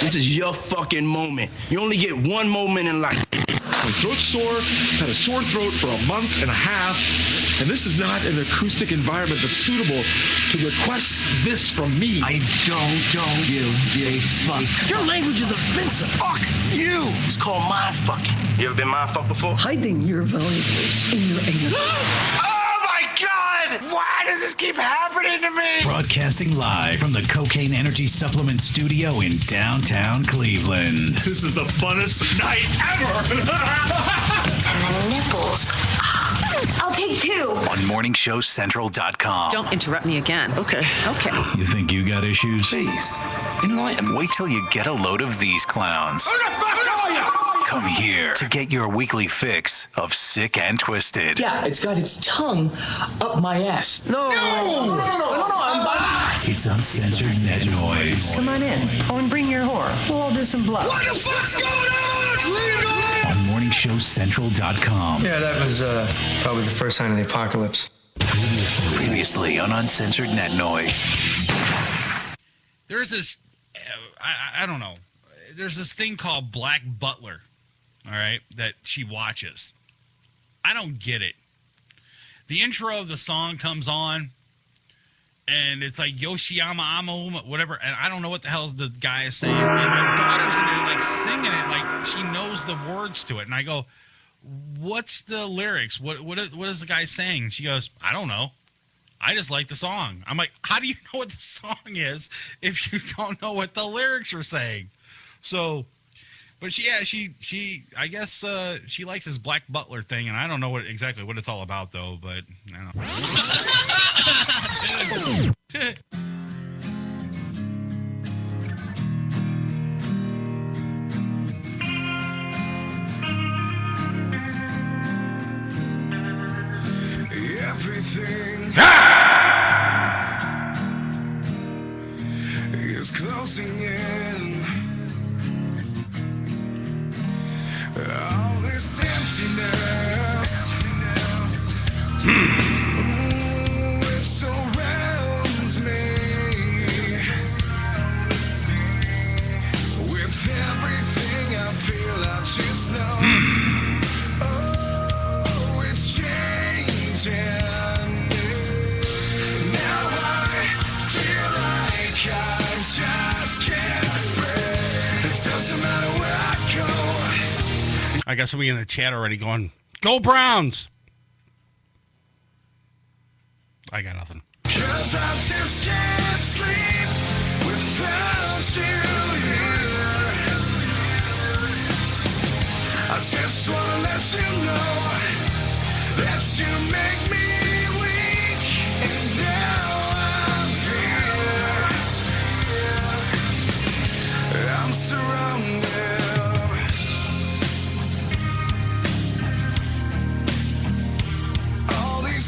This is your fucking moment. You only get one moment in life. My throat's sore, had a sore throat for a month and a half, and this is not an acoustic environment that's suitable to request this from me. I don't give a fuck. Your language is offensive. Fuck you. It's called mind fucking. You ever been mind fucked before? Hiding your valuables in your anus. Oh my God! Why does this keep happening to me? Broadcasting live from the Cocaine Energy Supplement Studio in downtown Cleveland. This is the funnest night ever! And the nipples. I'll take 2. On morningshowcentral.com. Don't interrupt me again. Okay. You think you got issues? Please, enlighten me. Wait till you get a load of these clowns. Who the fuck are you? Come here to get your weekly fix of Sick and Twisted. Yeah, it's got its tongue up my ass. No. It's Uncensored Net Noise. Come on in. Oh, and bring your whore. We'll all do some blow. What the fuck's going on? Leave it alone. On morningshowcentral.com. Yeah, that was probably the first sign of the apocalypse. Previously on Uncensored Net Noise. There's this, I don't know. There's this thing called Black Butler, all right, that she watches. I don't get it. The intro of the song comes on, and it's like Yoshiyama Amo, whatever, and I don't know what the hell the guy is saying. And my daughter's in there, like, singing it, like she knows the words to it. And I go, what's the lyrics? What is the guy saying? She goes, I don't know. I just like the song. I'm like, how do you know what the song is if you don't know what the lyrics are saying? So, but she I guess she likes this Black Butler thing, and I don't know exactly what it's all about, though, but I don't know. Everything is closing in. All this emptiness, it surrounds me. With everything I feel, I just know. Oh, it's changing. I got somebody in the chat already going, go Browns! I got nothing. 'Cause I just can't sleep without you here. I just wanna let you know that you make me weak, and now I fear I'm surrounded.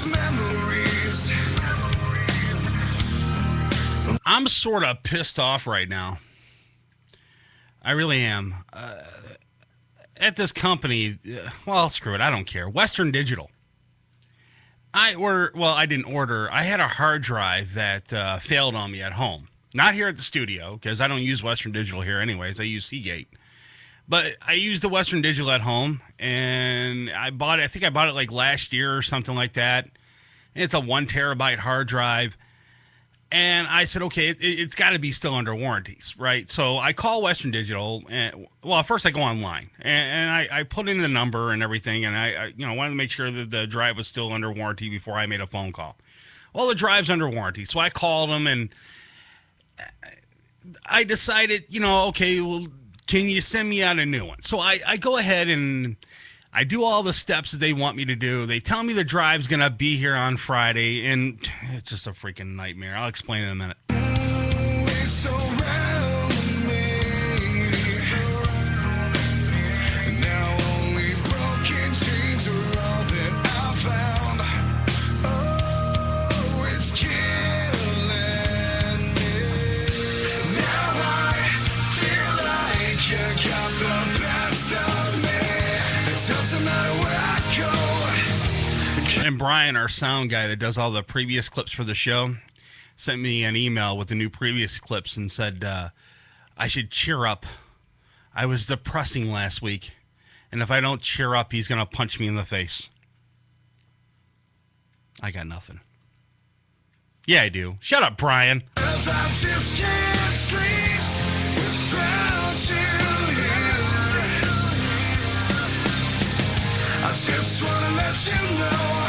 Memories. I'm sort of pissed off right now. I really am. At this company, well, screw it. I don't care. Western Digital. I didn't order. I had a hard drive that failed on me at home. Not here at the studio, because I don't use Western Digital here anyways. I use Seagate. But I used the Western Digital at home, and I think I bought it like last year or something like that. It's a 1 terabyte hard drive. And I said, okay, it's got to be still under warranties, right? So I call Western Digital. First I go online, and I put in the number and everything, and I wanted to make sure that the drive was still under warranty before I made a phone call. Well, the drive's under warranty. So I called them, and I decided, okay, well, can you send me out a new one? So I go ahead and I do all the steps that they want me to do. They tell me the drive's going to be here on Friday, and it's just a freaking nightmare. I'll explain in a minute. And Brian, our sound guy that does all the previous clips for the show, sent me an email with the new previous clips and said, I should cheer up. I was depressing last week, and if I don't cheer up, he's going to punch me in the face. I got nothing. Yeah, I do. Shut up, Brian. I just wanna let you know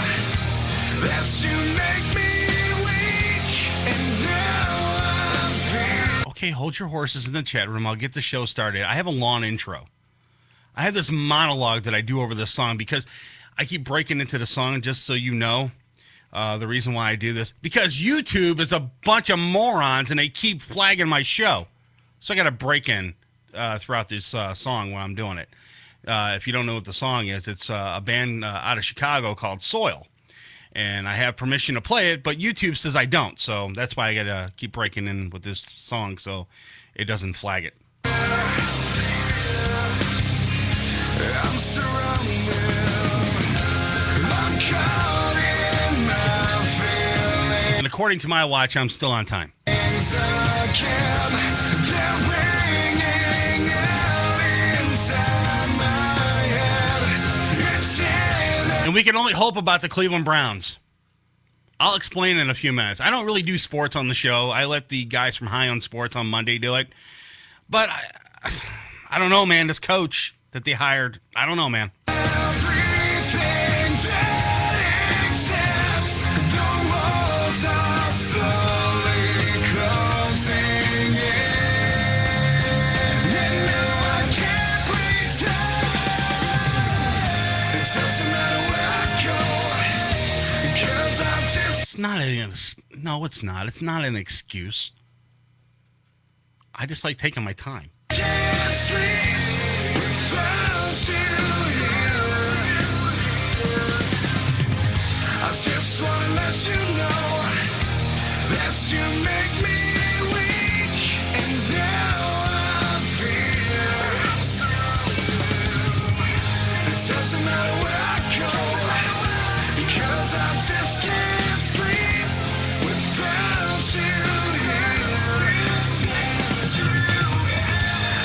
that you make me weak, and now I feel. Okay, hold your horses in the chat room. I'll get the show started. I have a long intro. I have this monologue that I do over this song because I keep breaking into the song, just so you know. The reason why I do this, because YouTube is a bunch of morons and they keep flagging my show. So I got to break in throughout this song when I'm doing it. If you don't know what the song is, it's a band out of Chicago called Soil. And I have permission to play it, but YouTube says I don't. So that's why I got to keep breaking in with this song so it doesn't flag it. I'm surrounded. I'm caught in my feelings. And according to my watch, I'm still on time. They're ringing out inside my head. It's in. And we can only hope about the Cleveland Browns. I'll explain in a few minutes. I don't really do sports on the show. I let the guys from High on Sports on Monday do it. But I don't know, man. This coach that they hired, I don't know, man. Everything that exists, the walls are slowly closing in. And now I can't pretend. It doesn't matter where I go, 'cause I just. It's not no, it's not. It's not an excuse. I just like taking my time. Can't sleep without you here. I just wanna let you know that you make me weak, and now I feel. It doesn't matter where I go, because I just can't sleep without you here.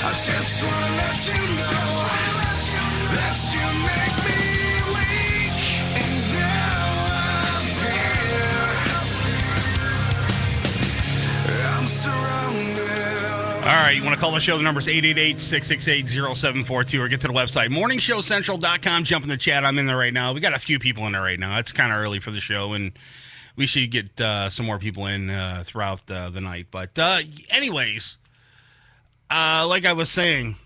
I just wanna let you know that you make me weak, and now I feel I'm surrounded. All right, you want to call the show? The number's 888-668-0742 or get to the website, morningshowcentral.com. Jump in the chat. I'm in there right now. We got a few people in there right now. It's kind of early for the show, and we should get some more people in throughout the night. But anyways, like I was saying,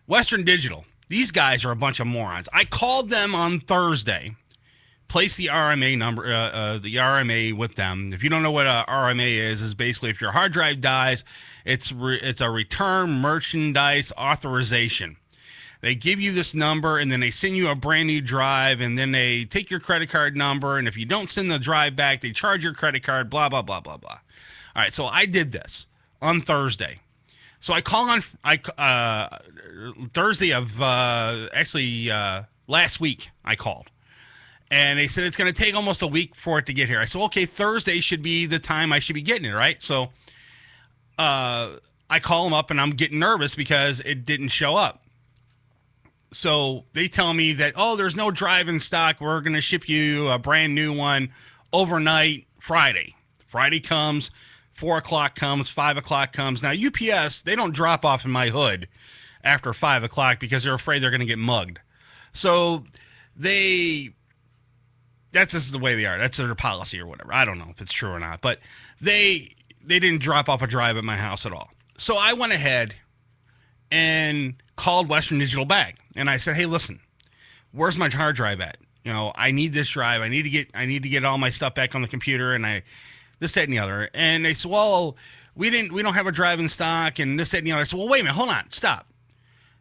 Western Digital, these guys are a bunch of morons. I called them on Thursday, placed the RMA number, the RMA with them. If you don't know what RMA is basically if your hard drive dies, it's a return merchandise authorization. They give you this number, and then they send you a brand new drive, and then they take your credit card number, and if you don't send the drive back, they charge your credit card, blah, blah, blah, blah, blah. All right, so I did this on Thursday. So I call on Thursday of last week I called. And they said it's going to take almost a week for it to get here. I said, okay, Thursday should be the time I should be getting it, right? So I call them up, and I'm getting nervous because it didn't show up. So they tell me that, oh, there's no drive in stock. We're going to ship you a brand new one overnight Friday. Friday comes, 4 o'clock comes, 5 o'clock comes. Now, UPS, they don't drop off in my hood after 5 o'clock because they're afraid they're going to get mugged. So that's just the way they are. That's their policy or whatever. I don't know if it's true or not. But they didn't drop off a drive at my house at all. So I went ahead and called Western Digital back. And I said, hey, listen, where's my hard drive at? You know, I need this drive. I need to get all my stuff back on the computer, and this, that, and the other. And they said, well, we don't have a drive in stock, and this, that, and the other. I said, well, wait a minute, hold on, stop.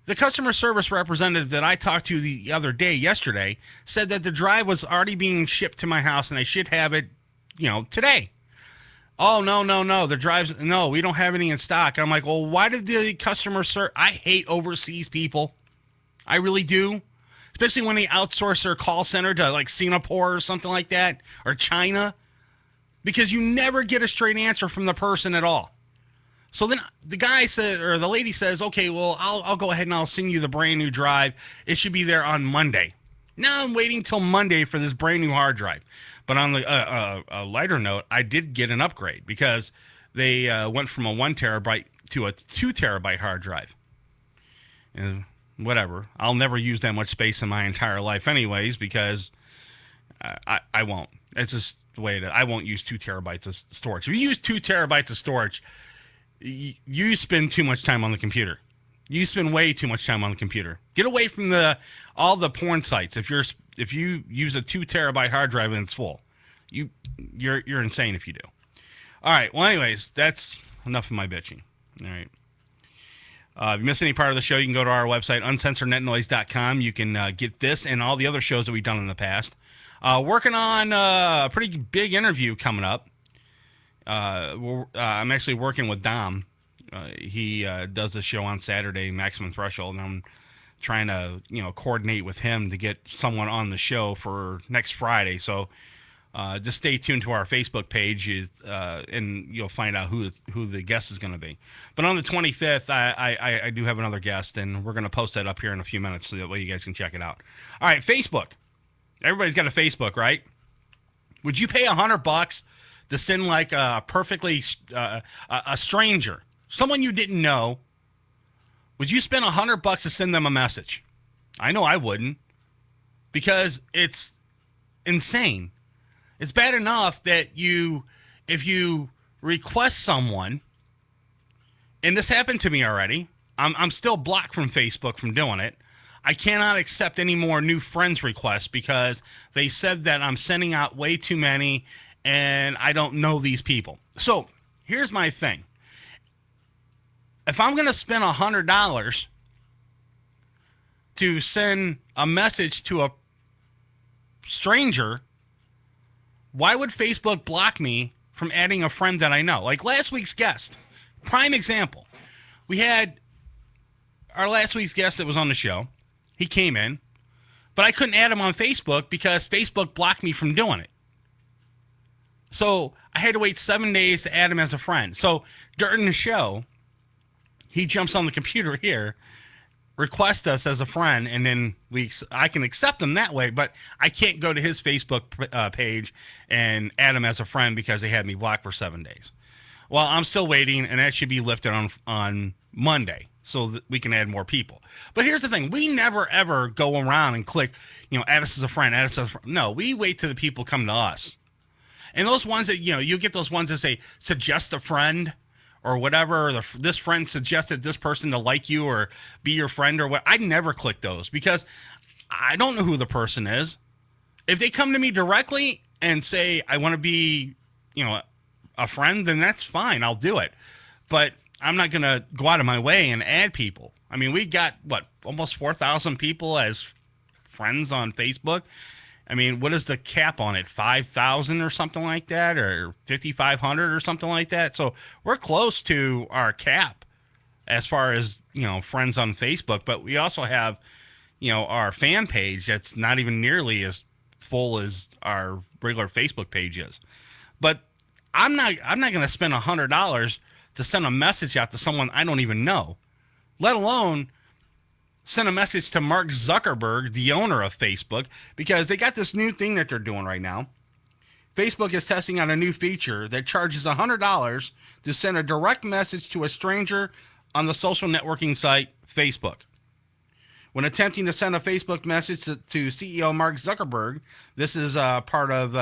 The customer service representative that I talked to the other day, yesterday, said that the drive was already being shipped to my house, and I should have it, today. Oh, no. The drives, no, we don't have any in stock. I'm like, well, why did the customer service? I hate overseas people. I really do. Especially when they outsource their call center to like Singapore or something like that, or China, because you never get a straight answer from the person at all. So then the guy said, or the lady says, okay, well, I'll go ahead and I'll send you the brand new drive. It should be there on Monday. Now I'm waiting till Monday for this brand new hard drive. But on the a lighter note, I did get an upgrade because they went from a 1 terabyte to a 2 terabyte hard drive. And whatever. I'll never use that much space in my entire life anyways because I won't. It's just the way I won't use 2 terabytes of storage. If you use 2 terabytes of storage, you spend too much time on the computer. You spend way too much time on the computer. Get away from all the porn sites. If you use a 2 terabyte hard drive and it's full, you're insane if you do. All right. Well, anyways, that's enough of my bitching. All right. If you miss any part of the show, you can go to our website, uncensorednetnoise.com. You can get this and all the other shows that we've done in the past. Working on a pretty big interview coming up. I'm actually working with Dom. He does a show on Saturday, Maximum Threshold, and I'm trying to coordinate with him to get someone on the show for next Friday. So just stay tuned to our Facebook page, and you'll find out who the guest is going to be. But on the 25th, I do have another guest, and we're going to post that up here in a few minutes so that way you guys can check it out. All right, Facebook. Everybody's got a Facebook, right? Would you pay $100 to send like a perfectly a stranger, someone you didn't know? Would you spend $100 to send them a message? I know I wouldn't, because it's insane. It's bad enough that if you request someone, and this happened to me already, I'm still blocked from Facebook from doing it. I cannot accept any more new friends requests because they said that I'm sending out way too many and I don't know these people. So here's my thing. If I'm going to spend $100 to send a message to a stranger, why would Facebook block me from adding a friend that I know? Like last week's guest, prime example. We had our last week's guest that was on the show. He came in, but I couldn't add him on Facebook because Facebook blocked me from doing it. So I had to wait 7 days to add him as a friend. So during the show, he jumps on the computer here, requests us as a friend, and then I can accept him that way, but I can't go to his Facebook page and add him as a friend because they had me blocked for 7 days. Well, I'm still waiting, and that should be lifted on Monday so that we can add more people. But here's the thing. We never, ever go around and click, add us as a friend, add us as a friend. No, we wait till the people come to us. And those ones that, you get those ones that say, suggest a friend or whatever, or this friend suggested this person to like you or be your friend or what. I never click those because I don't know who the person is. If they come to me directly and say, I want to be, a friend, then that's fine. I'll do it. But I'm not going to go out of my way and add people. I mean, we got, almost 4,000 people as friends on Facebook. I mean, what is the cap on it? 5,000 or something like that, or 5,500 or something like that. So we're close to our cap as far as, friends on Facebook. But we also have, our fan page that's not even nearly as full as our regular Facebook page is. But I'm not going to spend $100 to send a message out to someone I don't even know, let alone send a message to Mark Zuckerberg, the owner of Facebook, because they got this new thing that they're doing right now. Facebook is testing out a new feature that charges $100 to send a direct message to a stranger on the social networking site Facebook. When attempting to send a Facebook message to CEO Mark Zuckerberg, this is part of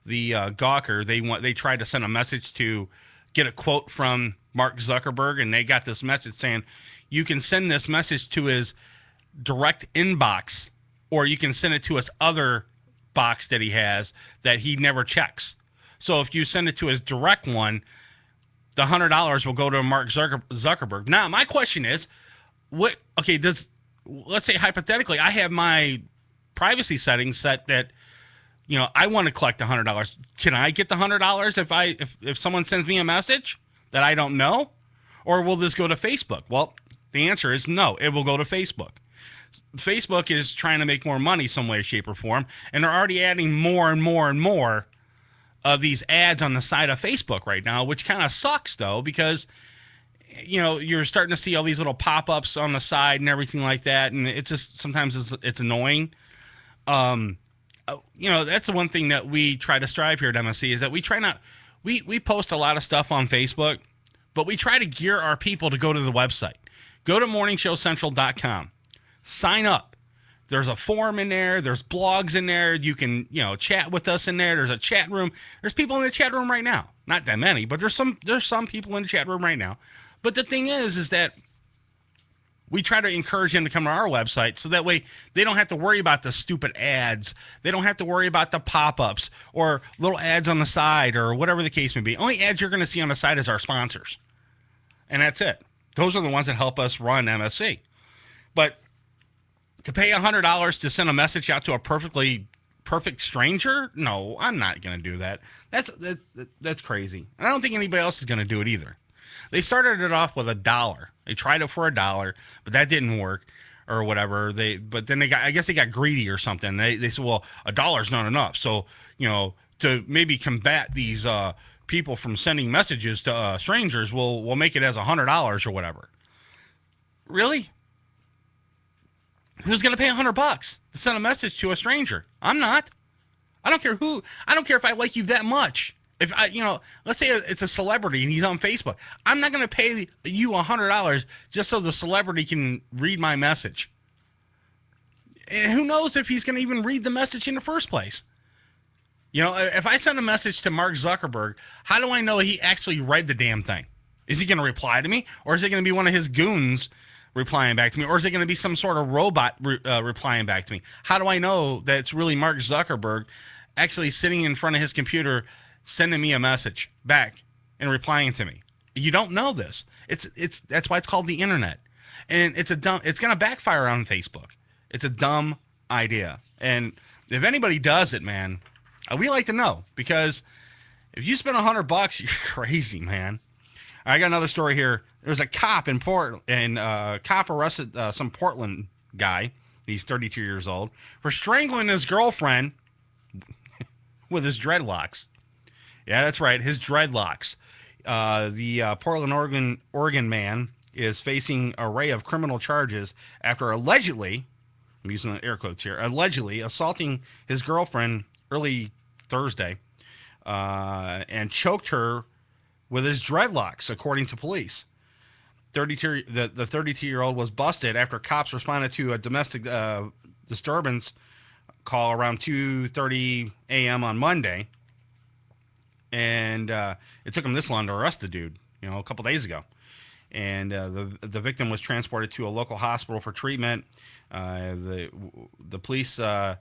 the Gawker. They tried to send a message to get a quote from Mark Zuckerberg, and they got this message saying you can send this message to his direct inbox, or you can send it to his other box that he has that he never checks. So if you send it to his direct one, the $100 will go to Mark Zuckerberg. Now, my question is, let's say hypothetically, I have my privacy settings set that, I want to collect $100. Can I get the $100 if someone sends me a message that I don't know? Or will this go to Facebook? Well, the answer is no. It will go to Facebook. Facebook is trying to make more money some way, shape, or form, and they're already adding more and more and more of these ads on the side of Facebook right now, which kind of sucks, though, because, you're starting to see all these little pop-ups on the side and everything like that, and it's just sometimes it's annoying. That's the one thing that we try to strive here at MSC is that we try not we post a lot of stuff on Facebook, but we try to gear our people to go to the website. Go to morningshowcentral.com. Sign up. There's a forum in there. There's blogs in there. You can, chat with us in there. There's a chat room. There's people in the chat room right now. Not that many, but there's some people in the chat room right now. But the thing is that we try to encourage them to come to our website so that way they don't have to worry about the stupid ads. They don't have to worry about the pop-ups or little ads on the side or whatever the case may be. Only ads you're going to see on the side is our sponsors. And that's it. Those are the ones that help us run MSC. But to pay $100 to send a message out to a perfect stranger? No, I'm not going to do that. That's crazy. And I don't think anybody else is going to do it either. They started it off with $1. They tried it for $1, but that didn't work or whatever. But then I guess they got greedy or something. They said, well, $1's not enough. So, to maybe combat these people from sending messages to strangers, we'll make it as $100 or whatever. Really? Who's going to pay $100 to send a message to a stranger? I'm not. I don't care who. I don't care if I like you that much. If let's say it's a celebrity and he's on Facebook, I'm not going to pay you $100 just so the celebrity can read my message. And who knows if he's going to even read the message in the first place? If I send a message to Mark Zuckerberg, how do I know he actually read the damn thing? Is he going to reply to me, or is it going to be one of his goons replying back to me, or is it going to be some sort of robot replying back to me? How do I know that it's really Mark Zuckerberg actually sitting in front of his computer sending me a message back and replying to me? You don't know this. That's why it's called the internet. And it's going to backfire on Facebook. It's a dumb idea. And if anybody does it, man, we like to know, because if you spend $100, you're crazy, man. I got another story here. There's a cop in Portland, cop arrested some Portland guy. He's 32 years old for strangling his girlfriend with his dreadlocks. Yeah, that's right, his dreadlocks. The Portland, Oregon man is facing an array of criminal charges after allegedly, I'm using the air quotes here, allegedly assaulting his girlfriend early Thursday and choked her with his dreadlocks, according to police. The 32-year-old was busted after cops responded to a domestic disturbance call around 2:30 a.m. on Monday. And it took him this long to arrest the dude, a couple days ago. And the victim was transported to a local hospital for treatment. The police said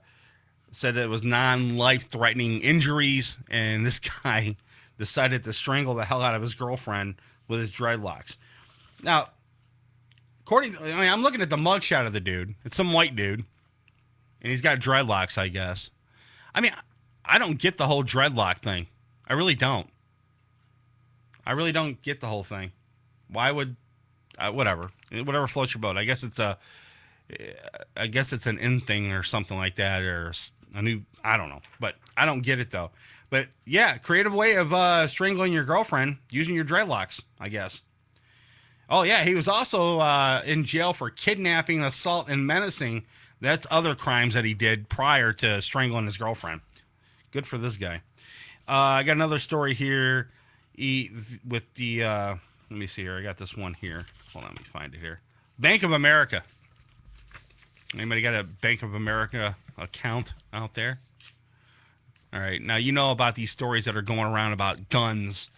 that it was non-life-threatening injuries, and this guy decided to strangle the hell out of his girlfriend with his dreadlocks. Now, I'm looking at the mugshot of the dude. It's some white dude, and he's got dreadlocks, I guess. I mean, I don't get the whole dreadlock thing. I really don't. I really don't get the whole thing. Why would, whatever floats your boat. I guess it's an in thing or something like that, or a new, I don't know, but I don't get it though. But yeah, creative way of strangling your girlfriend using your dreadlocks, I guess. Oh yeah, he was also in jail for kidnapping, assault, and menacing. That's other crimes that he did prior to strangling his girlfriend. Good for this guy. I got another story here with the, let me see here. I got this one here. Hold on, let me find it here. Bank of America. Anybody got a Bank of America account out there? All right. Now, you know about these stories that are going around about guns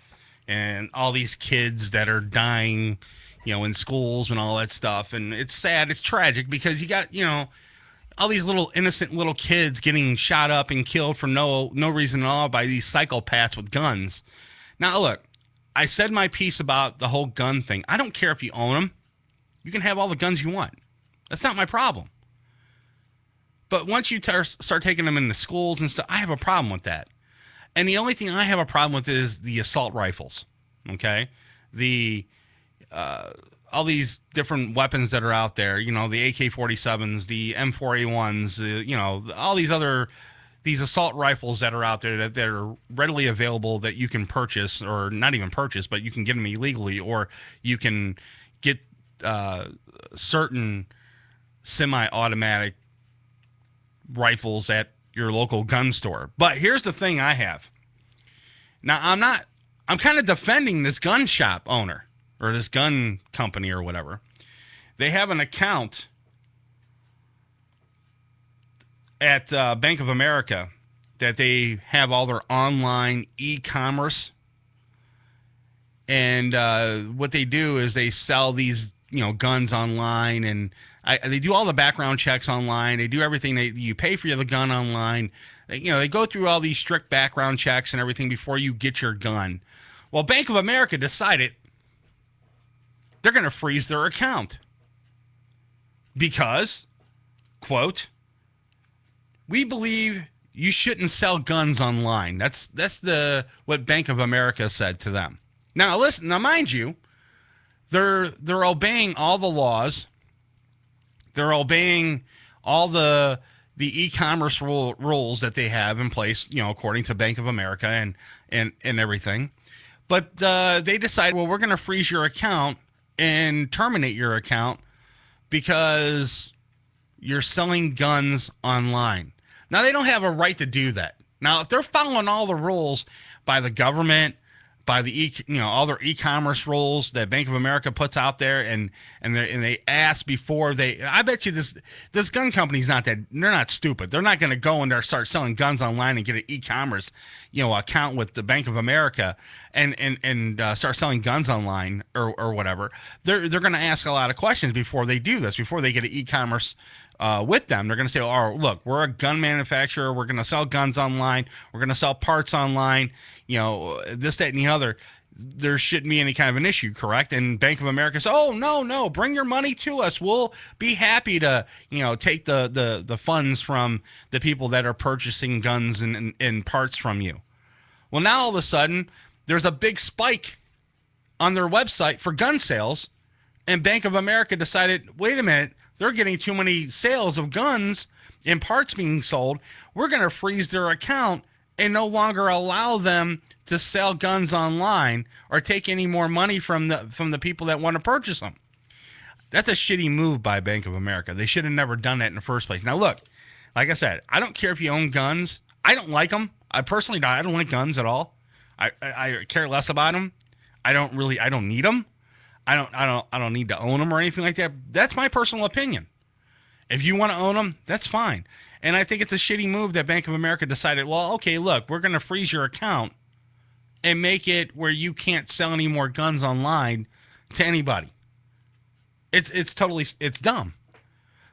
and all these kids that are dying, in schools and all that stuff. And it's sad. It's tragic because you got, all these little innocent little kids getting shot up and killed for no reason at all by these psychopaths with guns. Now, look, I said my piece about the whole gun thing. I don't care if you own them. You can have all the guns you want. That's not my problem. But once you start taking them into schools and stuff, I have a problem with that. And the only thing I have a problem with is the assault rifles. Okay? All these different weapons that are out there, the AK-47s, the M4A1s, all these these assault rifles that are out there that are readily available that you can purchase, or not even purchase, but you can get them illegally, or you can get certain semi-automatic rifles at your local gun store. But here's the thing I have. Now, I'm kind of defending this gun shop owner or this gun company or whatever. They have an account at Bank of America that they have all their online e-commerce. And what they do is they sell these, guns online, and they do all the background checks online. They do everything. You pay for the gun online. They go through all these strict background checks and everything before you get your gun. Well, Bank of America decided they're going to freeze their account because, quote, "We believe you shouldn't sell guns online." That's what Bank of America said to them. Now, listen. Now, mind you, they're obeying all the laws. They're obeying all the e-commerce rules that they have in place, according to Bank of America and everything. But they decide, well, we're going to freeze your account and terminate your account because you're selling guns online. Now, they don't have a right to do that. Now, if they're following all the rules by the government, by the all their e-commerce rules that Bank of America puts out there, and they ask before I bet you this gun company's they're not stupid. They're not going to go and start selling guns online and get an e-commerce account with the Bank of America and start selling guns online or whatever. They're going to ask a lot of questions before they do this, before they get an e-commerce with them. They're going to say, "Oh, look, we're a gun manufacturer. We're going to sell guns online. We're going to sell parts online. This, that, and the other. There shouldn't be any kind of an issue, correct?" And Bank of America says, "Oh, no, bring your money to us. We'll be happy to, take the funds from the people that are purchasing guns and parts from you." Well, now all of a sudden, there's a big spike on their website for gun sales, and Bank of America decided, wait a minute, they're getting too many sales of guns and parts being sold. We're going to freeze their account and no longer allow them to sell guns online or take any more money from the people that want to purchase them. That's a shitty move by Bank of America. They should have never done that in the first place. Now, look, like I said, I don't care if you own guns. I don't like them. I personally don't. I don't like guns at all. I care less about them. I don't need them. I don't need to own them or anything like that. That's my personal opinion. If you want to own them, that's fine. And I think it's a shitty move that Bank of America decided, well, okay, look, we're going to freeze your account and make it where you can't sell any more guns online to anybody. It's totally dumb.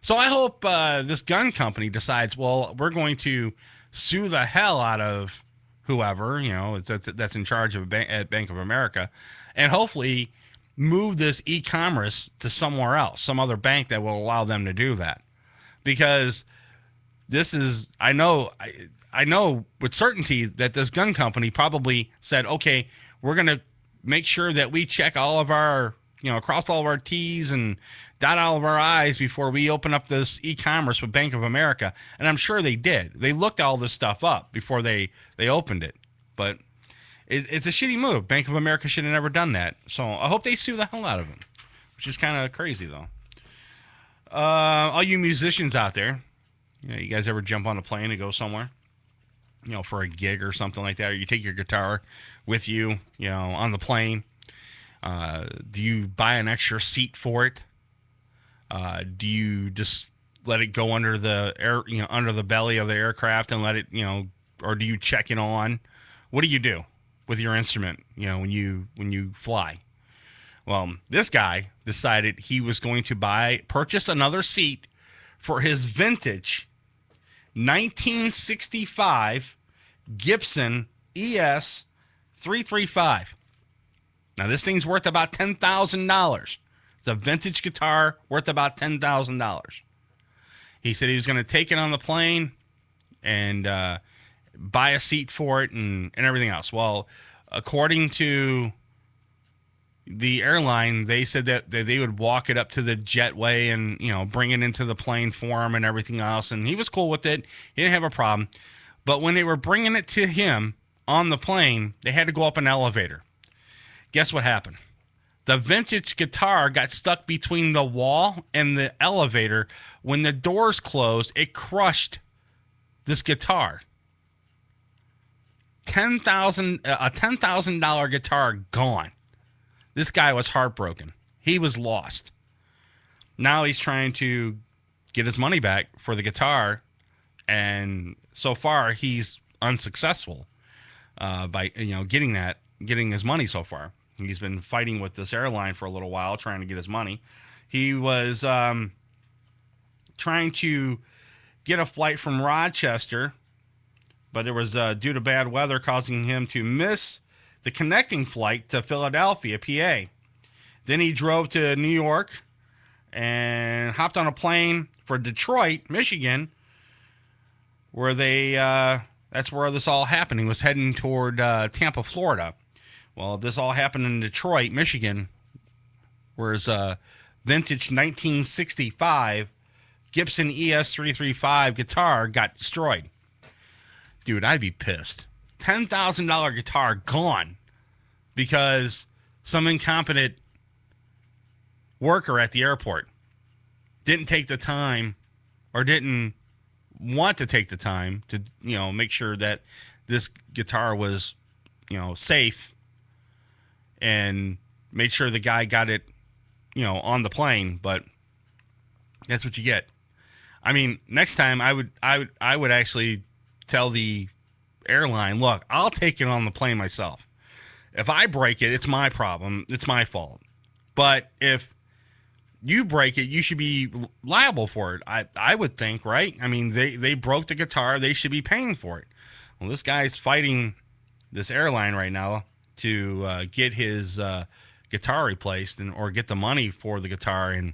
So I hope this gun company decides, well, we're going to sue the hell out of whoever, that's in charge of at Bank of America, and hopefully move this e-commerce to somewhere else, some other bank that will allow them to do that. Because this is, I know with certainty that this gun company probably said, okay, we're going to make sure that we check all of our, cross all of our T's and dot all of our I's before we open up this e-commerce with Bank of America. And I'm sure they did. They looked all this stuff up before they opened it. But it's a shitty move. Bank of America should have never done that. So I hope they sue the hell out of them, which is kind of crazy, though. All you musicians out there, you guys ever jump on a plane and go somewhere, for a gig or something like that, or you take your guitar with you, on the plane? Do you buy an extra seat for it? Do you just let it go under the air, under the belly of the aircraft and let it, or do you check it on? What do you do with your instrument, when you fly? Well, this guy decided he was going to purchase another seat for his vintage 1965 Gibson ES 335. Now, this thing's worth about $10,000. It's a vintage guitar worth about $10,000. He said he was going to take it on the plane and buy a seat for it and everything else. Well, according to the airline, they said that they would walk it up to the jetway and, bring it into the plane for him and everything else. And he was cool with it. He didn't have a problem. But when they were bringing it to him on the plane, they had to go up an elevator. Guess what happened? The vintage guitar got stuck between the wall and the elevator. When the doors closed, it crushed this guitar. A $10,000 guitar gone. This guy was heartbroken. He was lost. Now he's trying to get his money back for the guitar, and so far he's unsuccessful by getting his money so far. He's been fighting with this airline for a little while, trying to get his money. He was trying to get a flight from Rochester, but it was due to bad weather causing him to miss the connecting flight to Philadelphia, PA. Then he drove to New York and hopped on a plane for Detroit, Michigan, where that's where this all happened. He was heading toward Tampa, Florida. Well, this all happened in Detroit, Michigan, where his vintage 1965 Gibson ES335 guitar got destroyed. Dude, I'd be pissed. $10,000 guitar gone because some incompetent worker at the airport didn't take the time or didn't want to take the time to, make sure that this guitar was, safe, and made sure the guy got it, on the plane. But that's what you get. I mean, next time I would actually tell the airline, look, I'll take it on the plane myself. If I break it, it's my problem. It's my fault. But if you break it, you should be liable for it. I would think, right? I mean, they broke the guitar. They should be paying for it. Well, this guy's fighting this airline right now to get his guitar replaced or get the money for the guitar, and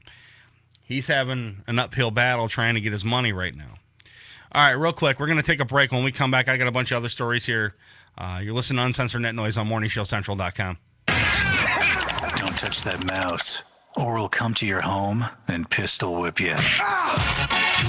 he's having an uphill battle trying to get his money right now. All right, real quick, we're going to take a break. When we come back, I got a bunch of other stories here. You're listening to Uncensored Net Noise on MorningShowCentral.com. Don't touch that mouse, or we'll come to your home and pistol whip you.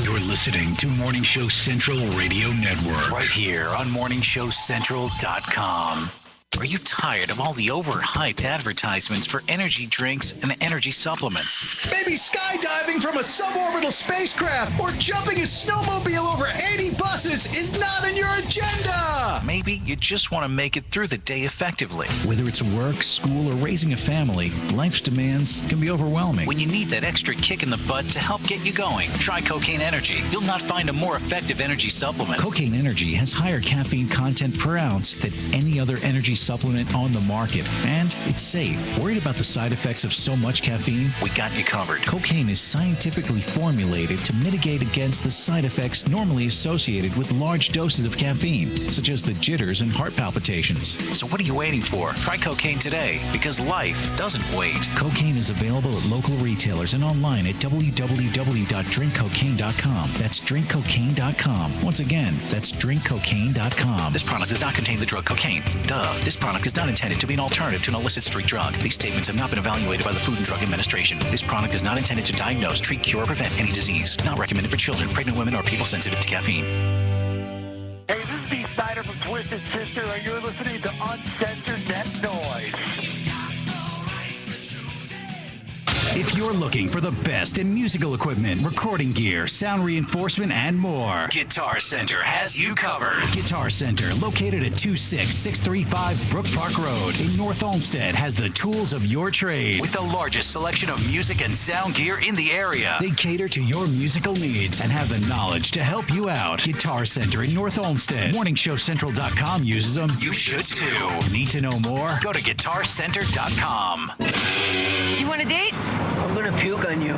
You're listening to Morning Show Central Radio Network. Right here on MorningShowCentral.com. Are you tired of all the overhyped advertisements for energy drinks and energy supplements? Maybe skydiving from a suborbital spacecraft or jumping a snowmobile over 80 buses is not in your agenda! Maybe you just want to make it through the day effectively. Whether it's work, school, or raising a family, life's demands can be overwhelming. When you need that extra kick in the butt to help get you going, try Cocaine Energy. You'll not find a more effective energy supplement. Cocaine Energy has higher caffeine content per ounce than any other energy supplement on the market, and it's safe. Worried about the side effects of so much caffeine? We got you covered. Cocaine is scientifically formulated to mitigate against the side effects normally associated with large doses of caffeine, such as the jitters and heart palpitations. So what are you waiting for? Try cocaine today, because life doesn't wait. Cocaine is available at local retailers and online at www.drinkcocaine.com. That's drinkcocaine.com. Once again, that's drinkcocaine.com. This product does not contain the drug cocaine. Duh. This product is not intended to be an alternative to an illicit street drug. These statements have not been evaluated by the Food and Drug Administration. This product is not intended to diagnose, treat, cure, or prevent any disease. Not recommended for children, pregnant women, or people sensitive to caffeine. Hey, this is Dee Snyder from Twisted Sister, and you're listening to Uncensored Net Noise. If you're looking for the best in musical equipment, recording gear, sound reinforcement, and more, Guitar Center has you covered. Guitar Center, located at 26635 Brook Park Road in North Olmsted, has the tools of your trade with the largest selection of music and sound gear in the area. They cater to your musical needs and have the knowledge to help you out. Guitar Center in North Olmsted. MorningShowCentral.com uses them. You should too. Need to know more? Go to GuitarCenter.com. You want a date? I'm gonna puke on you.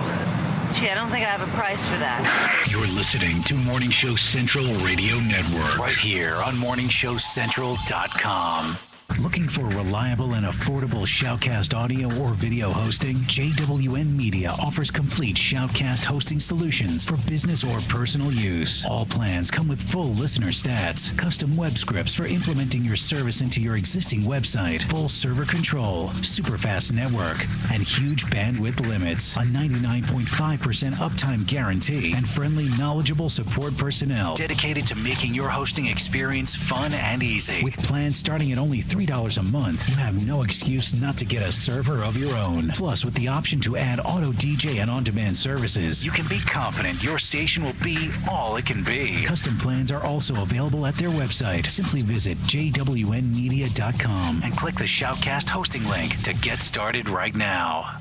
Gee, I don't think I have a price for that. You're listening to Morning Show Central Radio Network. Right here on MorningShowCentral.com. Looking for reliable and affordable Shoutcast audio or video hosting? JWN Media offers complete Shoutcast hosting solutions for business or personal use. All plans come with full listener stats, custom web scripts for implementing your service into your existing website, full server control, super fast network, and huge bandwidth limits, a 99.5% uptime guarantee, and friendly, knowledgeable support personnel dedicated to making your hosting experience fun and easy. With plans starting at only $3 a month, you have no excuse not to get a server of your own. Plus, with the option to add auto DJ and on-demand services, you can be confident your station will be all it can be. Custom plans are also available at their website. Simply visit jwnmedia.com and click the Shoutcast hosting link to get started right now.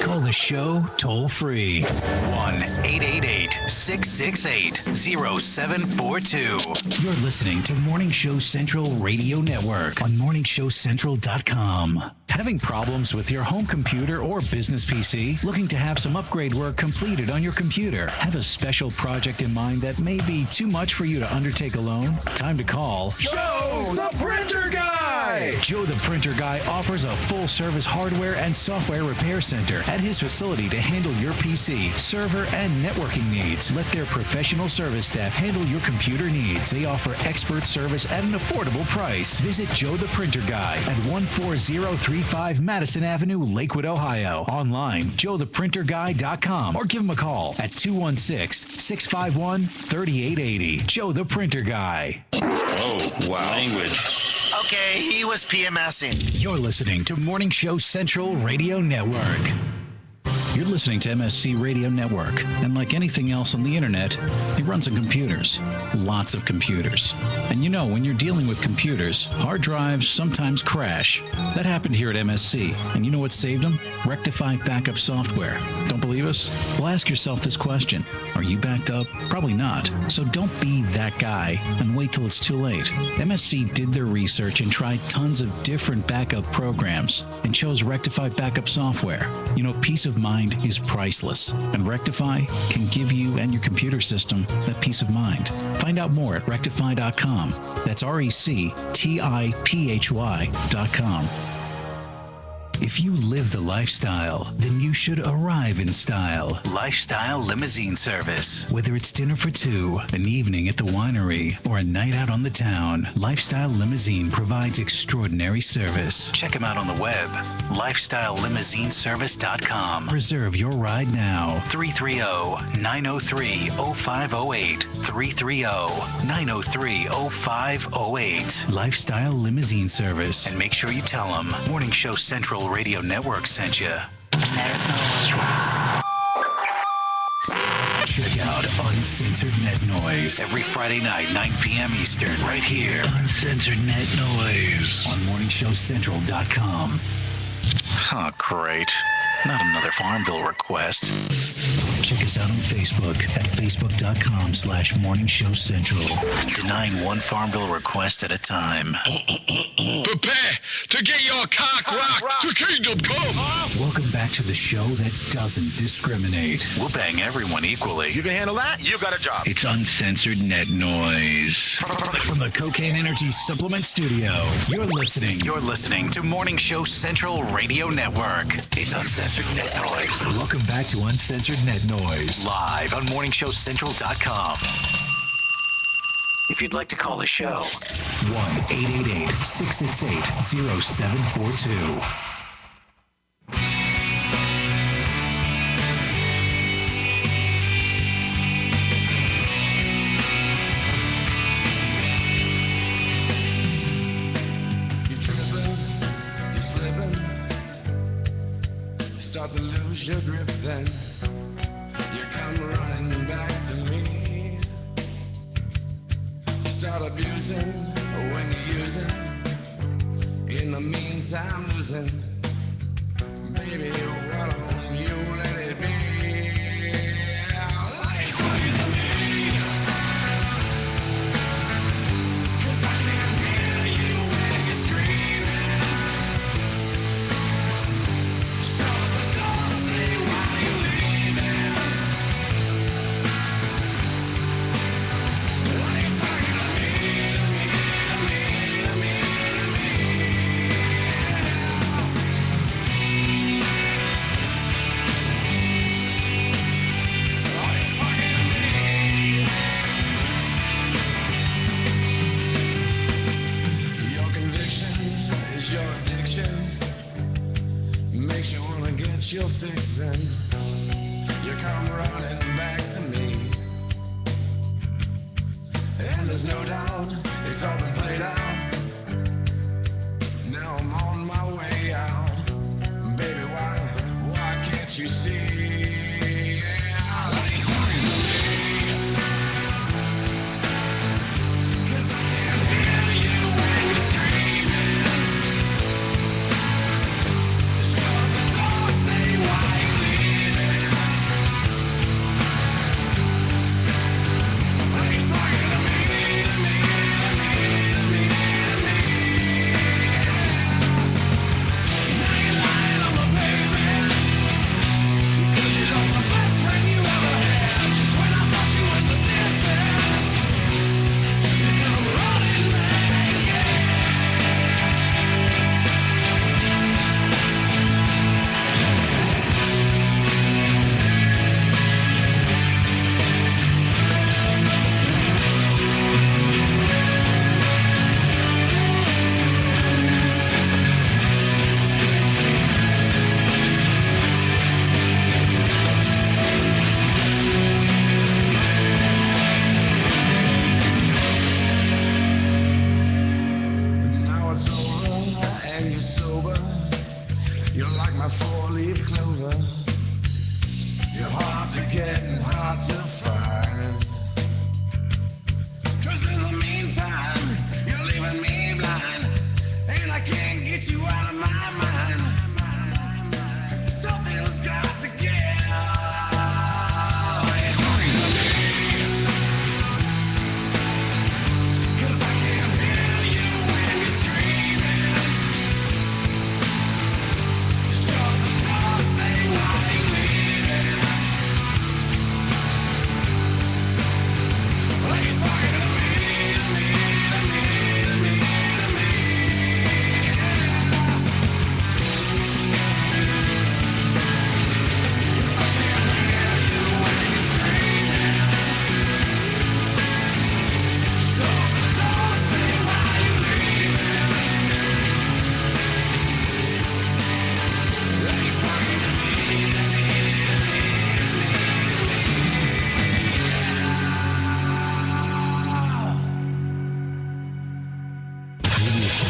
Call the show toll free 1-888-668-0742. You're listening to Morning Show Central Radio Network on morningshowcentral.com. Having problems with your home computer or business PC? Looking to have some upgrade work completed on your computer? Have a special project in mind that may be too much for you to undertake alone? Time to call Joe the Printer Guy! Joe the Printer Guy offers a full-service hardware and software repair center at his facility to handle your PC, server, and networking needs. Let their professional service staff handle your computer needs. They offer expert service at an affordable price. Visit Joe the Printer Guy at 14035 Madison Avenue, Lakewood, Ohio. Online, joetheprinterguy.com, or give him a call at 216-651-3880. Joe the Printer Guy. Oh, wow. Language. Okay, he was PMSing. You're listening to Morning Show Central Radio Network. You're listening to MSC Radio Network, and like anything else on the internet, it runs on computers. Lots of computers. And you know, when you're dealing with computers, hard drives sometimes crash. That happened here at MSC, and you know what saved them? Rectify backup software. Don't believe us? Well, ask yourself this question. Are you backed up? Probably not. So don't be that guy and wait till it's too late. MSC did their research and tried tons of different backup programs and chose Rectify backup software. You know, peace of mind is priceless, and Rectify can give you and your computer system that peace of mind. Find out more at rectify.com. That's rectiphy.com. If you live the lifestyle, then you should arrive in style. Lifestyle Limousine Service. Whether it's dinner for two, an evening at the winery, or a night out on the town, Lifestyle Limousine provides extraordinary service. Check them out on the web, lifestylelimousineservice.com. Reserve your ride now. 330-903-0508. 330-903-0508. Lifestyle Limousine Service. And make sure you tell them Morning Show Central Radio Network sent you. Check out Uncensored Net Noise every Friday night, 9 p.m. Eastern, right here. Uncensored Net Noise on morningshowcentral.com. Oh, great. Not another Farmville request. Check us out on Facebook at facebook.com/morningshowcentral. Denying one Farmville request at a time. Prepare to get your cock rocked to kingdom come. Welcome back to the show that doesn't discriminate. We'll bang everyone equally. You can handle that? You got a job. It's Uncensored Net Noise. From the Cocaine Energy Supplement Studio, you're listening to Morning Show Central Radio Network. It's Uncensored Net Noise. Welcome back to Uncensored Net Noise. Live on morningshowcentral.com. If you'd like to call the show, 1-888-668-0742. Start to lose your grip, then you come running back to me. You start abusing when you're using, in the meantime losing. Baby, why don't you let it be? Lights on me, 'cause I can't hear you when you're screaming. Shut the door, say why you leaving? Are you talking to me, to me, to me, to me, to me? your addiction makes you wanna get your fix in. You come running back to me, and there's no doubt it's all been played out. Now I'm on my way out, baby. Why can't you see?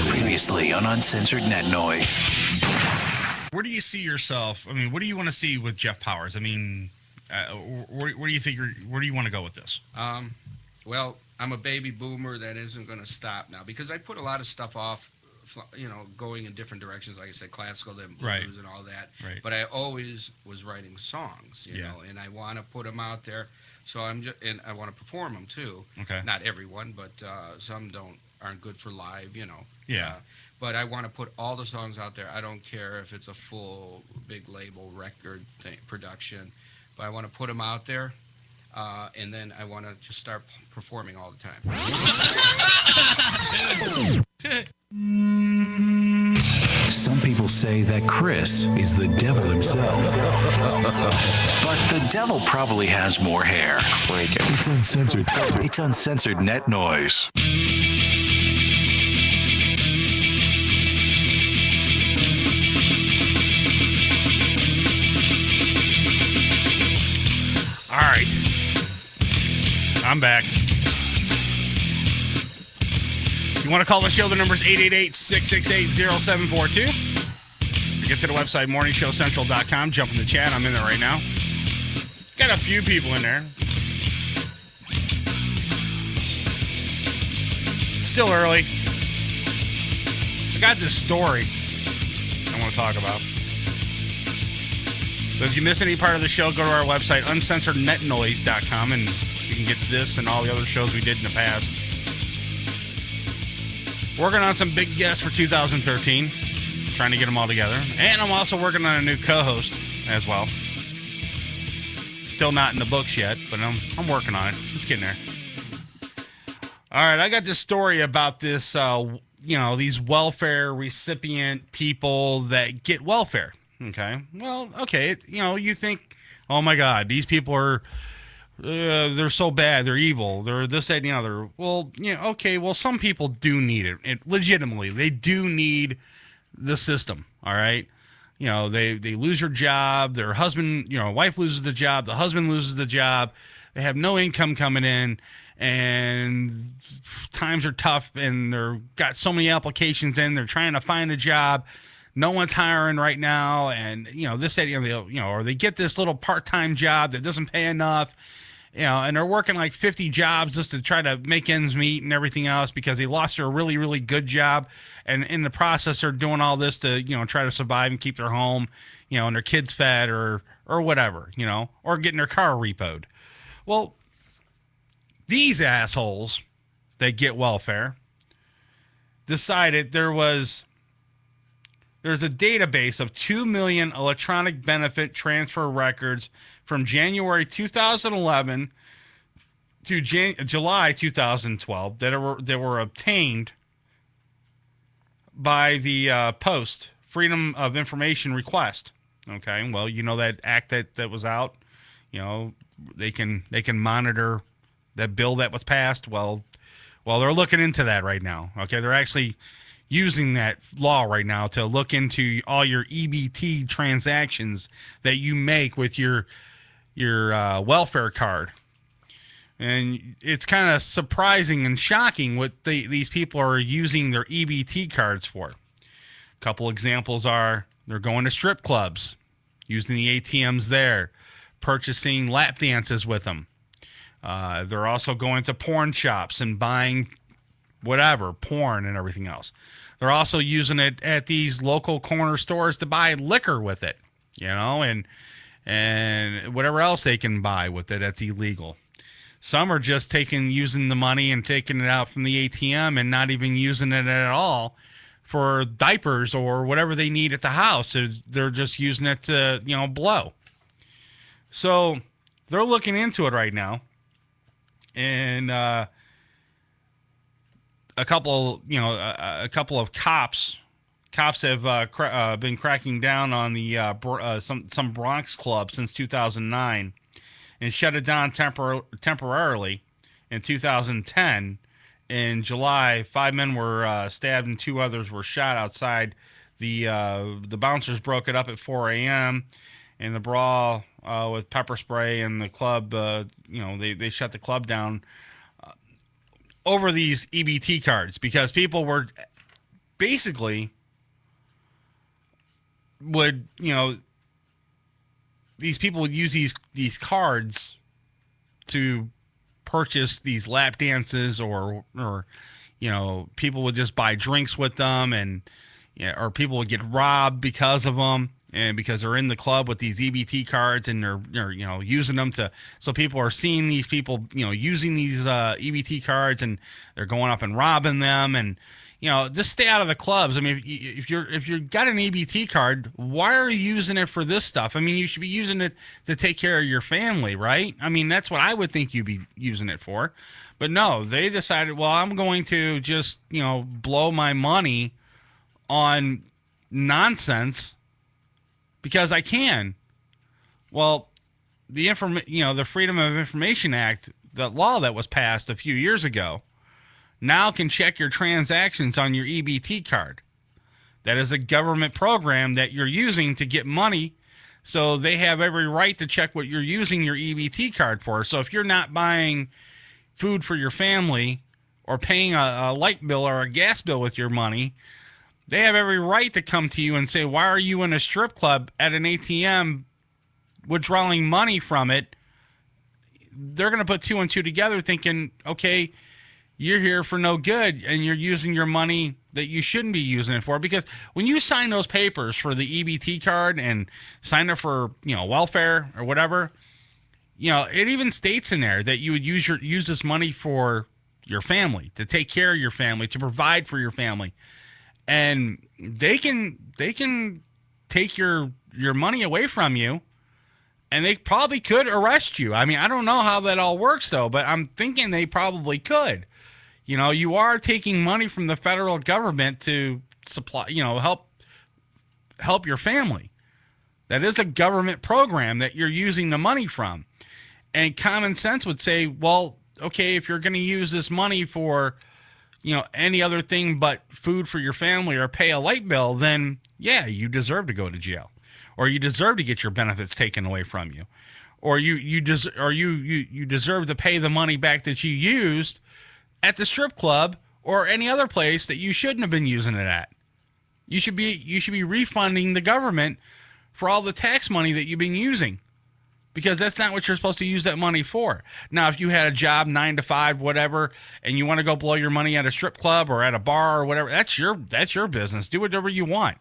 Previously on Uncensored Net Noise. Where do you see yourself? I mean, what do you want to see with Jeff Powers? I mean, where do you think where do you want to go with this? Well, I'm a baby boomer that isn't going to stop now because I put a lot of stuff off, going in different directions. Like I said, classical, then blues and all that. Right. But I always was writing songs, you know, and I want to put them out there. So and I want to perform them too. Okay. Not everyone, but some aren't good for live, you know. Yeah. But I want to put all the songs out there. I don't care if it's a full big label record production, but I want to put them out there, and then I want to just start performing all the time. Some people say that Chris is the devil himself. But the devil probably has more hair. It's uncensored. It's Uncensored Net Noise. All right. I'm back. You want to call the show? The number's 888-668-0742. You get to the website, morningshowcentral.com. Jump in the chat. I'm in there right now. Got a few people in there. Still early. I got this story I want to talk about. So if you miss any part of the show, go to our website, uncensorednetnoise.com, and you can get this and all the other shows we did in the past. Working on some big guests for 2013. Trying to get them all together. And I'm also working on a new co-host as well. Still not in the books yet, but I'm working on it. It's getting there. All right, I got this story about this, these welfare recipient people that get welfare. Okay. Well, okay. You think, oh my God, these people are, they're so bad. They're evil. They're this, that, and the other. Well, okay. Well, some people do need it. Legitimately, they do need the system. All right. They lose their job, their husband, wife loses the job, the husband loses the job. They have no income coming in, and times are tough, and they're got so many applications in. They're trying to find a job. No one's hiring right now, and this, or they get this little part-time job that doesn't pay enough, and they're working like 50 jobs just to try to make ends meet and everything else because they lost their really, really good job, and in the process they're doing all this to try to survive and keep their home, and their kids fed or whatever, or getting their car repoed. Well, these assholes that get welfare decided there's a database of 2 million electronic benefit transfer records from January 2011 to July 2012 that were obtained by the Post Freedom of Information request. Okay, well, that act that was out, they can monitor that bill that was passed. Well, they're looking into that right now. Okay, they're actually using that law right now to look into all your EBT transactions that you make with your welfare card. And it's kind of surprising and shocking what these people are using their EBT cards for. A couple examples are they're going to strip clubs, using the ATMs there, purchasing lap dances with them. They're also going to porn shops and buying whatever, porn and everything else. They're also using it at these local corner stores to buy liquor with it, and whatever else they can buy with it that's illegal. Some are just using the money and taking it out from the ATM and not even using it at all for diapers or whatever they need at the house. They're just using it to, blow. So they're looking into it right now. And a couple of cops have been cracking down on the some Bronx club since 2009 and shut it down temporarily in 2010. In July, 5 men were stabbed and 2 others were shot outside. The bouncers broke it up at 4 a.m. and the brawl with pepper spray and the club, they shut the club down over these EBT cards because people were basically these people would use these cards to purchase these lap dances or people would just buy drinks with them or people would get robbed because of them. And because they're in the club with these EBT cards and they're using them so people are seeing these people, using these EBT cards and they're going up and robbing them and, just stay out of the clubs. I mean, if you've got an EBT card, why are you using it for this stuff? I mean, you should be using it to take care of your family, right? I mean, that's what I would think you'd be using it for. But no, they decided, well, I'm going to just, blow my money on nonsense because I can. Well, the Freedom of Information Act, the law that was passed a few years ago, now can check your transactions on your EBT card. That is a government program that you're using to get money, so they have every right to check what you're using your EBT card for. So if you're not buying food for your family or paying a light bill or a gas bill with your money, they have every right to come to you and say, why are you in a strip club at an ATM withdrawing money from it? They're going to put 2 and 2 together thinking, okay, you're here for no good and you're using your money that you shouldn't be using it for. Because when you sign those papers for the EBT card and sign up for, welfare or whatever, it even states in there that you would use this money for your family, to take care of your family, to provide for your family. And they can take your money away from you, and they probably could arrest you. I mean, I don't know how that all works though, but I'm thinking they probably could. You are taking money from the federal government to supply, help your family. That is a government program that you're using the money from. And common sense would say, well, okay, if you're going to use this money for, any other thing but food for your family or pay a light bill, then yeah, you deserve to go to jail, or you deserve to get your benefits taken away from you, or you deserve to pay the money back that you used at the strip club or any other place that you shouldn't have been using it at. You should be refunding the government for all the tax money that you've been using, because that's not what you're supposed to use that money for. Now, if you had a job 9 to 5, whatever, and you want to go blow your money at a strip club or at a bar or whatever, that's your business. Do whatever you want.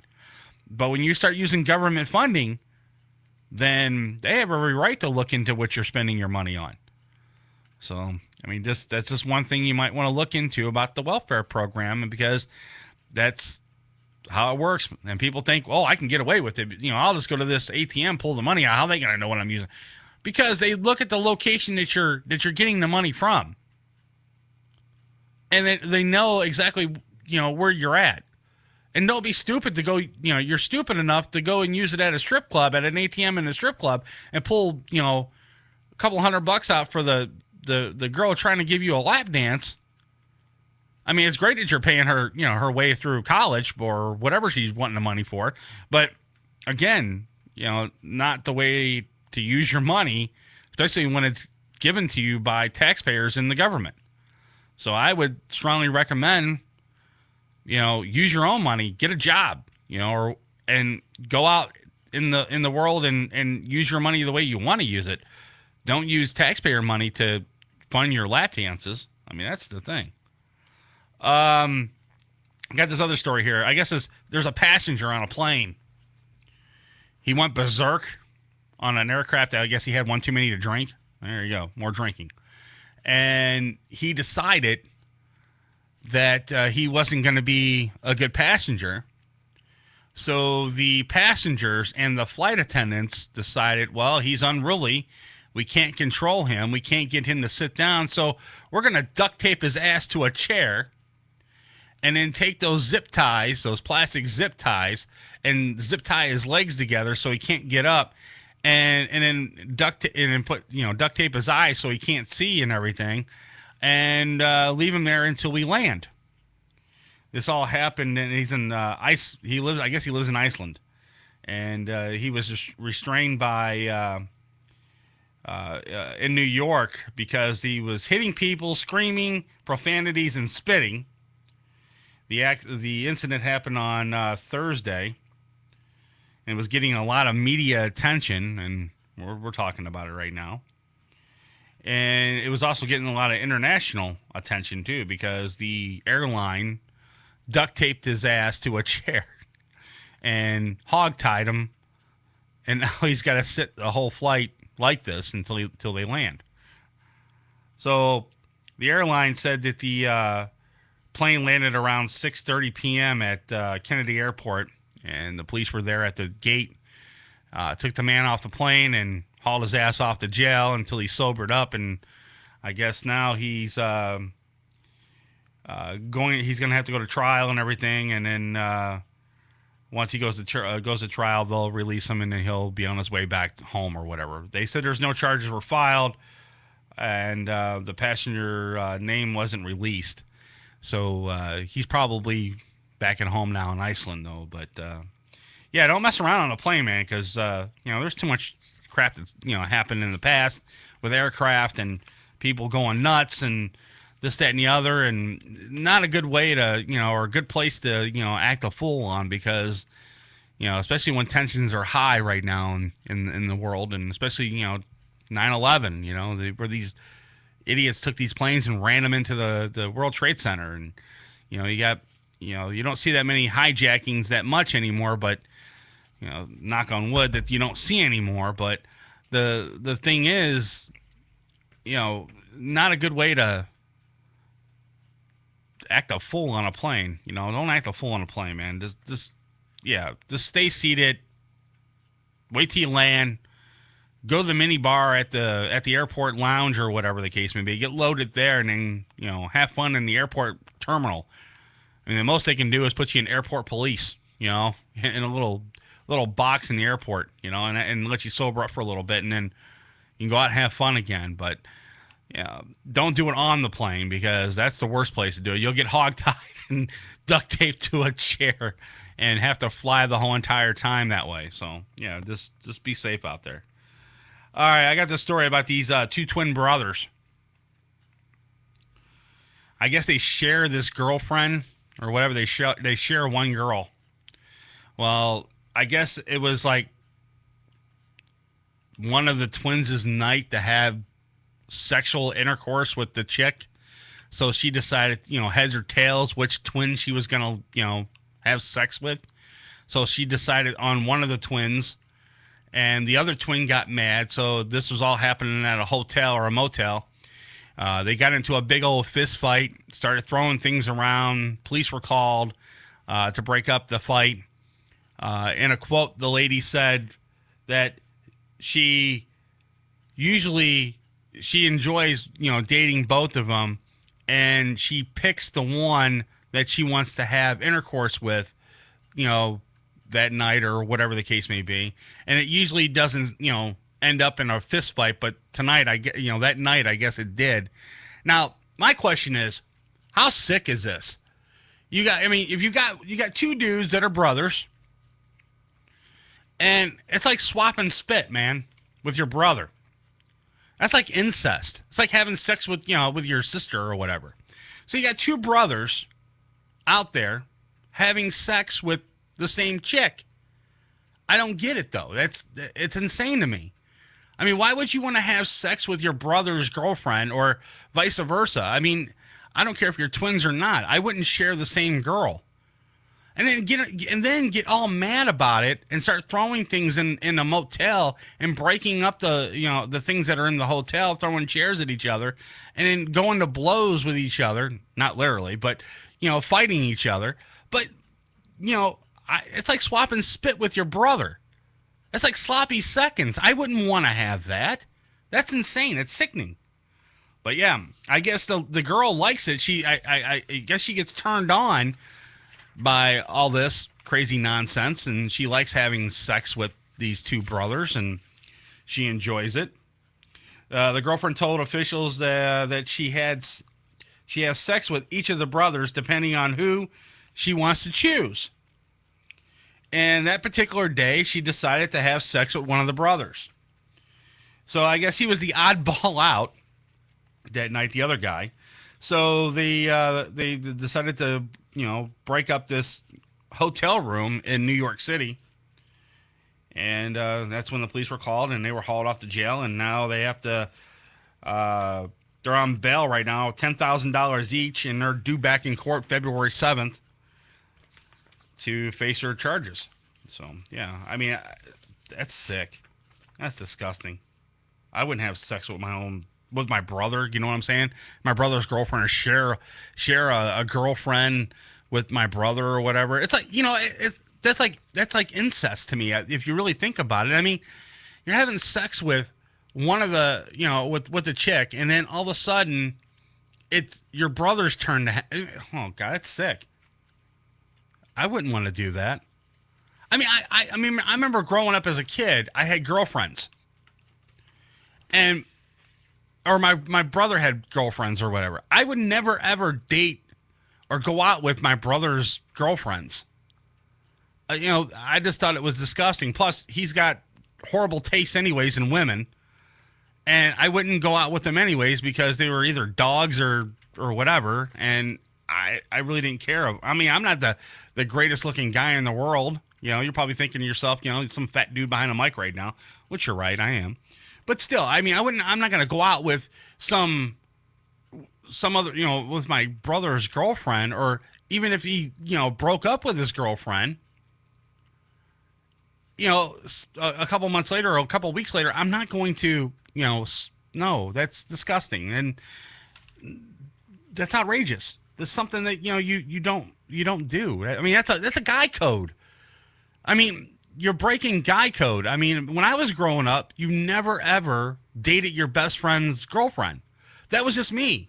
But when you start using government funding, then they have every right to look into what you're spending your money on. So, I mean, that's just one thing you might want to look into about the welfare program, because that's how it works. And people think, oh, I can get away with it. I'll just go to this ATM, pull the money out. How are they going to know what I'm using? Because they look at the location that you're getting the money from, and they know exactly where you're at. And don't be stupid to go. You're stupid enough to go and use it at a strip club, at an ATM in a strip club, and pull a couple $100 out for the girl trying to give you a lap dance. I mean, it's great that you're paying her, her way through college or whatever she's wanting the money for. But again, not the way to use your money, especially when it's given to you by taxpayers in the government. So I would strongly recommend, use your own money, get a job, and go out in the world and use your money the way you want to use it. Don't use taxpayer money to fund your lap dances. I mean, that's the thing. I got this other story here. I guess there's a passenger on a plane. He went berserk on an aircraft. I guess he had one too many to drink. There you go. More drinking. And he decided that he wasn't going to be a good passenger. So the passengers and the flight attendants decided, well, he's unruly. We can't control him. We can't get him to sit down. So we're going to duct tape his ass to a chair, and then take those zip ties, those plastic zip ties, and zip tie his legs together so he can't get up, and then put duct tape his eyes so he can't see and everything, and leave him there until we land. This all happened, and he's in I guess he lives in Iceland, and he was restrained by in New York because he was hitting people, screaming profanities, and spitting. The incident happened on Thursday, and was getting a lot of media attention, and we're talking about it right now. And it was also getting a lot of international attention too, because the airline duct taped his ass to a chair and hog-tied him, and now he's got to sit the whole flight like this until they land. So the airline said that the plane landed around 6:30 p.m. at Kennedy Airport, and the police were there at the gate, took the man off the plane and hauled his ass off to jail until he sobered up. And I guess now he's going to have to go to trial and everything, and then once he goes to trial, they'll release him, and then he'll be on his way back home or whatever. They said there's no charges were filed, and the passenger name wasn't released. So he's probably back at home now in Iceland, though. But yeah, don't mess around on a plane, man, because there's too much crap that's happened in the past with aircraft and people going nuts and this, that, and the other, and not a good way to or a good place to act a fool on, because especially when tensions are high right now in the world, and especially 9/11, where these idiots took these planes and ran them into the World Trade Center, and you got you don't see that many hijackings that much anymore, but knock on wood that you don't see anymore. But the thing is, not a good way to act a fool on a plane. Don't act a fool on a plane, man. Just stay seated, wait till you land. Go to the mini bar at the airport lounge or whatever the case may be. Get loaded there, and then have fun in the airport terminal. I mean, the most they can do is put you in airport police, in a little box in the airport, and let you sober up for a little bit, and then you can go out and have fun again. But Yeah, don't do it on the plane because that's the worst place to do it. You'll get hogtied and duct taped to a chair and have to fly the whole entire time that way. So, yeah, just be safe out there. All right, I got this story about these two twin brothers. I guess they share this girlfriend or whatever. They share one girl. Well, I guess it was like one of the twins' night to have sexual intercourse with the chick. So she decided, heads or tails, which twin she was going to, have sex with. So she decided on one of the twins, and the other twin got mad. So this was all happening at a hotel or a motel. They got into a big old fist fight, started throwing things around. Police were called to break up the fight. In a quote, the lady said that she enjoys, dating both of them, and she picks the one that she wants to have intercourse with, that night or whatever the case may be. And it usually doesn't, end up in a fist fight, but tonight, that night, I guess it did. Now, my question is, how sick is this? If you got two dudes that are brothers, and it's like swapping spit, man, with your brother. That's like incest. It's like having sex with, with your sister or whatever. So you got two brothers out there having sex with the same chick. I don't get it, though. It's insane to me. I mean, why would you want to have sex with your brother's girlfriend or vice versa? I mean, I don't care if you're twins or not. I wouldn't share the same girl. And then get all mad about it and start throwing things in a motel and breaking up the things that are in the hotel, throwing chairs at each other, and then going to blows with each other. Not literally, but fighting each other. But it's like swapping spit with your brother. It's like sloppy seconds. I wouldn't want to have that. That's insane. It's sickening. But yeah, I guess the girl likes it. I guess she gets turned on by all this crazy nonsense, and she likes having sex with these two brothers, and she enjoys it. The girlfriend told officials that she has sex with each of the brothers depending on who she wants to choose. And that particular day, she decided to have sex with one of the brothers. So I guess he was the oddball out that night, the other guy. So they decided to, break up this hotel room in New York City. And that's when the police were called, and they were hauled off to jail. And now they have to, they're on bail right now, $10,000 each, and they're due back in court February 7th to face their charges. So, yeah, I mean, that's sick. That's disgusting. I wouldn't have sex with my brother, you know what I'm saying? My brother's girlfriend, or share a girlfriend with my brother or whatever. It's like, that's like incest to me if you really think about it. I mean, you're having sex with one of the, with the chick, and then all of a sudden it's your brother's turn to oh God, it's sick. I wouldn't want to do that. I mean, I remember growing up as a kid, I had girlfriends. Or my brother had girlfriends or whatever. I would never, ever date or go out with my brother's girlfriends. I just thought it was disgusting. Plus, he's got horrible taste anyways in women. And I wouldn't go out with them anyways because they were either dogs or whatever. And I really didn't care. I mean, I'm not the greatest looking guy in the world. You're probably thinking to yourself, some fat dude behind a mic right now, which you're right, I am. But still, I mean, I'm not going to go out with some other, with my brother's girlfriend, or even if he, broke up with his girlfriend, a couple months later or a couple weeks later, I'm not going to, no, that's disgusting. And that's outrageous. That's something that, you don't do. I mean, that's a guy code. I mean, you're breaking guy code. I mean, when I was growing up, you never, ever dated your best friend's girlfriend. That was just me.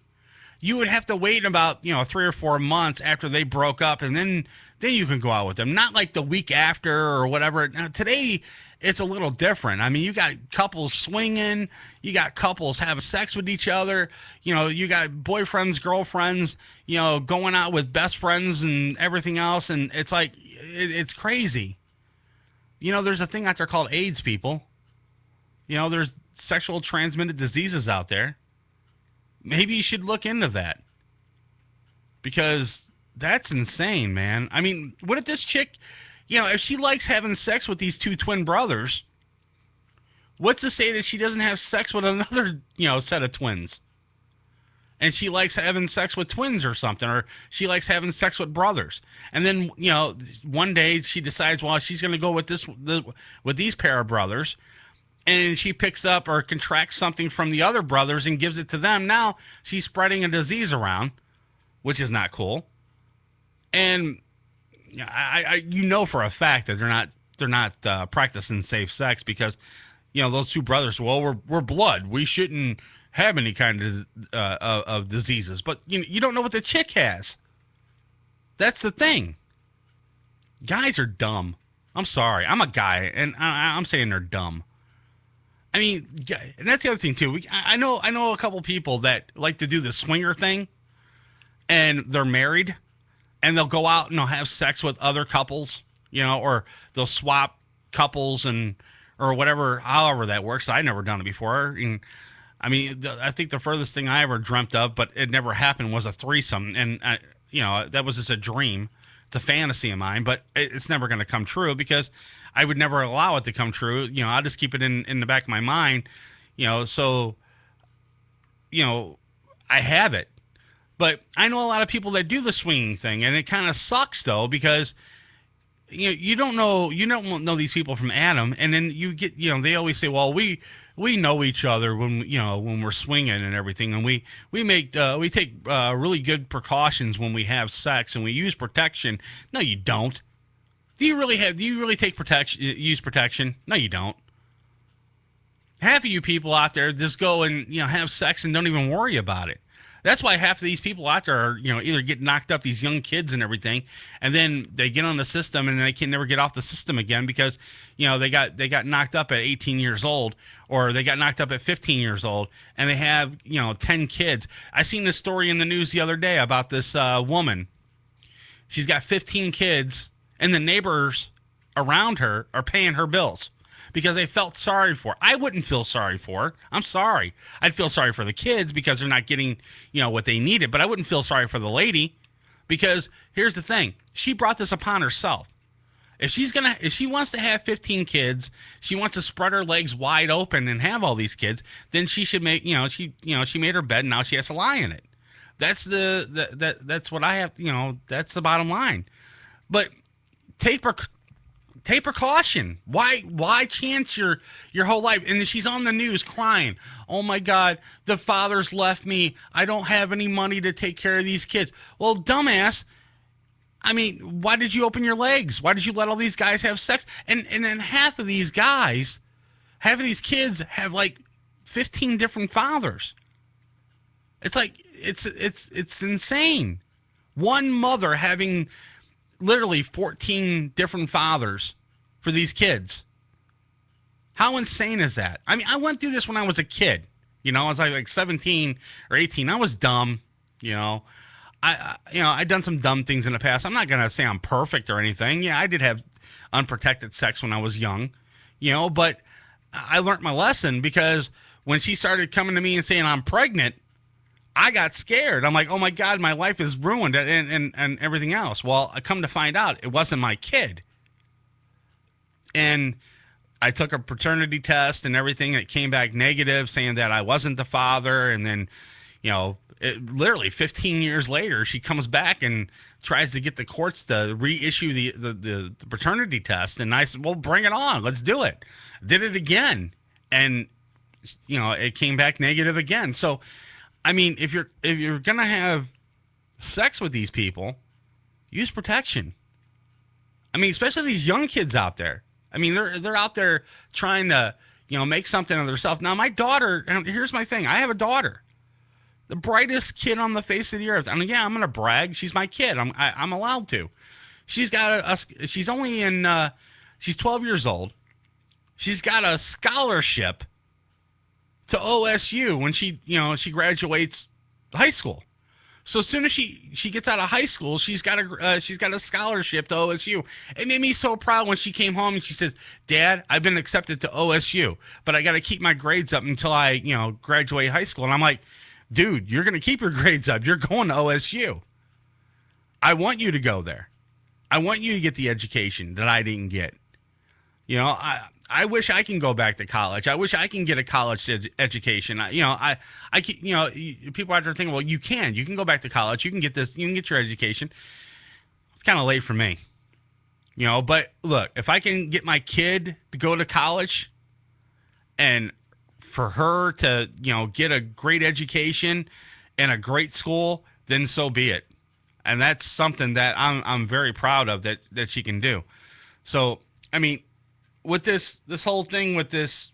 you would have to wait about 3 or 4 months after they broke up, and then you can go out with them. Not like the week after or whatever. Now today it's a little different. I mean, you got couples swinging, you got couples having sex with each other, you got boyfriends, girlfriends, going out with best friends and everything else, and it's like it's crazy. There's a thing out there called AIDS, people. There's sexual transmitted diseases out there. Maybe you should look into that, because that's insane, man. I mean, what if this chick, if she likes having sex with these 2 twin brothers, what's to say that she doesn't have sex with another, set of twins? And she likes having sex with twins or something, or she likes having sex with brothers. And then, one day she decides, well, she's going to go with with these pair of brothers. And she picks up or contracts something from the other brothers and gives it to them. Now she's spreading a disease around, which is not cool. And I for a fact that they're not practicing safe sex, because those 2 brothers, well, we're blood, we shouldn't have any kind of diseases. But you don't know what the chick has. That's the thing. Guys are dumb. I'm sorry, I'm a guy, and I'm saying they're dumb. I mean, and that's the other thing too. I know a couple people that like to do the swinger thing, and they're married, and they'll go out and they'll have sex with other couples, or they'll swap couples or whatever, however that works. I've never done it before. And I mean, I think the furthest thing I ever dreamt of, but it never happened, was a threesome, and that was just a dream. It's a fantasy of mine, but it's never going to come true, because I would never allow it to come true. I'll just keep it in the back of my mind, so, I have it. But I know a lot of people that do the swinging thing, and it kind of sucks, though, because, you don't know these people from Adam, and then you get, they always say, well, we know each other when we're swinging and everything, and we take really good precautions when we have sex, and we use protection. No, you don't. Do you really take protection? Use protection? No, you don't. Half of you people out there just go and have sex and don't even worry about it. That's why half of these people out there are either get knocked up, these young kids and everything, and then they get on the system and they can never get off the system again, because they got knocked up at 18 years old, or they got knocked up at 15 years old, and they have 10 kids. I seen this story in the news the other day about this woman. She's got 15 kids. And the neighbors around her are paying her bills because they felt sorry for her. I wouldn't feel sorry for her. I'm sorry. I'd feel sorry for the kids because they're not getting, what they needed. But I wouldn't feel sorry for the lady, because here's the thing. She brought this upon herself. If she wants to have 15 kids, she wants to spread her legs wide open and have all these kids, then she should make, she made her bed and now she has to lie in it. That's that's what I have, that's the bottom line. But take precaution. Why chance your whole life? And she's on the news crying, oh my God, the father's left me. I don't have any money to take care of these kids. Well, dumbass, I mean, why did you open your legs? Why did you let all these guys have sex? And then half of these kids have like 15 different fathers. It's like, it's insane. One mother having literally 14 different fathers for these kids. How insane is that? I mean, I went through this when I was a kid. I was like 17 or 18. I was dumb. I'd done some dumb things in the past. I'm not going to say I'm perfect or anything. Yeah, I did have unprotected sex when I was young, but I learned my lesson, because when she started coming to me and saying I'm pregnant, I got scared. I'm like, oh my God, my life is ruined and everything else. Well, I come to find out it wasn't my kid. And I took a paternity test and everything, and it came back negative, saying that I wasn't the father. And then, literally 15 years later, she comes back and tries to get the courts to reissue the paternity test. And I said, well, bring it on. Let's do it. Did it again. And, it came back negative again. So, I mean, if you're going to have sex with these people, use protection. I mean, especially these young kids out there. I mean, they're out there trying to, make something of themselves. Now, my daughter, and here's my thing. I have a daughter. The brightest kid on the face of the earth. I mean, yeah, I'm going to brag. She's my kid. I'm allowed to. She's got she's only in, she's 12 years old. She's got a scholarship to OSU when she graduates high school. So as soon as she gets out of high school, she's got a scholarship to OSU. It made me so proud when she came home and she says, "Dad, I've been accepted to OSU, but I got to keep my grades up until I, graduate high school." And I'm like, "Dude, you're going to keep your grades up. You're going to OSU. I want you to go there. I want you to get the education that I didn't get. I wish I can go back to college. I wish I can get a college education. People out there thinking, well, you can go back to college. You can get this. You can get your education. It's kind of late for me, But look, if I can get my kid to go to college, and for her to get a great education and a great school, then so be it. And that's something that I'm very proud of that she can do. So I mean, with this whole thing with this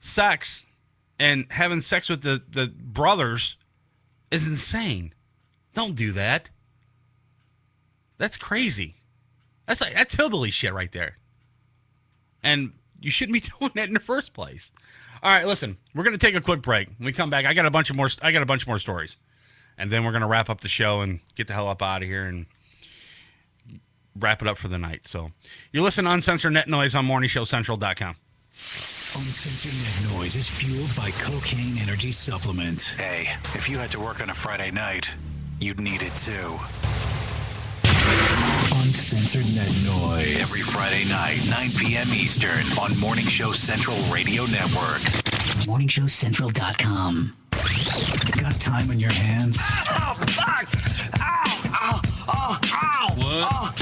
sex and having sex with the brothers is insane. Don't do that. That's crazy. That's hillbilly shit right there. And you shouldn't be doing that in the first place. All right, listen, we're gonna take a quick break. When we come back, I got a bunch more stories, and then we're gonna wrap up the show and get the hell up out of here and wrap it up for the night. So you're listening to Uncensored Net Noise on MorningShowCentral.com. Uncensored Net Noise is fueled by Cocaine Energy Supplement. Hey, if you had to work on a Friday night, you'd need it too. Uncensored Net Noise. Every Friday night, 9 p.m. Eastern on Morning Show Central Radio Network. MorningShowCentral.com. Got time on your hands? Oh, fuck! Ow! Ow! Ow! What? Ow!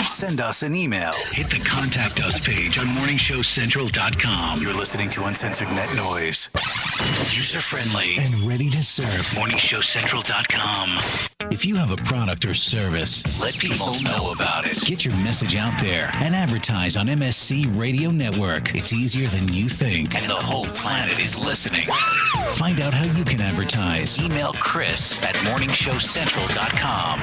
Send us an email. Hit the Contact Us page on MorningShowCentral.com. You're listening to Uncensored Net Noise. User-friendly and ready to serve. MorningShowCentral.com. If you have a product or service, let people know about it. Get your message out there and advertise on MSC Radio Network. It's easier than you think, and the whole planet is listening. Find out how you can advertise. Email Chris at MorningShowCentral.com.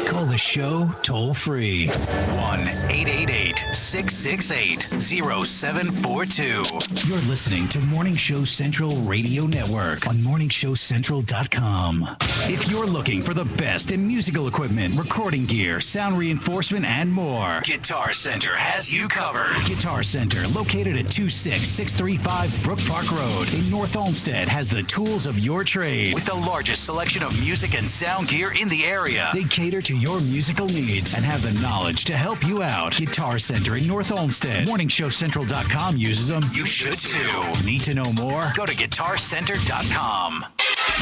Call the show toll-free. 1-888-668-0742. You're listening to Morning Show Central Radio Network on MorningShowCentral.com. If you're looking for the best in musical equipment, recording gear, sound reinforcement, and more, Guitar Center has you covered. Guitar Center, located at 26635 Brook Park Road in North Olmsted, has the tools of your trade with the largest selection of music and sound gear in the area. They cater to your musical needs and have the knowledge to help you out. Guitar Center in North Olmsted. MorningShowCentral.com uses them. You should too. Need to know more? Go to GuitarCenter.com.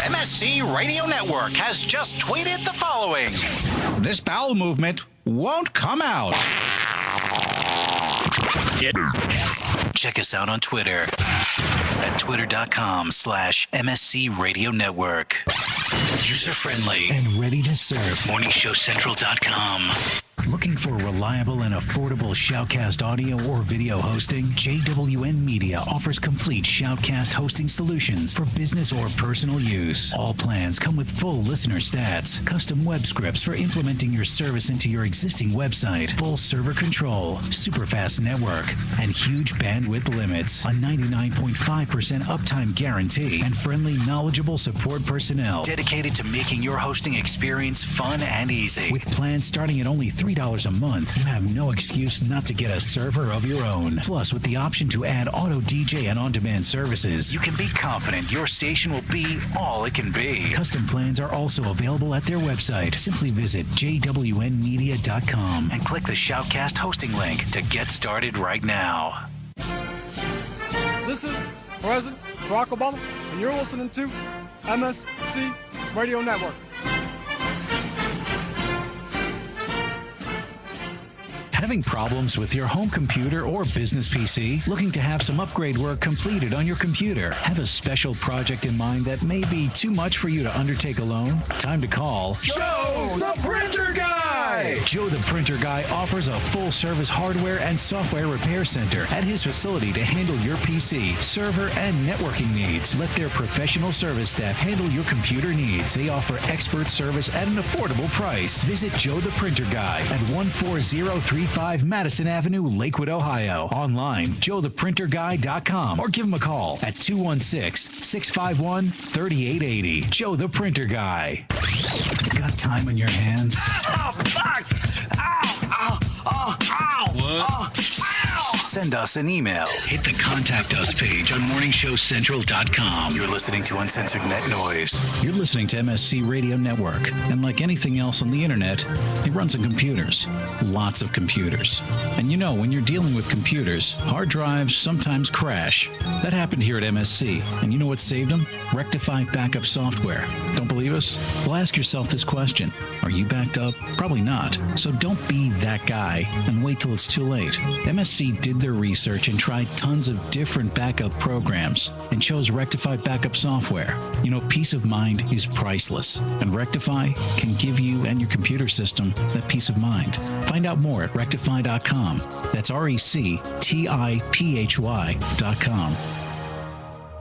MSC Radio Network has just tweeted the following. This bowel movement won't come out. Check us out on Twitter at twitter.com/MSC Radio Network. User-friendly and ready to serve. MorningShowCentral.com. Looking for reliable and affordable Shoutcast audio or video hosting? JWN Media offers complete Shoutcast hosting solutions for business or personal use. All plans come with full listener stats, custom web scripts for implementing your service into your existing website, full server control, super fast network, and huge bandwidth limits, a 99.5% uptime guarantee, and friendly, knowledgeable support personnel dedicated to making your hosting experience fun and easy. With plans starting at only $3 a month, you have no excuse not to get a server of your own. Plus, with the option to add auto DJ and on-demand services, you can be confident your station will be all it can be. Custom plans are also available at their website. Simply visit jwnmedia.com and click the Shoutcast hosting link to get started right now. This is President Barack Obama, and you're listening to MSC Radio Network. Having problems with your home computer or business PC? Looking to have some upgrade work completed on your computer? Have a special project in mind that may be too much for you to undertake alone? Time to call Joe, the printer guy! Guy. Joe the Printer Guy offers a full-service hardware and software repair center at his facility to handle your PC, server, and networking needs. Let their professional service staff handle your computer needs. They offer expert service at an affordable price. Visit Joe the Printer Guy at 14035 Madison Avenue, Lakewood, Ohio. Online, joetheprinterguy.com, or give him a call at 216-651-3880. Joe the Printer Guy. Got time on your hands? Oh, fuck! Ow! Ow! Ow! What? Ow! Send us an email. Hit the Contact Us page on morningshowcentral.com. You're listening to Uncensored Net Noise. You're listening to MSC Radio Network. And like anything else on the internet, it runs on computers. Lots of computers. And you know, when you're dealing with computers, hard drives sometimes crash. That happened here at MSC. And you know what saved them? Rectify backup software. Don't believe us? Well, ask yourself this question. Are you backed up? Probably not. So don't be that guy and wait till it's too late. MSC did their research and tried tons of different backup programs and chose Rectify backup software. You know, peace of mind is priceless, and Rectify can give you and your computer system that peace of mind. Find out more at rectify.com. That's RECTIPHY.com.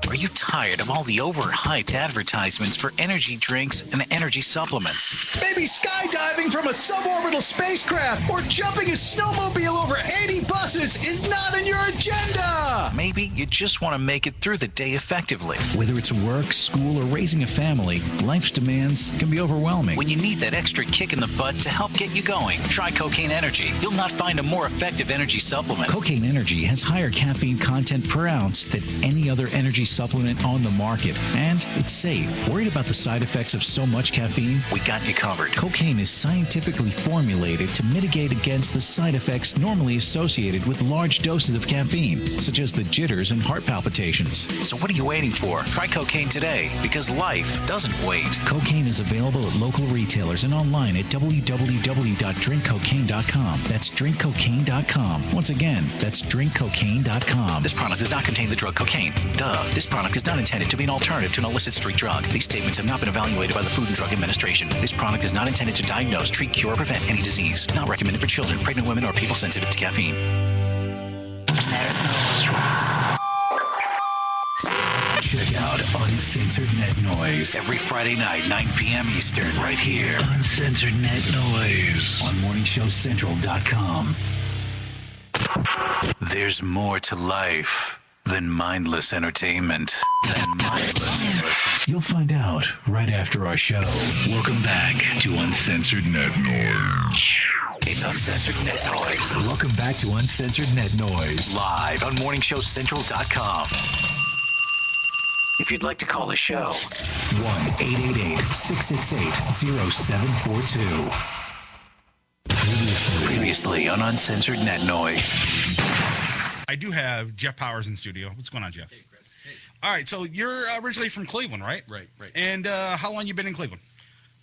Are you tired of all the overhyped advertisements for energy drinks and energy supplements? Maybe skydiving from a suborbital spacecraft or jumping a snowmobile over 80 buses is not in your agenda. Maybe you just want to make it through the day effectively. Whether it's work, school, or raising a family, life's demands can be overwhelming. When you need that extra kick in the butt to help get you going, try Cocaine Energy. You'll not find a more effective energy supplement. Cocaine Energy has higher caffeine content per ounce than any other energy supplement on the market, and it's safe. Worried about the side effects of so much caffeine? We got you covered. Cocaine is scientifically formulated to mitigate against the side effects normally associated with large doses of caffeine, such as the jitters and heart palpitations. So what are you waiting for? Try cocaine today, because life doesn't wait. Cocaine is available at local retailers and online at www.drinkcocaine.com. That's drinkcocaine.com. Once again, that's drinkcocaine.com. This product does not contain the drug cocaine. Duh. This product is not intended to be an alternative to an illicit street drug. These statements have not been evaluated by the Food and Drug Administration. This product is not intended to diagnose, treat, cure, or prevent any disease. Not recommended for children, pregnant women, or people sensitive to caffeine. Check out Uncensored Net Noise every Friday night, 9 p.m. Eastern, right here. Uncensored Net Noise on morningshowcentral.com. There's more to life than mindless entertainment. You'll find out right after our show. Welcome back to Uncensored Net Noise. It's Uncensored Net Noise. Welcome back to Uncensored Net Noise. Live on morningshowcentral.com. If you'd like to call the show, 1-888-668-0742. Previously on Uncensored Net Noise. I do have Jeff Powers in studio. What's going on, Jeff? Hey, Chris. Hey. All right, so you're originally from Cleveland, right? Right. And how long you been in Cleveland?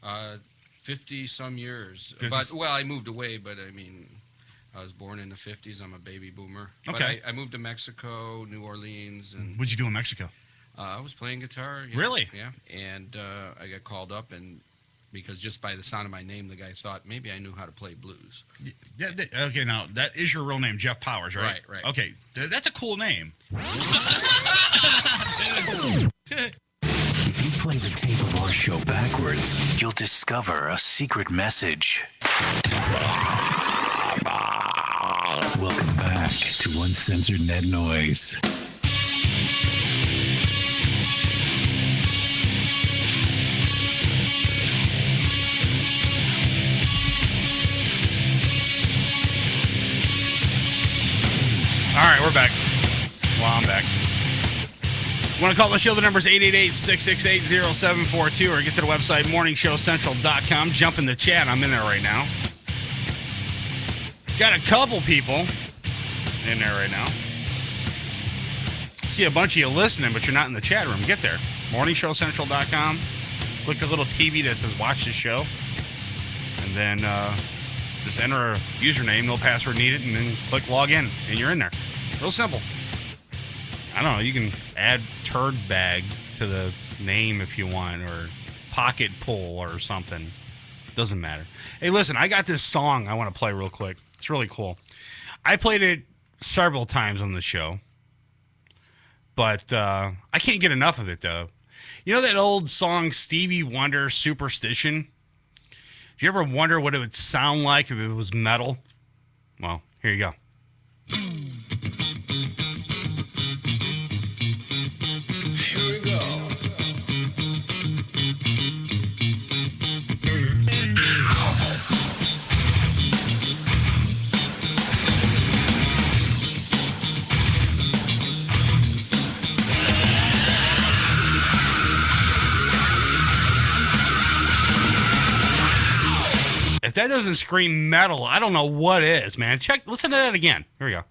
50-some years. But I moved away, but I mean, I was born in the 50s. I'm a baby boomer. Okay. But I moved to Mexico, New Orleans. And what'd you do in Mexico? I was playing guitar. Really? Yeah. And I got called up, and because just by the sound of my name, the guy thought maybe I knew how to play blues. Okay, now that is your real name, Jeff Powers, right? Right. Okay, that's a cool name. If you play the tape of our show backwards, you'll discover a secret message. Welcome back to Uncensored Net Noise. All right, we're back. Well, I'm back. Want to call the show? The number's 888-668-0742, or get to the website, morningshowcentral.com. Jump in the chat. I'm in there right now. Got a couple people in there right now. See a bunch of you listening, but you're not in the chat room. Get there. morningshowcentral.com. Click the little TV that says watch the show. And then just enter a username, no password needed, and then click log in, and you're in there. Real simple. I don't know. You can add turd bag to the name if you want, or pocket pull or something. Doesn't matter. Hey, listen, I got this song I want to play real quick. It's really cool. I played it several times on the show, but I can't get enough of it, though. You know that old song, Stevie Wonder, Superstition? Do you ever wonder what it would sound like if it was metal? Well, here you go. Here we go. If that doesn't scream metal, I don't know what is, man. Listen to that again. Here we go.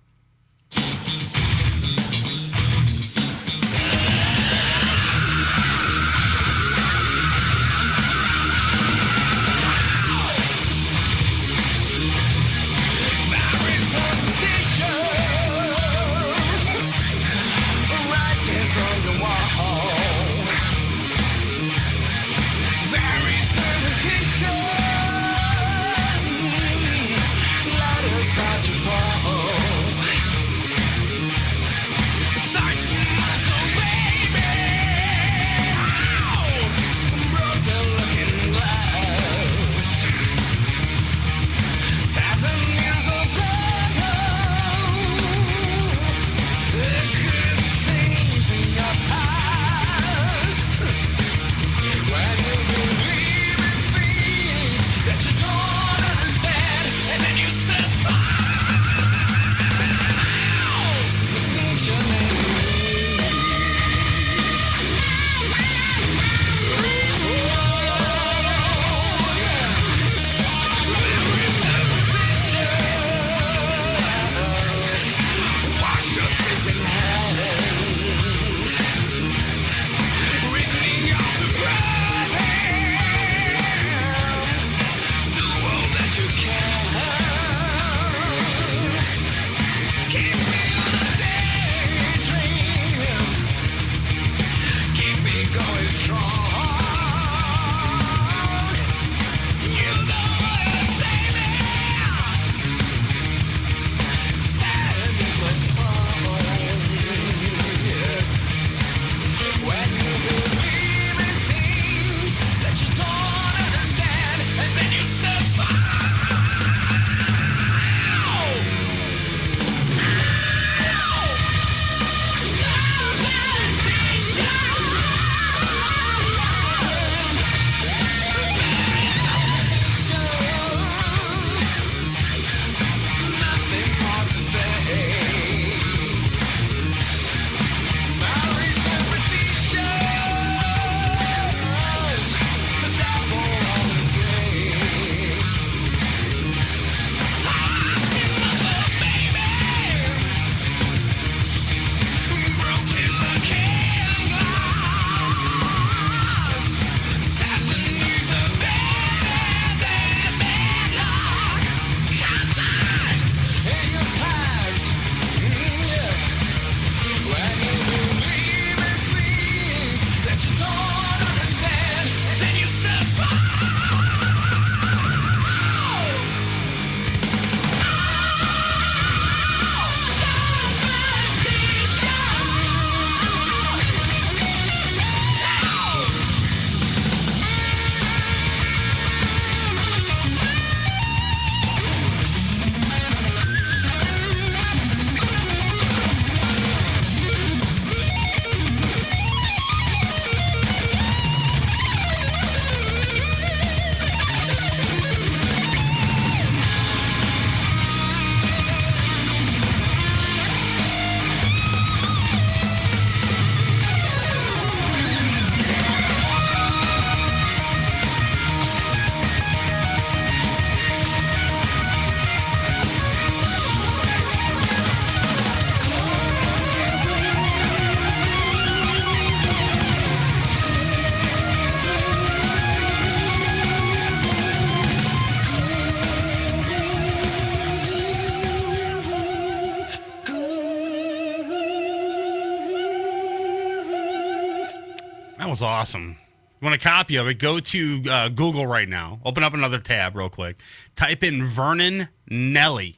was awesome. You want a copy of it, go to Google right now. Open up another tab real quick. Type in Vernon Nelly.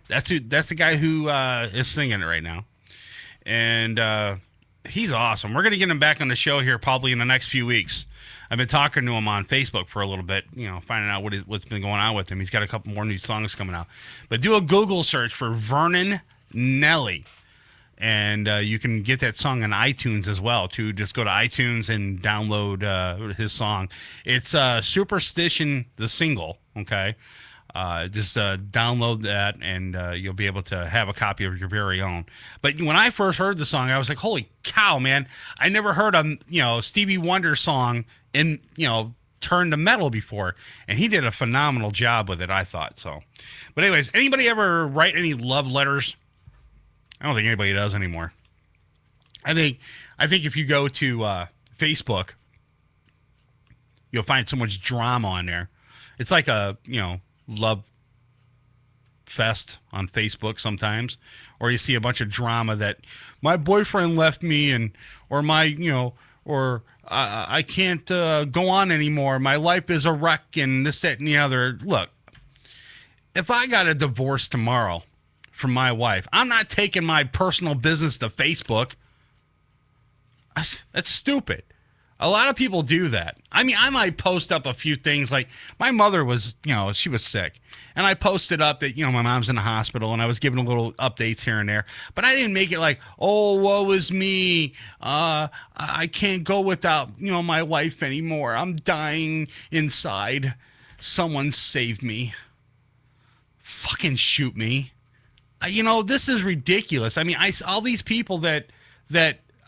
That's the guy who is singing it right now. And he's awesome. We're going to get him back on the show here probably in the next few weeks. I've been talking to him on Facebook for a little bit, finding out what's been going on with him. He's got a couple more new songs coming out. But do a Google search for Vernon Nelly. And you can get that song on iTunes as well, too. Just go to iTunes and download his song. It's Superstition, the single, okay? Just download that, and you'll be able to have a copy of your very own. But when I first heard the song, I was like, holy cow, man. I never heard a Stevie Wonder song in, turned to metal before. And he did a phenomenal job with it, I thought. So, but anyways, anybody ever write any love letters? I don't think anybody does anymore. I think if you go to Facebook, you'll find so much drama on there. It's like a, love fest on Facebook sometimes, or you see a bunch of drama that my boyfriend left me or I can't go on anymore. My life is a wreck and this, that, and the other. Look, if I got a divorce tomorrow from my wife, I'm not taking my personal business to Facebook. That's stupid. A lot of people do that. I mean, I might post up a few things like my mother was, she was sick. And I posted up that, my mom's in the hospital and I was giving a little updates here and there. But I didn't make it like, oh, woe is me. I can't go without, my wife anymore. I'm dying inside. Someone save me. Fucking shoot me. This is ridiculous. I mean, all these people that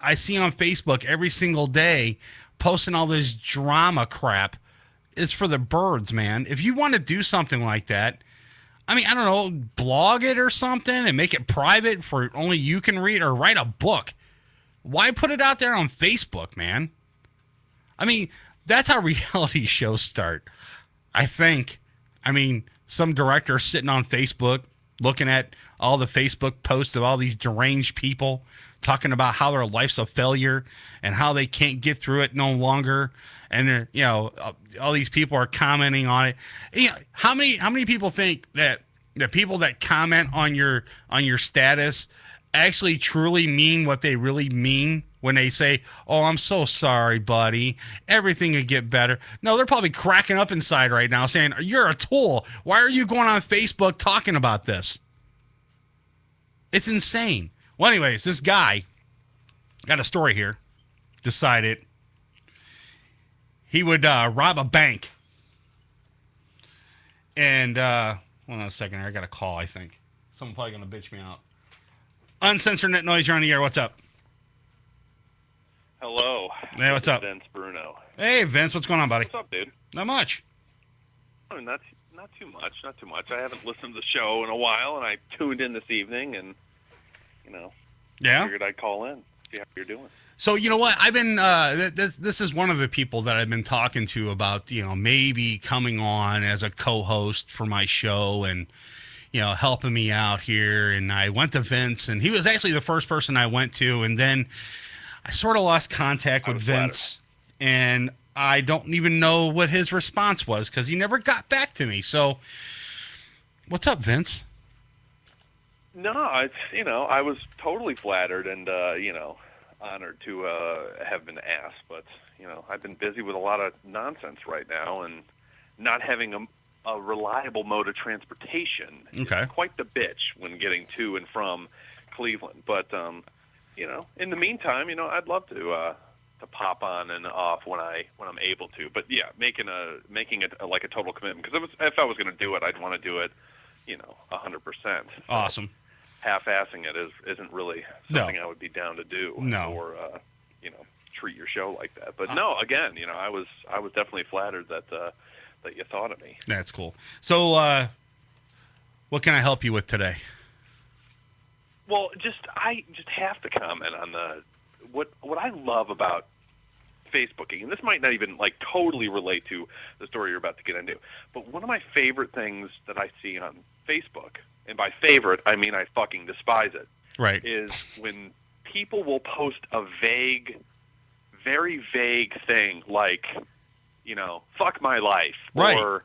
I see on Facebook every single day posting all this drama crap is for the birds, man. If you want to do something like that, I mean, I don't know, blog it or something and make it private for only you can read, or write a book. Why put it out there on Facebook, man? I mean, that's how reality shows start, I think. I mean, some director sitting on Facebook looking at all the Facebook posts of all these deranged people talking about how their life's a failure and how they can't get through it no longer. And, all these people are commenting on it. How many people think that the people that comment on your status actually truly mean what they really mean when they say, oh, I'm so sorry, buddy. Everything will get better. No, they're probably cracking up inside right now saying, you're a tool. Why are you going on Facebook talking about this? It's insane. Well, anyways, this guy got a story here. Decided he would rob a bank. And, hold on a second here. I got a call, I think. Someone's probably going to bitch me out. Uncensored Net Noise, you're on the air. What's up? Hello. Hey, what's up? Vince Bruno. Hey, Vince. What's going on, buddy? What's up, dude? Not much. I mean, not too much. Not too much. I haven't listened to the show in a while, and I tuned in this evening, and, yeah, figured I'd call in, see how you're doing. So, you know what? I've been, this is one of the people that I've been talking to about, maybe coming on as a co-host for my show and, helping me out here. And I went to Vince, and he was actually the first person I went to. And then I sort of lost contact with Vince, and I don't even know what his response was because he never got back to me. So, what's up, Vince? No, it's, I was totally flattered and, honored to have been asked. But, I've been busy with a lot of nonsense right now and not having a reliable mode of transportation. Okay. Is quite the bitch when getting to and from Cleveland. But, in the meantime, I'd love to pop on and off when I'm able to. But yeah, making it like a total commitment, because if I was going to do it, I'd want to do it, 100%. Awesome. Half-assing it isn't really something I would be down to do. No. Or treat your show like that. But no, again, I was definitely flattered that you thought of me. That's cool. So, what can I help you with today? Well, I just have to comment on what I love about Facebooking, and this might not even totally relate to the story you're about to get into, but one of my favorite things that I see on Facebook, and by favorite I mean I fucking despise it, right, is when people will post a vague very vague thing like, fuck my life, right. or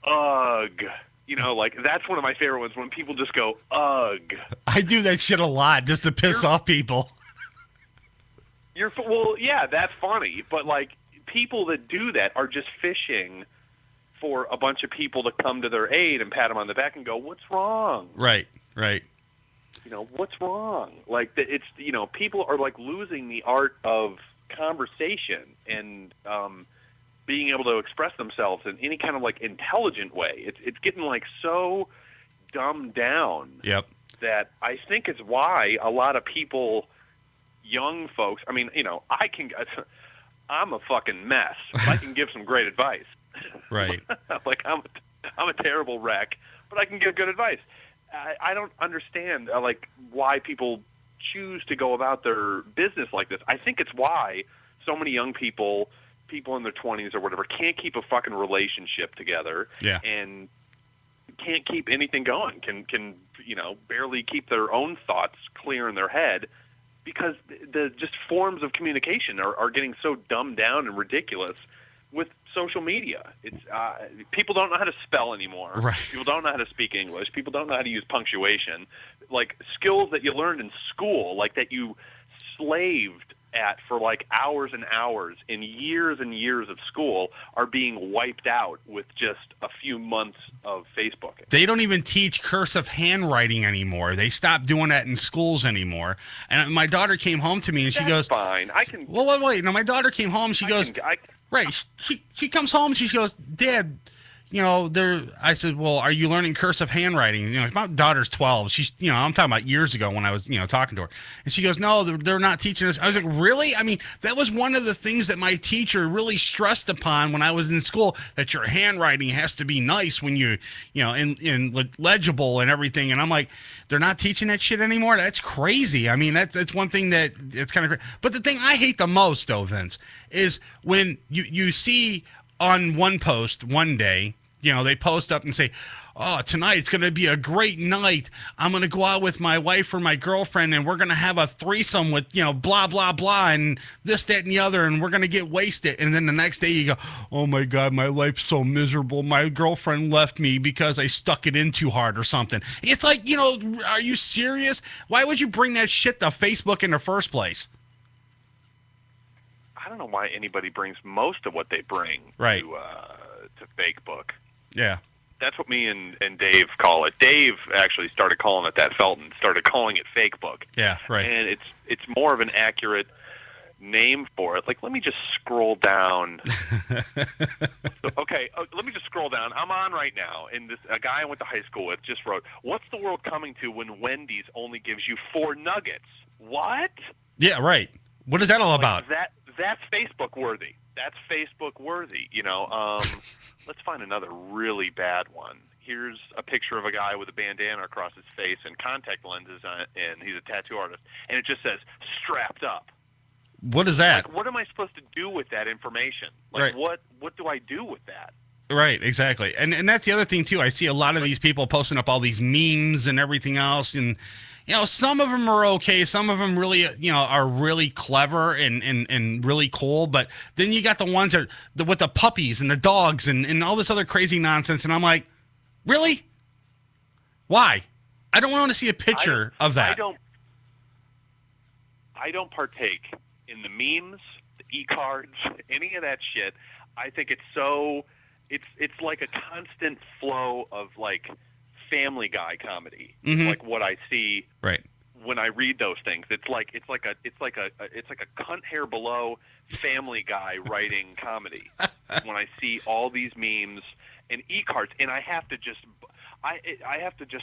ugh. Like that's one of my favorite ones when people just go ugh. I do that shit a lot just to piss off people. Well, yeah, that's funny, but like people that do that are just fishing for a bunch of people to come to their aid and pat them on the back and go, "What's wrong?" Right. What's wrong? Like it's people are like losing the art of conversation and being able to express themselves in any kind of like intelligent way. It's getting like so dumbed down. Yep. That I think is why a lot of people, young folks. I mean, I'm a fucking mess. I can give some great advice. Right. Like I'm a terrible wreck, but I can give good advice. I don't understand like why people choose to go about their business like this. I think it's why so many young people in their 20s or whatever, can't keep a fucking relationship together. Yeah. And can't keep anything going. Can barely keep their own thoughts clear in their head because the just forms of communication are getting so dumbed down and ridiculous with social media. It's people don't know how to spell anymore. Right. People don't know how to speak English. People don't know how to use punctuation. Like skills that you learned in school, like that you slaved at for like hours and hours in years and years of school are being wiped out with just a few months of Facebooking. They don't even teach cursive handwriting anymore. They stopped doing that in schools anymore. And my daughter came home to me and she goes, "Fine, I can." Well, wait. No, my daughter came home. She goes, right. She comes home. She goes, "Dad, I said, well, are you learning cursive handwriting?" My daughter's 12. She's, I'm talking about years ago when I was, talking to her. And she goes, "No, they're not teaching us." I was like, "Really?" I mean, that was one of the things that my teacher really stressed upon when I was in school, that your handwriting has to be nice when you, in legible and everything. And I'm like, they're not teaching that shit anymore? That's crazy. I mean, that's one thing that it's kind of crazy. But the thing I hate the most, though, Vince, is when you see on one post one day, they post up and say, "Oh, tonight it's going to be a great night. I'm going to go out with my wife or my girlfriend, and we're going to have a threesome with, blah, blah, blah, and this, that, and the other, and we're going to get wasted." And then the next day you go, "Oh, my God, my life's so miserable. My girlfriend left me because I stuck it in too hard," or something. It's like, are you serious? Why would you bring that shit to Facebook in the first place? I don't know why anybody brings most of what they bring to Facebook. Yeah. That's what me and Dave call it. Dave actually started calling it that. Felton started calling it Fakebook. Yeah, right. And it's more of an accurate name for it. Like, let me just scroll down. Okay, let me just scroll down. I'm on right now, and a guy I went to high school with just wrote, "What's the world coming to when Wendy's only gives you 4 nuggets?" What? Yeah, right. What is that all about? That's Facebook worthy. That's Facebook worthy. Let's find another really bad one. Here's a picture of a guy with a bandana across his face and contact lenses on it, and he's a tattoo artist. And it just says, "strapped up." What is that? Like, what am I supposed to do with that information? Like, right. What do I do with that? Right, exactly. And that's the other thing, too. I see a lot of these people posting up all these memes and everything else, and some of them are okay. Some of them really, are really clever and really cool. But then you got the ones with the puppies and the dogs and all this other crazy nonsense. And I'm like, really? Why? I don't want to see a picture of that. I don't partake in the memes, the e-cards, any of that shit. I think it's so... It's like a constant flow of like Family Guy comedy, like what I see when I read those things. It's like a cunt hair below Family Guy writing comedy. When I see all these memes and e-cards, and I have to just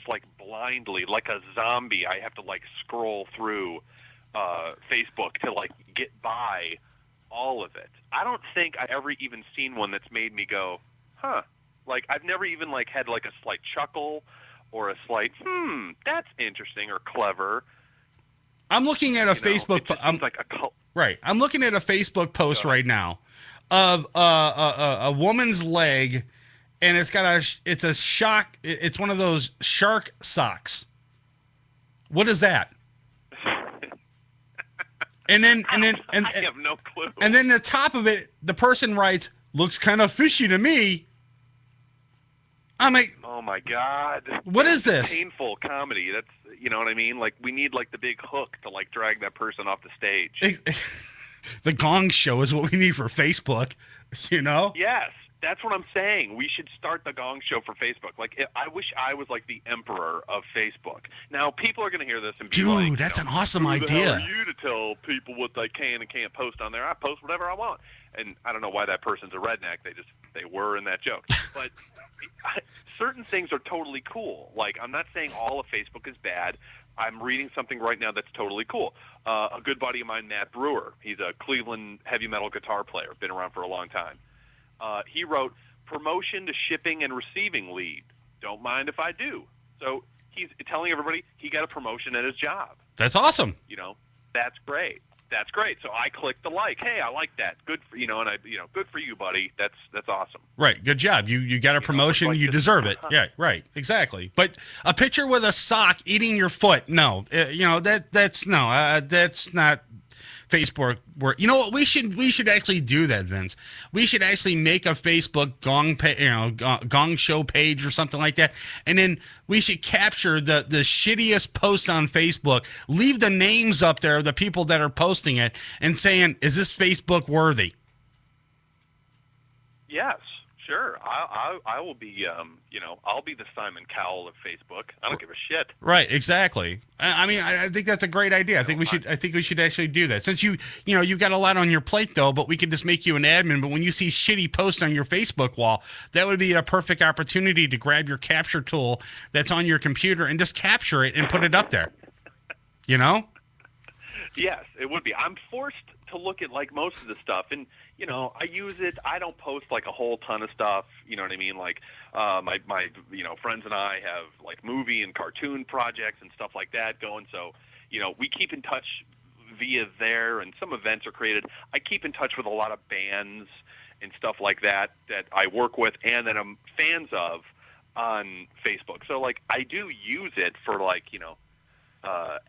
like blindly, like a zombie, I have to like scroll through Facebook to like get by all of it. I don't think I've ever even seen one that's made me go, huh. Like, I've never even, like, had, like, a slight chuckle or a slight, that's interesting or clever. I'm looking at a Facebook... I'm looking at a Facebook post right now of a woman's leg, and it's one of those shark socks. What is that? And then I have no clue. And then the top of it, the person writes, "Looks kind of fishy to me." I'm like, oh my God, what is this? Painful comedy. That's, you know what I mean? Like, we need like the big hook to like drag that person off the stage. The Gong Show is what we need for Facebook, you know? Yes, that's what I'm saying. We should start the Gong Show for Facebook. Like, I wish I was like the emperor of Facebook. Now, people are going to hear this and be like, dude, that's an awesome who idea. The hell are you to tell people what they can and can't post on there? I post whatever I want. And I don't know why that person's a redneck. They were in that joke. But certain things are totally cool. Like, I'm not saying all of Facebook is bad. I'm reading something right now that's totally cool. A good buddy of mine, Matt Brewer, he's a Cleveland heavy metal guitar player, been around for a long time. He wrote, promotion to shipping and receiving lead. Don't mind if I do. So he's telling everybody he got a promotion at his job. That's awesome. You know, that's great. That's great. So I clicked the like. Hey, I like that. Good for good for you, buddy. That's awesome. Right. Good job. You got a promotion. You deserve it. Yeah. Right. Exactly. But a picture with a sock eating your foot. No. That's not Facebook work. You know what? We should actually do that, Vince. We should actually make a Facebook Gong Show page or something like that, and then we should capture the shittiest post on Facebook, leave the names up there of the people that are posting it, and saying, "Is this Facebook worthy?" Yes. Sure, I will be. I'll be the Simon Cowell of Facebook. I don't give a shit. Right, exactly. I think that's a great idea. I think we should actually do that. Since you got a lot on your plate though, but we could just make you an admin. But when you see shitty posts on your Facebook wall, that would be a perfect opportunity to grab your capture tool that's on your computer and just capture it and put it up there. You know? Yes, it would be. I'm forced to look at like most of the stuff and. I use it. I don't post like a whole ton of stuff. You know what I mean? Like my friends and I have like movie and cartoon projects and stuff like that going. So, we keep in touch via there, and some events are created. I keep in touch with a lot of bands and stuff like that I work with and that I'm fans of on Facebook. So like I do use it for like,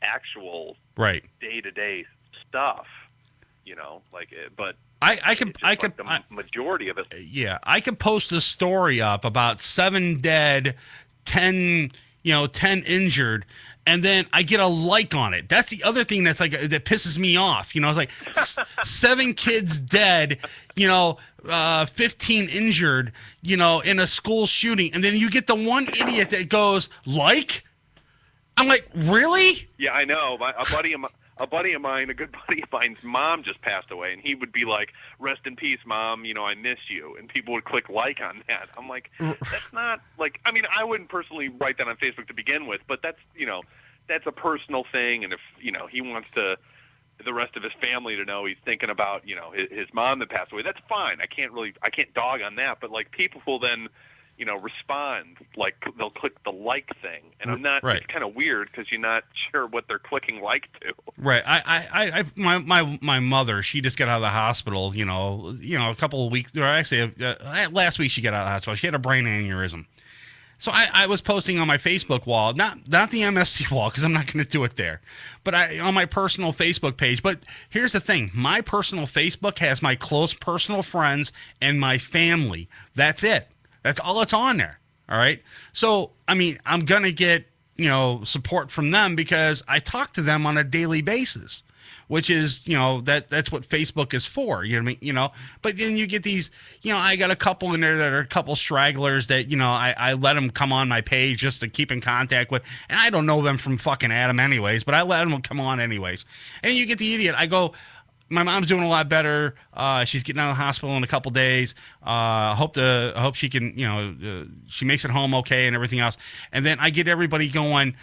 actual right day-to-day stuff, but the majority of it. Yeah, I could post a story up about 7 dead, 10 injured, and then I get a like on it. That's the other thing that pisses me off. It's like 7 kids dead, 15 injured, in a school shooting, and then you get the one idiot that goes like. I'm like, really? Yeah, I know. A buddy of mine, a good buddy of mine's mom just passed away, and he would be like, "Rest in peace, Mom. I miss you." And people would click like on that. I'm like, that's not like. I mean, I wouldn't personally write that on Facebook to begin with, but that's that's a personal thing, and if he wants the rest of his family to know he's thinking about his mom that passed away, that's fine. I can't dog on that, but like people will then. Respond, like they'll click the like thing, and I'm not. Right. It's kind of weird because you're not sure what they're clicking like to. Right. My mother, she just got out of the hospital. A couple of weeks, or actually, last week she got out of the hospital. She had a brain aneurysm. So I was posting on my Facebook wall, not the MSC wall, because I'm not going to do it there, but on my personal Facebook page. But here's the thing: my personal Facebook has my close personal friends and my family. That's it. That's all that's on there. All right. So, I'm going to get, support from them because I talk to them on a daily basis, which is, that's what Facebook is for. You know what I mean? But then you get these, I got a couple in there that are a couple stragglers that, I let them come on my page just to keep in contact with. And I don't know them from fucking Adam anyways, but I let them come on anyways. And you get the idiot. I go, my mom's doing a lot better. She's getting out of the hospital in a couple days. I hope she can, she makes it home okay and everything else. And then I get everybody going,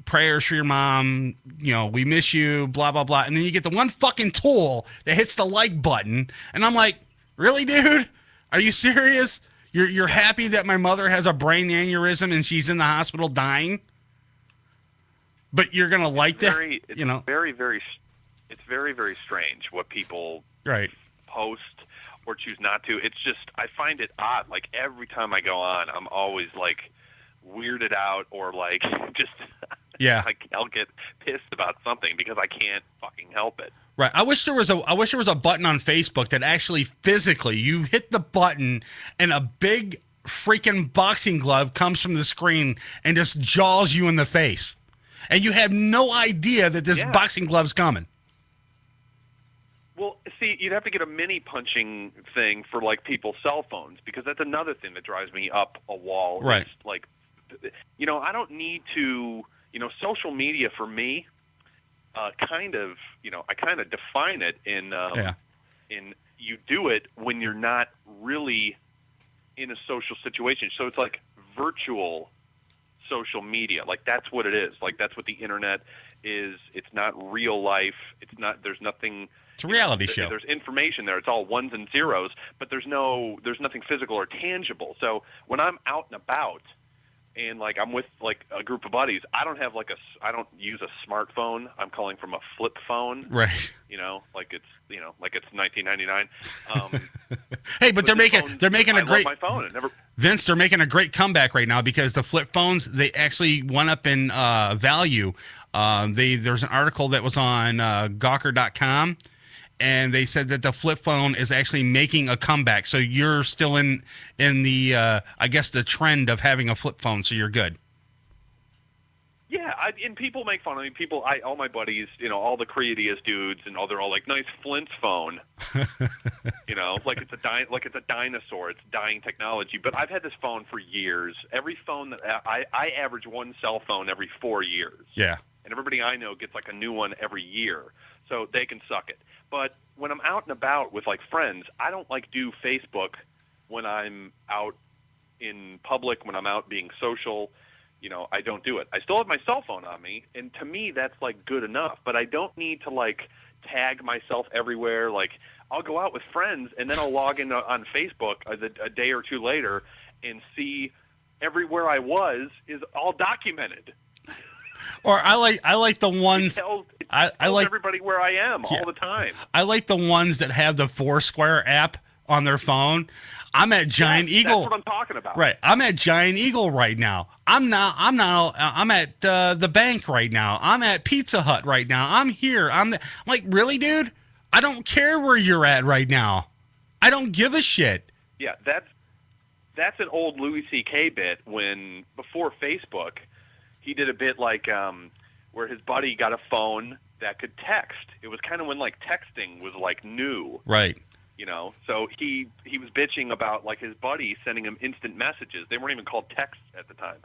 prayers for your mom. We miss you, blah, blah, blah. And then you get the one fucking tool that hits the like button. And I'm like, really, dude? Are you serious? You're happy that my mother has a brain aneurysm and she's in the hospital dying? But you're going to like that? It's very, very strange what people post or choose not to. It's just, I find it odd. Like, every time I go on, I'm always, like, weirded out or, like, just... Yeah. I'll get pissed about something because I can't fucking help it. Right. I wish there was a button on Facebook that actually physically you hit the button and a big freaking boxing glove comes from the screen and just jaws you in the face. And you have no idea that this boxing glove's coming. Well, see, you'd have to get a mini punching thing for like people's cell phones because that's another thing that drives me up a wall. Right. It's like, I don't need to, social media for me, I kind of define it in you do it when you're not really in a social situation. So it's like virtual social media. Like that's what it is. Like that's what the internet is. It's not real life. There's nothing. It's a reality show. There's information there. It's all ones and zeros, but there's nothing physical or tangible. So when I'm out and about and like I'm with like a group of buddies, I don't don't use a smartphone. I'm calling from a flip phone. Right. Like it's 1999. Hey, but they're making a great. I love my phone. Vince, they're making a great comeback right now because the flip phones, they actually went up in value. There's an article that was on Gawker.com, and they said that the flip phone is actually making a comeback. So you're still in the I guess the trend of having a flip phone, so you're good. Yeah, and people make fun of me. All my buddies, all the creatiest dudes, and they're all like, "Nice Flint's phone," like it's a dinosaur. It's dying technology. But I've had this phone for years. Every phone that I average one cell phone every 4 years. Yeah. And everybody I know gets like a new one every year, so they can suck it. But when I'm out and about with like friends, I don't like do Facebook when I'm out in public, when I'm out being social. I don't do it. I still have my cell phone on me, and to me, that's like good enough. But I don't need to like tag myself everywhere. Like I'll go out with friends, and then I'll log in on Facebook a day or two later and see everywhere I was is all documented. Or I like the ones it tells I like everybody where I am all the time. I like the ones that have the Foursquare app on their phone. I'm at Giant Eagle. That's what I'm talking about. Right. I'm at Giant Eagle right now. I'm at the bank right now. I'm at Pizza Hut right now. I'm here. I'm like, really, dude? I don't care where you're at right now. I don't give a shit. Yeah, that's an old Louis C.K. bit when, before Facebook, he did a bit like where his buddy got a phone that could text. It was kind of when like texting was like new. Right. So he was bitching about like his buddy sending him instant messages. They weren't even called texts at the time.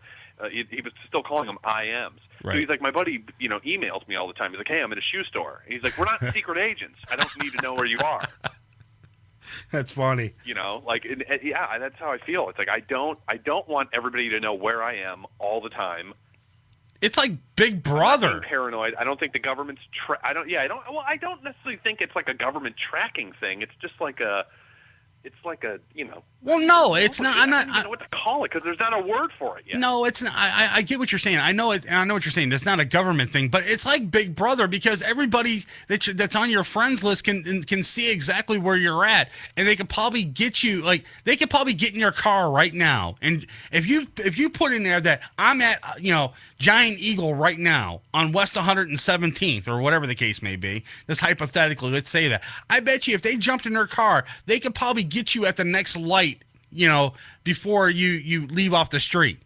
He was still calling them IMs. Right. So he's like, my buddy, emails me all the time. He's like, hey, I'm at a shoe store. And he's like, we're not secret agents. I don't need to know where you are. That's funny. That's how I feel. It's like I don't want everybody to know where I am all the time. It's like Big Brother. I'm paranoid. I don't think the government's. I don't necessarily think it's like a government tracking thing. It's just like a. It's like a. Well, no, it's not. I don't even know what to call it because there's not a word for it yet. No, it's not. I get what you're saying. I know it. I know what you're saying. It's not a government thing, but it's like Big Brother because everybody that's on your friends list can see exactly where you're at, and they could probably get you. Like they could probably get in your car right now, and if you put in there that I'm at Giant Eagle right now on West 117th or whatever the case may be, just hypothetically, let's say that. I bet you if they jumped in their car, they could probably get you at the next light, before you leave off the street.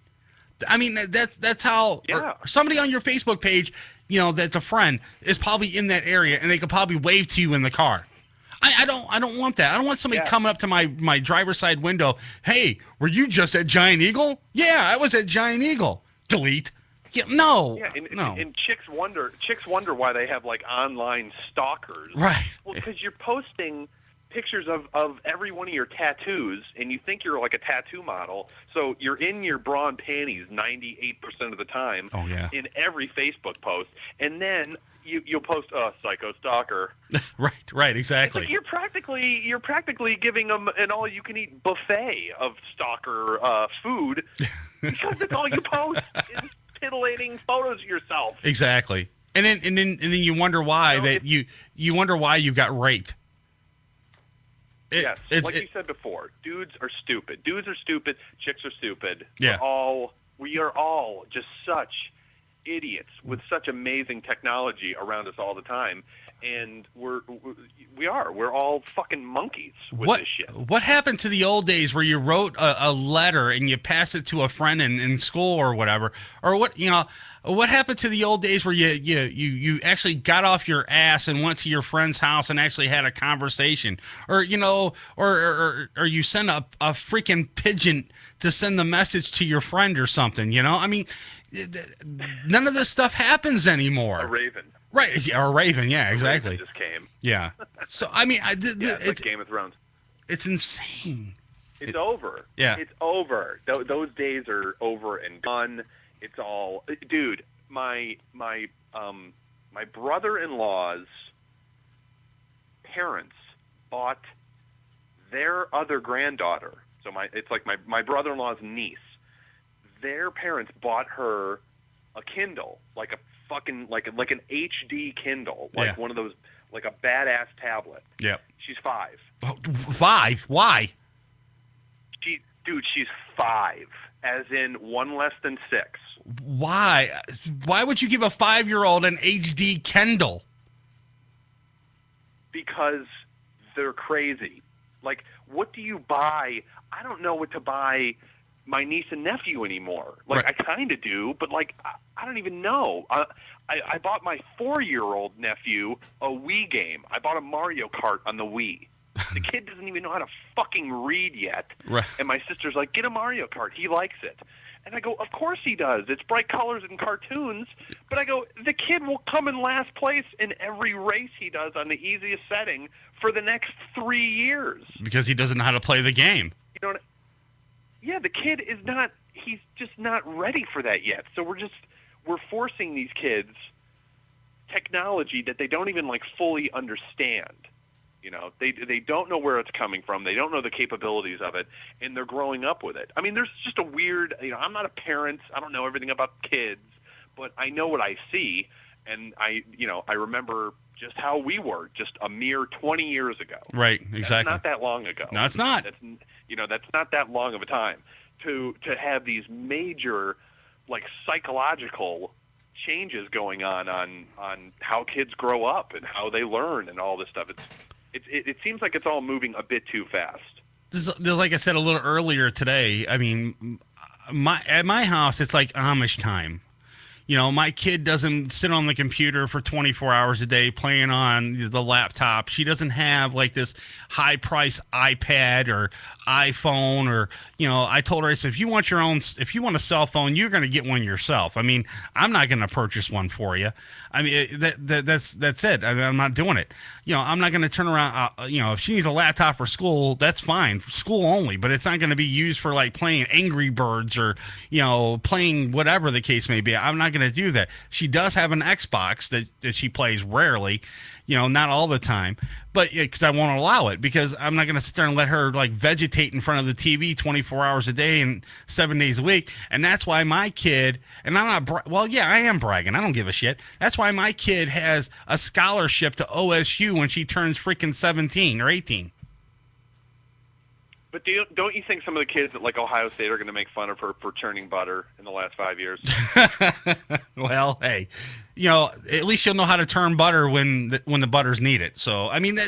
I mean, that's how somebody on your Facebook page, that's a friend is probably in that area and they could probably wave to you in the car. I don't want that. I don't want somebody coming up to my driver's side window. Hey, were you just at Giant Eagle? Yeah, I was at Giant Eagle. Delete. Yeah, no. Yeah, no. And chicks wonder why they have like online stalkers. Right. Well, because you're posting pictures of every one of your tattoos, and you think you're like a tattoo model, so you're in your bra and panties 98% of the time. Oh, yeah. In every Facebook post, and then you'll post psycho stalker. right, exactly. It's like you're practically giving them an all-you-can-eat buffet of stalker food because that's all you post is titillating photos of yourself. Exactly, and then you wonder why you wonder why you got raped. Yes, like you said before, dudes are stupid. Dudes are stupid. Chicks are stupid. Yeah. We are all just such idiots with such amazing technology around us all the time, and we're all fucking monkeys with this shit. What happened to the old days where you wrote a letter and you passed it to a friend in school or whatever? Or what happened to the old days where you actually got off your ass and went to your friend's house and actually had a conversation? Or or you send a freaking pigeon to send the message to your friend or something, I mean, none of this stuff happens anymore. A raven. Right, or a raven, yeah, exactly. Just came. Yeah. So, I mean, it's like Game of Thrones. It's insane. It's over. Yeah. It's over. Those days are over and gone. It's all... Dude, my brother-in-law's parents bought their other granddaughter. So it's like my brother-in-law's niece. Their parents bought her a Kindle, like a fucking like an HD Kindle, like one of those, like a badass tablet. Yeah. She's 5. Oh, 5? Why? She's 5, as in 1 less than 6. Why? Why would you give a 5-year-old an HD Kindle? Because they're crazy. Like, what do you buy? I don't know what to buy my niece and nephew anymore. Like, right. I kind of do, but, like, I don't even know. I bought my 4-year-old nephew a Wii game. I bought a Mario Kart on the Wii. The kid doesn't even know how to fucking read yet. Right. And my sister's like, get a Mario Kart. He likes it. And I go, of course he does. It's bright colors and cartoons. But I go, the kid will come in last place in every race he does on the easiest setting for the next 3 years. Because he doesn't know how to play the game. You know what? Yeah, the kid is not, he's just not ready for that yet. So we're forcing these kids technology that they don't even, like, fully understand. You know, they don't know where it's coming from. They don't know the capabilities of it, and they're growing up with it. I mean, there's just a weird, I'm not a parent. I don't know everything about kids, but I know what I see, and I remember just how we were just a mere 20 years ago. Right, exactly. That's not that long ago. No, it's not. That's not that long of a time to have these major, like, psychological changes going on how kids grow up and how they learn and all this stuff. It seems like it's all moving a bit too fast. Like I said a little earlier today, I mean, at my house, it's like Amish time. You know, my kid doesn't sit on the computer for 24 hours a day playing on the laptop. She doesn't have, like, this high-price iPad or iPhone or, I told her, I said, if you want a cell phone, you're going to get one yourself. I mean, I'm not going to purchase one for you. I mean, that's it. I mean, I'm not doing it. I'm not going to turn around, if she needs a laptop for school, that's fine, for school only, but it's not going to be used for, like, playing Angry Birds or, playing whatever the case may be. I'm not going to do that. She does have an Xbox that she plays rarely, not all the time, but because I won't allow it, because I'm not going to sit there and let her, like, vegetate in front of the TV 24 hours a day and 7 days a week. And that's why my kid, and I'm not, I am bragging. I don't give a shit. That's why my kid has a scholarship to OSU when she turns freaking 17 or 18. But don't you think some of the kids at, like, Ohio State are going to make fun of her for churning butter in the last 5 years? Well, hey, at least she'll know how to turn butter when the butter's needed. So, I mean,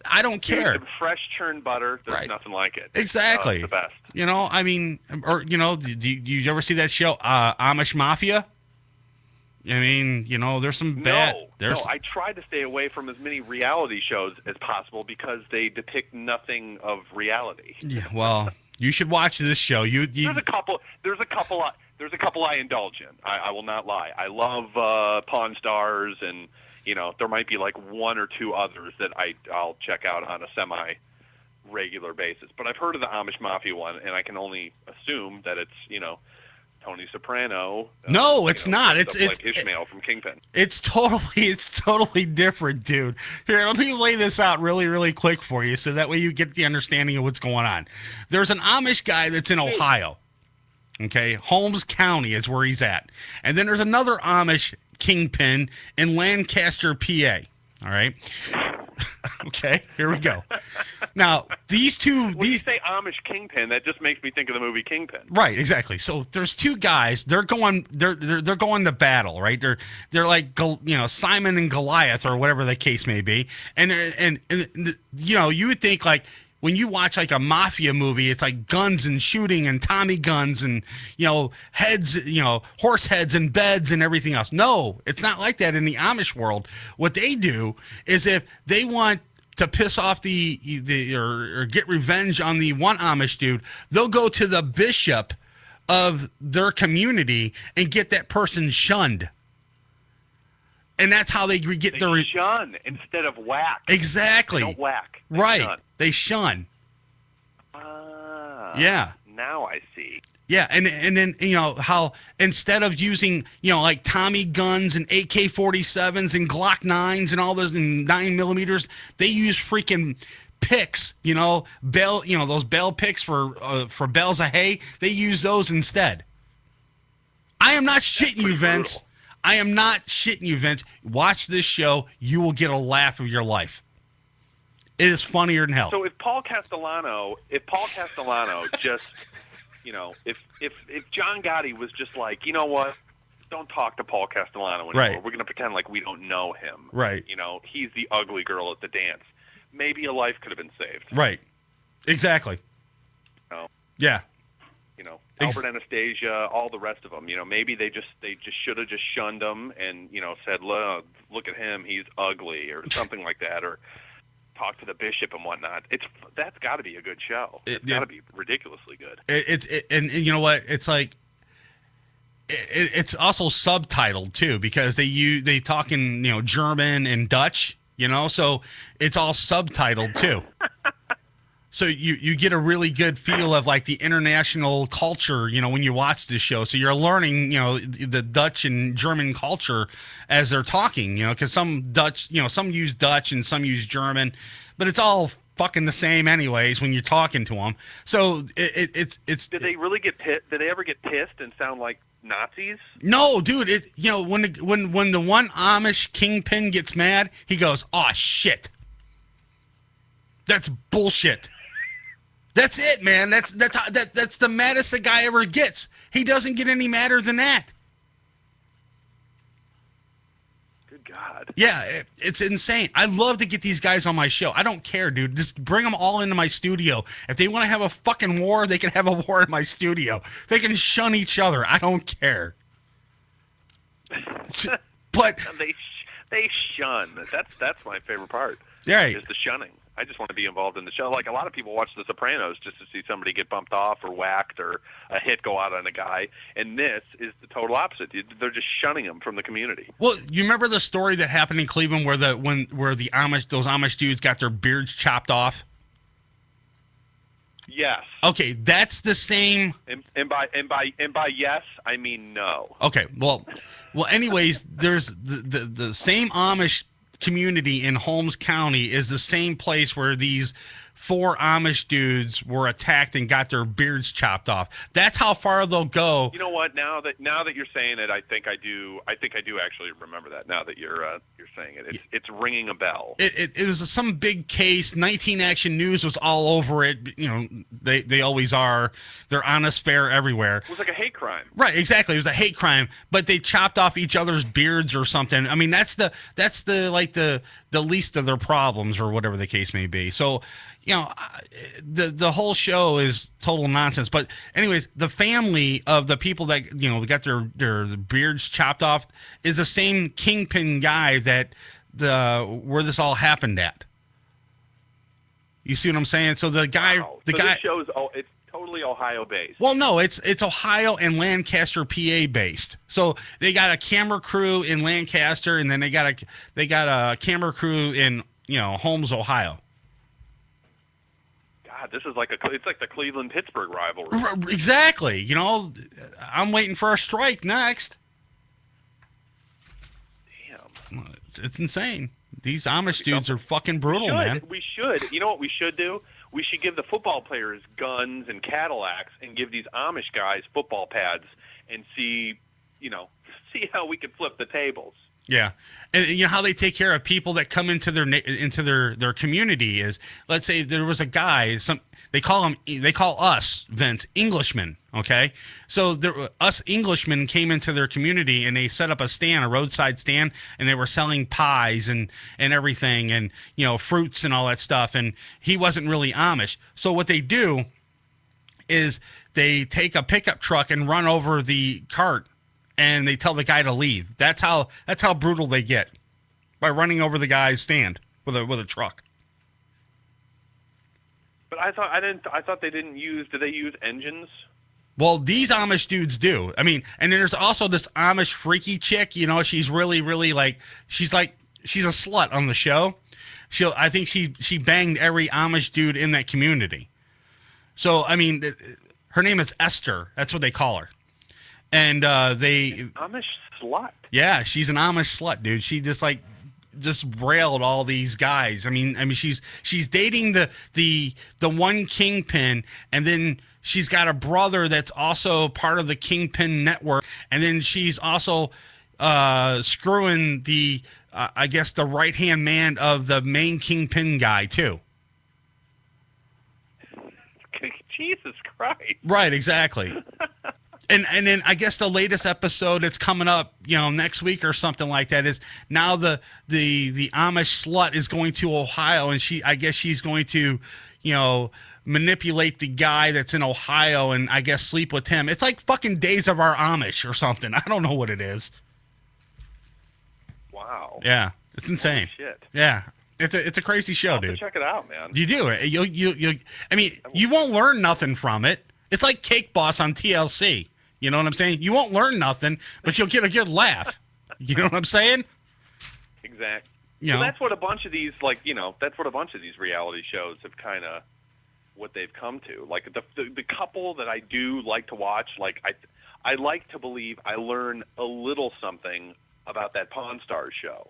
I don't care. Dude, fresh churned butter, there's nothing like it. Exactly. It's the best. I mean, or, do you ever see that show, Amish Mafia? I mean, there's some bad... No, I try to stay away from as many reality shows as possible because they depict nothing of reality. Yeah, well, you should watch this show. There's a couple I indulge in. I will not lie. I love Pawn Stars, and there might be like one or two others that I'll check out on a semi-regular basis. But I've heard of the Amish Mafia one, and I can only assume that it's Tony Soprano. No, it's not. It's like Ishmael from Kingpin. It's totally different, dude. Here, let me lay this out really, really quick for you, so that way you get the understanding of what's going on. There's an Amish guy that's in Ohio. Okay, Holmes County is where he's at, and then there's another Amish kingpin in Lancaster, PA. All right. Okay, here we go. Now, these two... When you say Amish Kingpin, that just makes me think of the movie Kingpin. Right, exactly. So there's two guys. They're going to battle, right? They're like Simon and Goliath or whatever the case may be. And you would think like when you watch like a mafia movie, it's like guns and shooting and Tommy guns and heads, horse heads and beds and everything else. No, it's not like that in the Amish world. What they do is if they want to piss off or get revenge on the one Amish dude, they'll go to the bishop of their community and get that person shunned. And that's how they get their... shun instead of whack. Exactly. They don't whack. They right. Shun. They shun. Yeah. Now I see. Yeah, and then how instead of using like Tommy guns and AK-47s and Glock 9s and all those and 9mm, they use freaking picks, those bale picks for bales of hay. They use those instead. I am not shitting you, Vince. Brutal. I am not shitting you, Vince. Watch this show. You will get a laugh of your life. It is funnier than hell. So if Paul Castellano just, if John Gotti was just like, you know what, don't talk to Paul Castellano anymore. Right. We're going to pretend like we don't know him. Right. He's the ugly girl at the dance. Maybe a life could have been saved. Right. Exactly. Yeah. Albert Anastasia, all the rest of them. Maybe they just should have just shunned him and said, look at him, he's ugly, or something like that, or talk to the bishop and whatnot. That's got to be a good show. It's got to be ridiculously good. And you know what? It's like it's also subtitled too because they talk in German and Dutch. So it's all subtitled too. So you get a really good feel of like the international culture, when you watch this show. So you're learning, the Dutch and German culture as they're talking, because some Dutch, some use Dutch and some use German, but it's all fucking the same anyways when you're talking to them. So it's. Did they really get pissed? Did they ever get pissed and sound like Nazis? No, dude. When the one Amish kingpin gets mad, he goes, "Oh shit, that's bullshit." That's it, man. That's the maddest the guy ever gets. He doesn't get any madder than that. Good God. Yeah, it's insane. I love to get these guys on my show. I don't care, dude. Just bring them all into my studio. If they want to have a fucking war, they can have a war in my studio. They can shun each other. I don't care. But they shun. That's my favorite part. Right. Is the shunning. I just want to be involved in the show. Like a lot of people watch The Sopranos just to see somebody get bumped off or whacked or a hit go out on a guy. And this is the total opposite. They're just shunning him from the community. Well, you remember the story that happened in Cleveland where those Amish dudes got their beards chopped off? Yes. Okay, that's the same. And by yes, I mean no. Okay. Well. Anyways, there's the same Amish community in Holmes County is the same place where these 4 Amish dudes were attacked and got their beards chopped off. That's how far they'll go. You know what? Now that you're saying it, I think I do actually remember that. Now that you're saying it, it's ringing a bell. It was some big case. 19 Action News was all over it. They always are. They're honest, fair everywhere. It was like a hate crime. Right, exactly. It was a hate crime, but they chopped off each other's beards or something. I mean, that's the least of their problems or whatever the case may be. So, the whole show is total nonsense. But anyways, the family of the people that got their beards chopped off is the same kingpin guy that where this all happened at. You see what I'm saying? So the guy, wow. This show is it's totally Ohio based. Well, no, it's Ohio and Lancaster, PA based. So they got a camera crew in Lancaster, and then they got a camera crew in Holmes, Ohio. God, this is it's like the Cleveland-Pittsburgh rivalry. Exactly. I'm waiting for a strike next. Damn. It's insane. These Amish dudes are fucking brutal, man. We should. You know what we should do? We should give the football players guns and Cadillacs and give these Amish guys football pads and see how we can flip the tables. Yeah. And you know how they take care of people that come into their community is, let's say there was a guy, they call us, Vince, Englishmen, okay? So us Englishmen came into their community and they set up a roadside stand, and they were selling pies and everything, and fruits and all that stuff, and he wasn't really Amish. So what they do is they take a pickup truck and run over the cart, and they tell the guy to leave. That's how brutal they get, by running over the guy's stand with a truck. But I thought they didn't use. Do they use engines? Well, these Amish dudes do. I mean, and then there's also this Amish freaky chick. She's really, really she's a slut on the show. I think she banged every Amish dude in that community. So I mean, her name is Esther. That's what they call her. And Amish slut. Yeah, she's an Amish slut, dude. She just railed all these guys. I mean, she's dating the one kingpin, and then she's got a brother that's also part of the Kingpin network, and then she's also screwing the I guess the right hand man of the main Kingpin guy too. Jesus Christ! Right, exactly. And then I guess the latest episode that's coming up, next week or something like that, is now the Amish slut is going to Ohio, and I guess she's going to, manipulate the guy that's in Ohio and I guess sleep with him. It's like fucking Days of Our Amish or something. I don't know what it is. Wow. Yeah, it's insane. Holy shit. Yeah. It's a crazy show, dude. Check it out, man. You do it. You won't learn nothing from it. It's like Cake Boss on TLC. You know what I'm saying? You won't learn nothing, but you'll get a good laugh. You know what I'm saying? Exactly. So that's what a bunch of these, that's what a bunch of these reality shows have kind of, what they've come to. Like the couple that I do like to watch, I like to believe I learn a little something about that Pawn Stars show.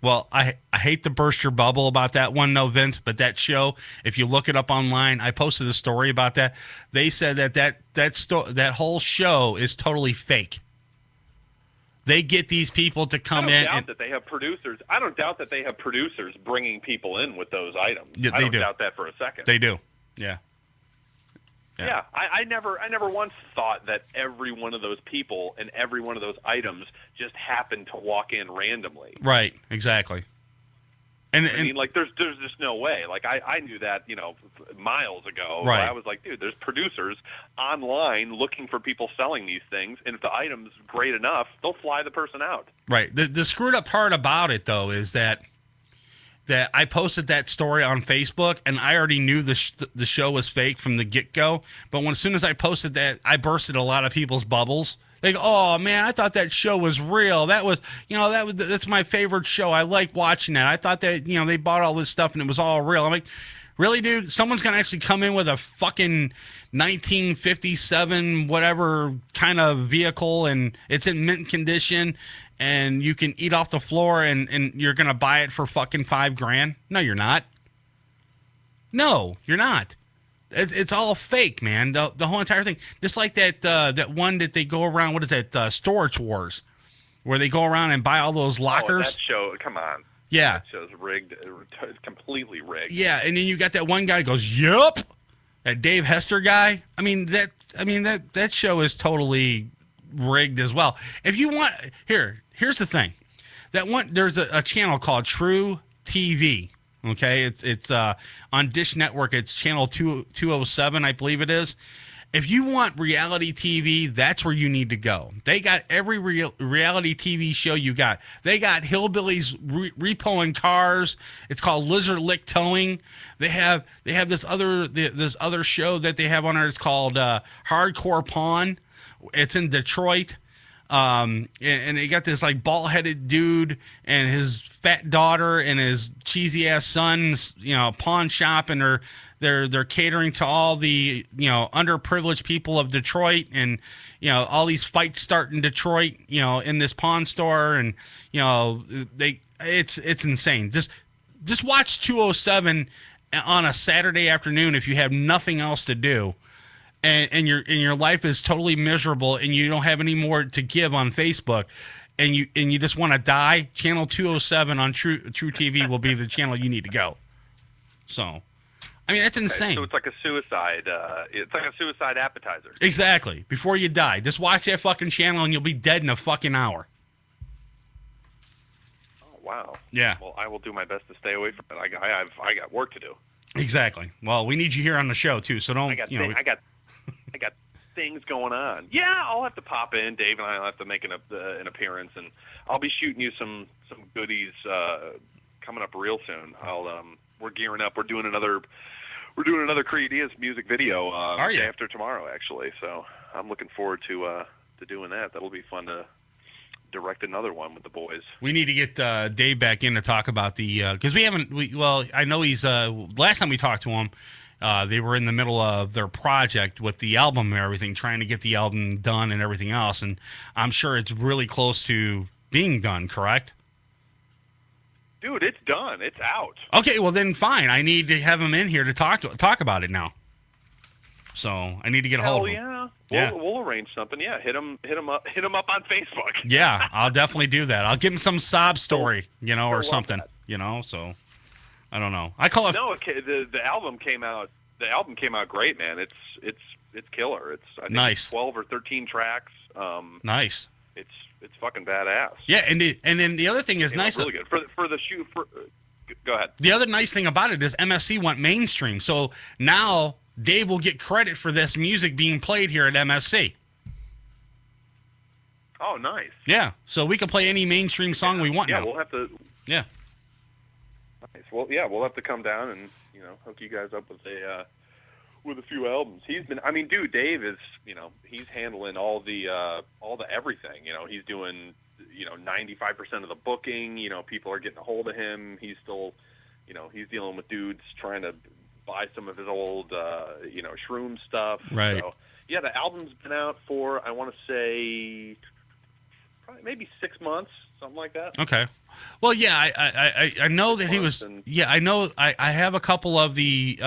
Well, I hate to burst your bubble about that one, no, Vince, but that show, if you look it up online, I posted a story about that. They said that whole show is totally fake. They get these people to come in. I don't doubt that they have producers bringing people in with those items. Yeah, I don't doubt that for a second. They do. Yeah. Yeah, I never once thought that every one of those people and every one of those items just happened to walk in randomly. Right, exactly. And there's just no way. I knew that, miles ago. Right. I was like, dude, there's producers online looking for people selling these things, and if the item's great enough, they'll fly the person out. Right. The screwed up part about it, though, is that I posted that story on Facebook, and I already knew the show was fake from the get-go. But as soon as I posted that, I bursted a lot of people's bubbles. They go, "Oh man, I thought that show was real. That's my favorite show. I like watching that. I thought that they bought all this stuff and it was all real." I'm like, really, dude? Someone's gonna actually come in with a fucking 1957 whatever kind of vehicle, and it's in mint condition, and you can eat off the floor, and you're going to buy it for fucking $5,000? No, you're not. No, you're not. It's all fake, man. The whole entire thing. Just like that one that they go around, what is that, Storage Wars, where they go around and buy all those lockers. Oh, that show, come on. Yeah. That show's rigged. It's completely rigged. Yeah, and then you got that one guy who goes, "Yup." That Dave Hester guy. That show is totally rigged as well. If you want, here's the thing. There's a channel called True TV. Okay, it's on Dish Network. It's channel 207, I believe it is. If you want reality TV, that's where you need to go. They got every reality TV show you got. They got hillbillies repoing cars. It's called Lizard Lick Towing. They have this other show that they have on there. It's called Hardcore Pawn. It's in Detroit. And they got this bald-headed dude and his fat daughter and his cheesy ass son, pawn shop, and they're catering to all the underprivileged people of Detroit, and all these fights start in Detroit, in this pawn store, and it's insane. Just watch 207 on a Saturday afternoon if you have nothing else to do. and your life is totally miserable, and you don't have any more to give on Facebook, and you just want to die, channel 207 on True TV will be the channel you need to go. So, I mean, that's insane. So it's like a suicide. It's like a suicide appetizer. Exactly. Before you die, just watch that fucking channel, and you'll be dead in a fucking hour. Oh wow. Yeah. Well, I will do my best to stay away from it. I got work to do. Exactly. Well, we need you here on the show too, so don't. I got things going on. Yeah, I'll have to pop in. Dave and I will have to make an appearance, and I'll be shooting you some goodies coming up real soon. We're gearing up. We're doing another Creedias music video day after tomorrow, actually. So I'm looking forward to doing that. That'll be fun to direct another one with the boys. We need to get Dave back in to talk about the because I know he's last time we talked to him, they were in the middle of their project with the album and everything, trying to get the album done and everything else, and I'm sure it's really close to being done. Correct? Dude, it's done. It's out. Okay, well then fine. I need to have him in here to talk about it now. So I need to get a hold of him. Yeah. We'll arrange something. Yeah, hit him up on Facebook. Yeah, I'll definitely do that. I'll give him some sob story, or something, So I don't know. I call it. No, the album came out. The album came out great, man. It's killer. I think nice. It's 12 or 13 tracks. Nice. It's fucking badass. Yeah, and then the other thing is nice. Really good for the shoe. Go ahead. The other nice thing about it is MSC went mainstream, so now Dave will get credit for this music being played here at MSC. Oh, nice. Yeah, so we can play any mainstream song we want now. Yeah, we'll have to. Yeah. Nice. Well, yeah, we'll have to come down and hook you guys up with a few albums. Dude, Dave is he's handling all the everything. He's doing 95% of the booking. People are getting a hold of him. He's still he's dealing with dudes trying to buy some of his old shroom stuff. Right. So, yeah, the album's been out for, I want to say, probably maybe 6 months, something like that. Okay. Well, yeah, I know that he was. Yeah, I know. I have a couple of the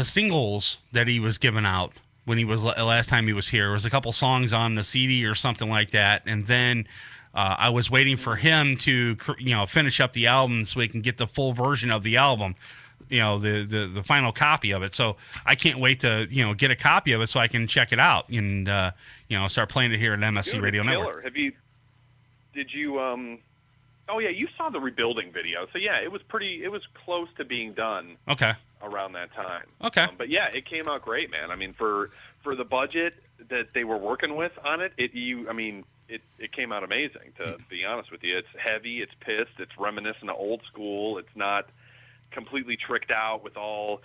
singles that he was giving out when he was last time he was here. There was a couple songs on the CD or something like that, and then I was waiting for him to finish up the album so we can get the full version of the album. The final copy of it. So I can't wait to get a copy of it so I can check it out and start playing it here at MSC Radio Network. Did you oh yeah, you saw the Rebuilding video. So yeah, it was close to being done. Okay. Around that time. Okay. But yeah, it came out great, man. I mean, for the budget that they were working with on it, it came out amazing, to be honest with you. It's heavy, it's pissed, it's reminiscent of old school. It's not completely tricked out with all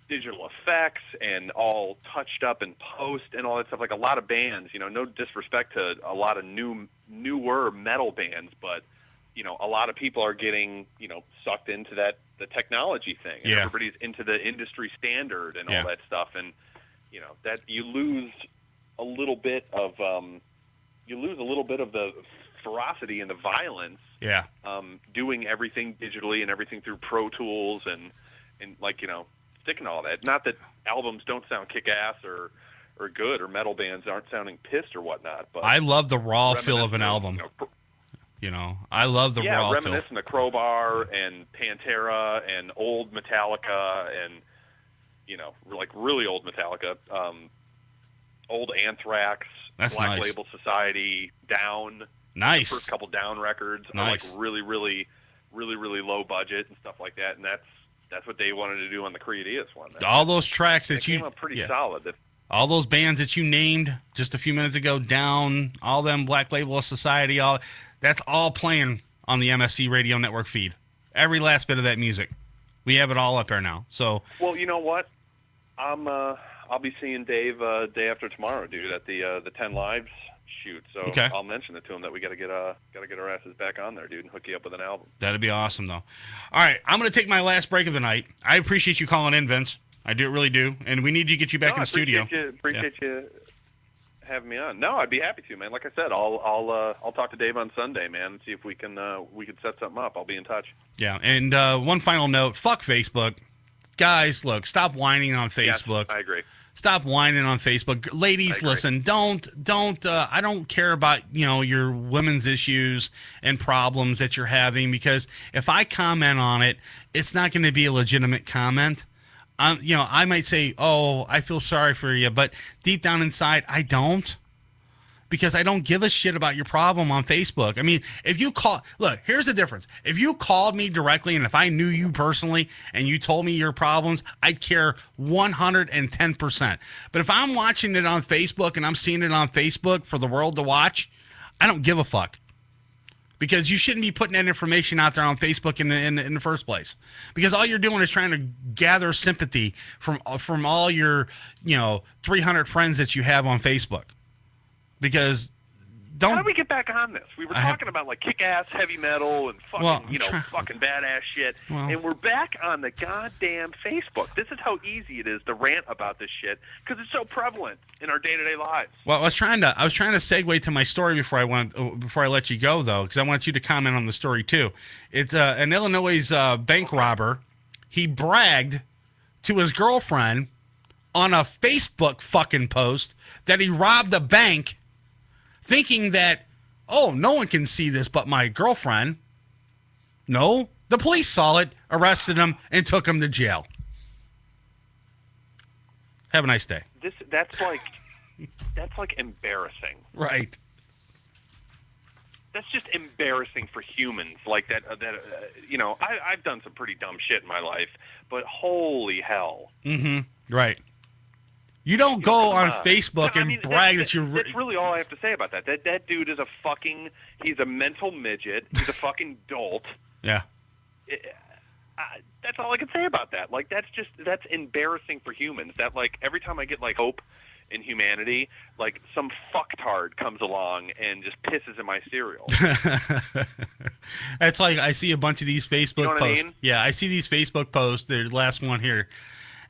digital effects and all touched up in post and all that stuff. Like a lot of bands, no disrespect to a lot of newer metal bands, but a lot of people are getting sucked into the technology thing, and everybody's into the industry standard and all that stuff, and that you lose a little bit of the ferocity and the violence. Yeah. Doing everything digitally and everything through Pro Tools and sticking all that. Not that albums don't sound kick-ass or good, or metal bands aren't sounding pissed or whatnot. But I love the raw feel of an album. I love the raw feel. Reminiscent of Crowbar and Pantera and old Metallica and like really old Metallica, old Anthrax, That's Black nice. Label Society, Down. Nice. The first couple Down records are like really, really, really, really low budget and stuff like that, and that's what they wanted to do on the Creedias one. All those tracks that came out pretty solid. All those bands that you named just a few minutes ago, Down, all them Black Label Society, that's all playing on the MSC Radio Network feed. Every last bit of that music. We have it all up there now. So, well, you know what? I'll be seeing Dave day after tomorrow, dude, at the 10 Lives shoot. So okay. I'll mention it to him that we got to get our asses back on there, dude, and hook you up with an album. That'd be awesome, though. All right, I'm going to take my last break of the night. I appreciate you calling in, Vince. I really do, and we need to get you back in the studio. Appreciate you having me on. No, I'd be happy to, man. Like I said, I'll talk to Dave on Sunday, man, and see if we can set something up. I'll be in touch. Yeah, and one final note: fuck Facebook. guys, look, stop whining on Facebook. Yes, I agree. Stop whining on Facebook. Ladies, listen, don't I don't care about, your women's issues and problems that you're having, because if I comment on it, it's not going to be a legitimate comment. I might say, "Oh, I feel sorry for you," but deep down inside, I don't. Because I don't give a shit about your problem on Facebook. I mean, if you look, here's the difference. If you called me directly and if I knew you personally and you told me your problems, I'd care 110%. But if I'm watching it on Facebook and I'm seeing it on Facebook for the world to watch, I don't give a fuck. Because you shouldn't be putting that information out there on Facebook in the first place. Because all you're doing is trying to gather sympathy from all your, 300 friends that you have on Facebook. Because how do we get back on this? We were talking about like kick-ass heavy metal and fucking, fucking badass shit, and we're back on the goddamn Facebook. This is how easy it is to rant about this shit because it's so prevalent in our day-to-day lives. Well, I was trying to segue to my story before I let you go, though, because I want you to comment on the story too. It's an Illinois bank robber. He bragged to his girlfriend on a Facebook fucking post that he robbed a bank, thinking that, oh, no one can see this but my girlfriend. No, the police saw it, arrested him, and took him to jail. Have a nice day. That's like embarrassing. Right. That's just embarrassing for humans. Like that. I've done some pretty dumb shit in my life, but holy hell. Mm-hmm. Right. You don't go on Facebook and brag that you're... That's really all I have to say about that. That dude is he's a mental midget. He's a fucking dolt. Yeah. That's all I can say about that. Like, that's embarrassing for humans. That, like, every time I get, like, hope in humanity, like, some fucktard comes along and just pisses in my cereal. That's like, I see a bunch of these Facebook posts. I mean? Yeah, I see these Facebook posts. The last one here.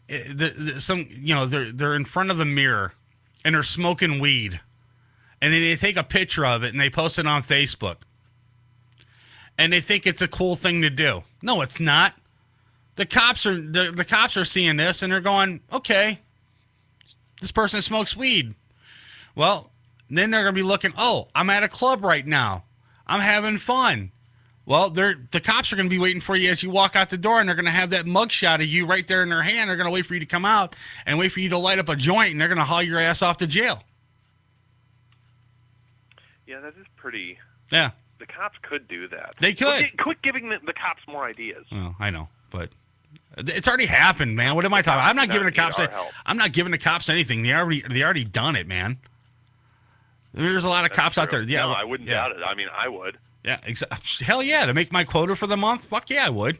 They're in front of the mirror and they're smoking weed, and then they take a picture of it and they post it on Facebook, and they think it's a cool thing to do. No, it's not. The cops are seeing this and they're going, okay, this person smokes weed. Well, then they're gonna be looking, oh, I'm at a club right now, I'm having fun. Well, the cops are going to be waiting for you as you walk out the door, and they're going to have that mugshot of you right there in their hand. They're going to wait for you to come out and wait for you to light up a joint, and they're going to haul your ass off to jail. Yeah, that is pretty... Yeah. The cops could do that. They could. Quit giving the cops more ideas. Well, I know, but it's already happened, man. What am I talking about? I'm not giving the cops anything. They already done it, man. There's a lot of cops out there. Yeah, no, I wouldn't doubt it. I mean, I would. Yeah, hell yeah, to make my quota for the month? Fuck yeah, I would.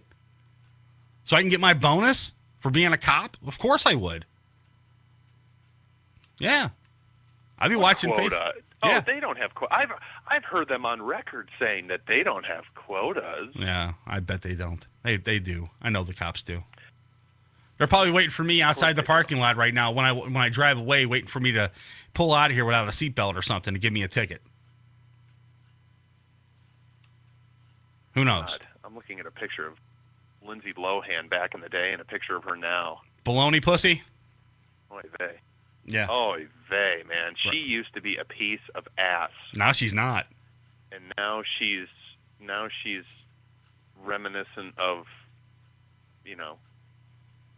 So I can get my bonus for being a cop? Of course I would. Yeah. I'd be watching quota? Yeah. Oh, they don't have quotas. I've heard them on record saying that they don't have quotas. Yeah, I bet they don't. They do. I know the cops do. They're probably waiting for me outside the parking lot right now when I drive away, waiting for me to pull out of here without a seatbelt or something to give me a ticket. Who knows? God, I'm looking at a picture of Lindsay Lohan back in the day and a picture of her now. Baloney pussy? Oy vey. Yeah. Oy vey, man. She used to be a piece of ass. Now she's not. And now she's reminiscent of,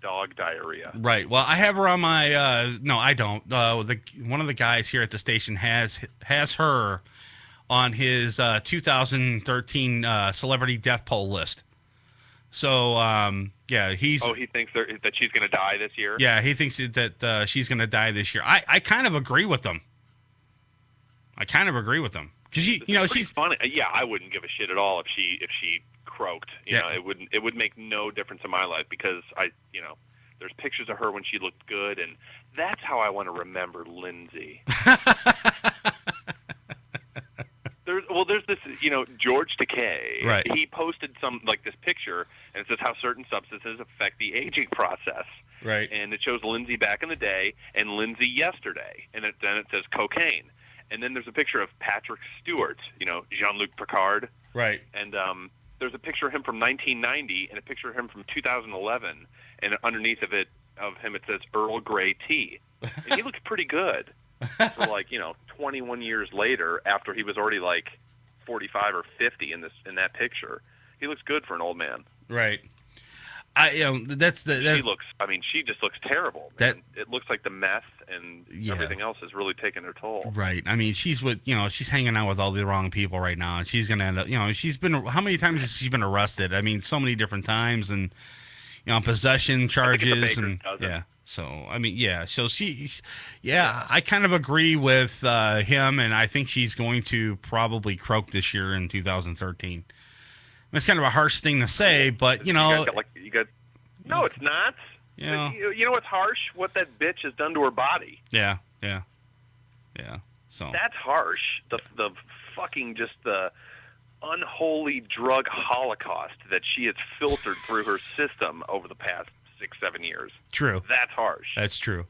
dog diarrhea. Right. Well, I have her on my no, I don't. One of the guys here at the station has her on his 2013 celebrity death poll list. So, yeah, he's... Oh, he thinks that she's going to die this year? Yeah, he thinks that she's going to die this year. I kind of agree with them. Because she's funny. Yeah, I wouldn't give a shit at all if she croaked. You know, it would make no difference in my life because there's pictures of her when she looked good, and that's how I want to remember Lindsay. There's this, George Takei. Right. He posted this picture, and it says how certain substances affect the aging process. Right. And it shows Lindsay back in the day and Lindsay yesterday, and then it says cocaine. And then there's a picture of Patrick Stewart, Jean-Luc Picard. Right. And there's a picture of him from 1990 and a picture of him from 2011, and underneath of him it says Earl Grey tea. And he looks pretty good for 21 years later, after he was already 45 or 50 in that picture. He looks good for an old man. Right. She just looks terrible, man. It looks like the meth and everything else has really taken her toll. Right. I mean, she's hanging out with all the wrong people right now, and she's going to end up, how many times has she been arrested? I mean, so many different times, and, possession charges, and, yeah. So, I mean, yeah. So I kind of agree with him, and I think she's going to probably croak this year in 2013. It's kind of a harsh thing to say, but, No, it's not. You know what's harsh? What that bitch has done to her body. Yeah. So that's harsh. The fucking just the unholy drug holocaust that she has filtered through her system over the past 6-7 years. True. That's harsh. That's true.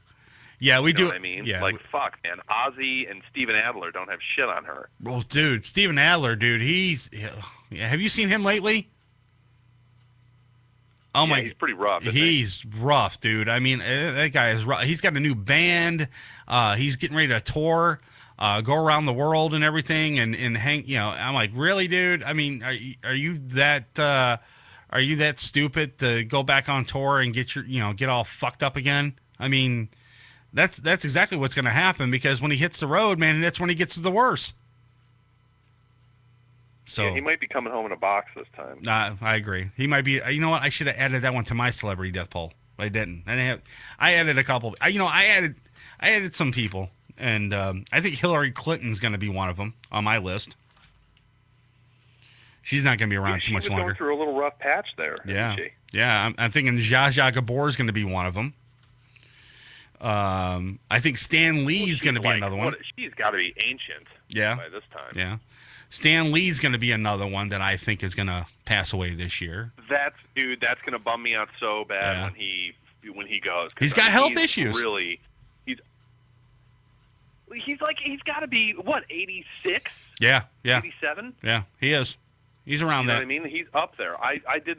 Yeah, we do. You know what I mean? Yeah. Fuck, man. Ozzy and Steven Adler don't have shit on her. Well, dude, Steven Adler, dude, have you seen him lately? Oh my! He's pretty rough. He's rough, dude. I mean, that guy is rough. He's got a new band. He's getting ready to tour, go around the world and everything, and hang. I'm like, really, dude? I mean, are you that stupid to go back on tour and get all fucked up again? I mean, that's exactly what's going to happen, because when he hits the road, man, that's when he gets to the worst. So yeah, he might be coming home in a box this time. I agree. He might be. You know what? I should have added that one to my celebrity death poll. But I didn't. I added a couple. I added some people, and I think Hillary Clinton's going to be one of them on my list. She's not going to be around too much longer. Going through a little rough patch there. Yeah. Isn't she? Yeah. I'm thinking Zsa Zsa Gabor is going to be one of them. I think Stan Lee is going to be another one. She's got to be ancient. Yeah. By this time. Yeah. Stan Lee's going to be another one that I think is going to pass away this year. That's going to bum me out so bad when he goes. He's got health issues. Really, he's got to be 86? Yeah. 87? Yeah, he is. He's around that. You know what I mean? He's up there. I did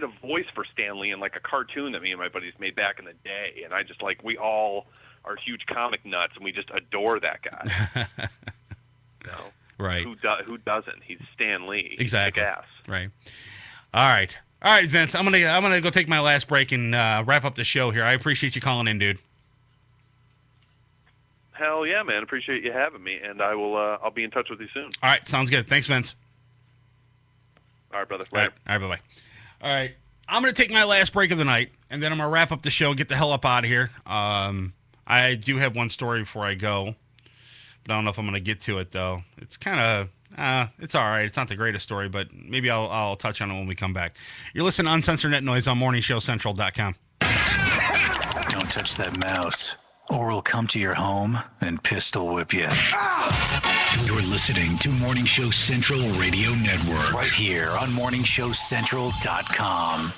a voice for Stan Lee in a cartoon that me and my buddies made back in the day, and I just we all are huge comic nuts, and we just adore that guy. Right. Who doesn't? He's Stan Lee. Exactly. He's a gas. Right. All right, Vince. I'm gonna go take my last break and wrap up the show here. I appreciate you calling in, dude. Hell yeah, man! Appreciate you having me, and I'll be in touch with you soon. All right, sounds good. Thanks, Vince. All right, brother. Later. All right, bye-bye. All right, I'm gonna take my last break of the night, and then I'm gonna wrap up the show, get the hell up out of here. I do have one story before I go. But I don't know if I'm going to get to it, though. It's kind of, it's all right. It's not the greatest story, but maybe I'll touch on it when we come back. You're listening to Uncensored Net Noise on MorningShowCentral.com. Don't touch that mouse, or we'll come to your home and pistol whip you. You're listening to Morning Show Central Radio Network. Right here on MorningShowCentral.com.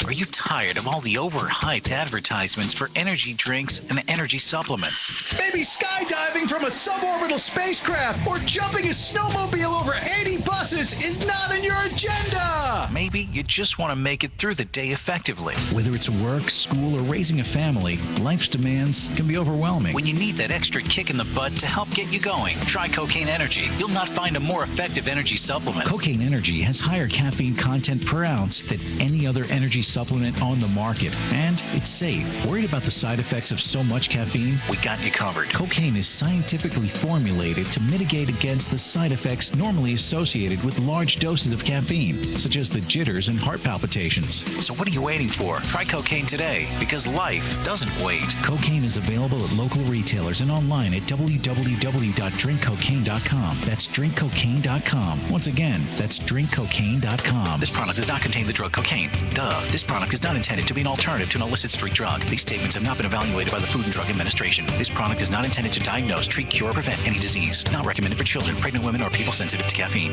Are you tired of all the overhyped advertisements for energy drinks and energy supplements? Maybe skydiving from a suborbital spacecraft or jumping a snowmobile over 80 buses is not in your agenda! Maybe you just want to make it through the day effectively. Whether it's work, school, or raising a family, life's demands can be overwhelming. When you need that extra kick in the butt to help get you going, try Cocaine Energy. You'll not find a more effective energy supplement. Cocaine Energy has higher caffeine content per ounce than any other energy supplement on the market, and it's safe. Worried about the side effects of so much caffeine? We got you covered. Cocaine is scientifically formulated to mitigate against the side effects normally associated with large doses of caffeine, such as the jitters and heart palpitations. So what are you waiting for? Try cocaine today, because life doesn't wait. Cocaine is available at local retailers and online at www.drinkcocaine.com. That's drinkcocaine.com. Once again, that's drinkcocaine.com. This product does not contain the drug cocaine. Duh. This product is not intended to be an alternative to an illicit street drug. These statements have not been evaluated by the Food and Drug Administration. This product is not intended to diagnose, treat, cure, or prevent any disease. Not recommended for children, pregnant women, or people sensitive to caffeine.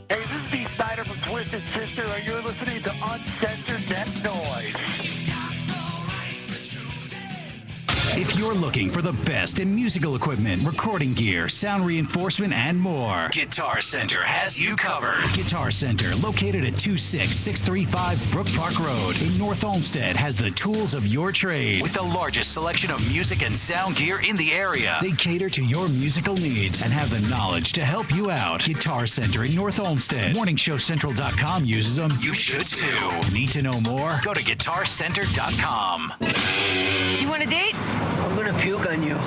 Hey, this is Dee Snyder from Twisted Sister, and you're listening to Uncensored Net Noise. If you're looking for the best in musical equipment, recording gear, sound reinforcement, and more, Guitar Center has you covered. Guitar Center, located at 26635 Brook Park Road in North Olmsted, has the tools of your trade. With the largest selection of music and sound gear in the area, they cater to your musical needs and have the knowledge to help you out. Guitar Center in North Olmsted. MorningShowCentral.com uses them. You should too. Need to know more? Go to GuitarCenter.com. You want a date? I'm gonna puke on you.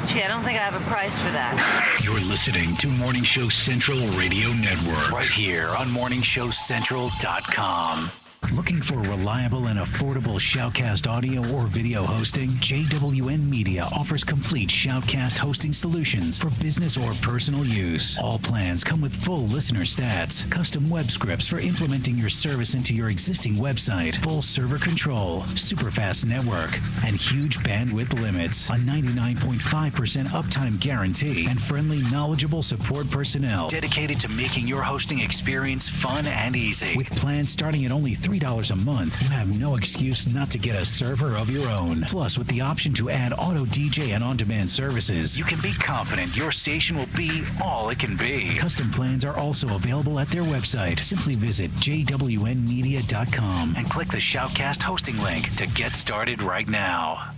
Gee, I don't think I have a price for that. You're listening to Morning Show Central Radio Network. Right here on MorningShowCentral.com. Looking for reliable and affordable Shoutcast audio or video hosting? JWN Media offers complete Shoutcast hosting solutions for business or personal use. All plans come with full listener stats, custom web scripts for implementing your service into your existing website, full server control, super fast network, and huge bandwidth limits. A 99.5% uptime guarantee and friendly, knowledgeable support personnel dedicated to making your hosting experience fun and easy. With plans starting at only $3 a month, you have no excuse not to get a server of your own. Plus, with the option to add auto DJ and on-demand services, you can be confident your station will be all it can be. Custom plans are also available at their website. Simply visit jwnmedia.com and click the Shoutcast hosting link to get started right now.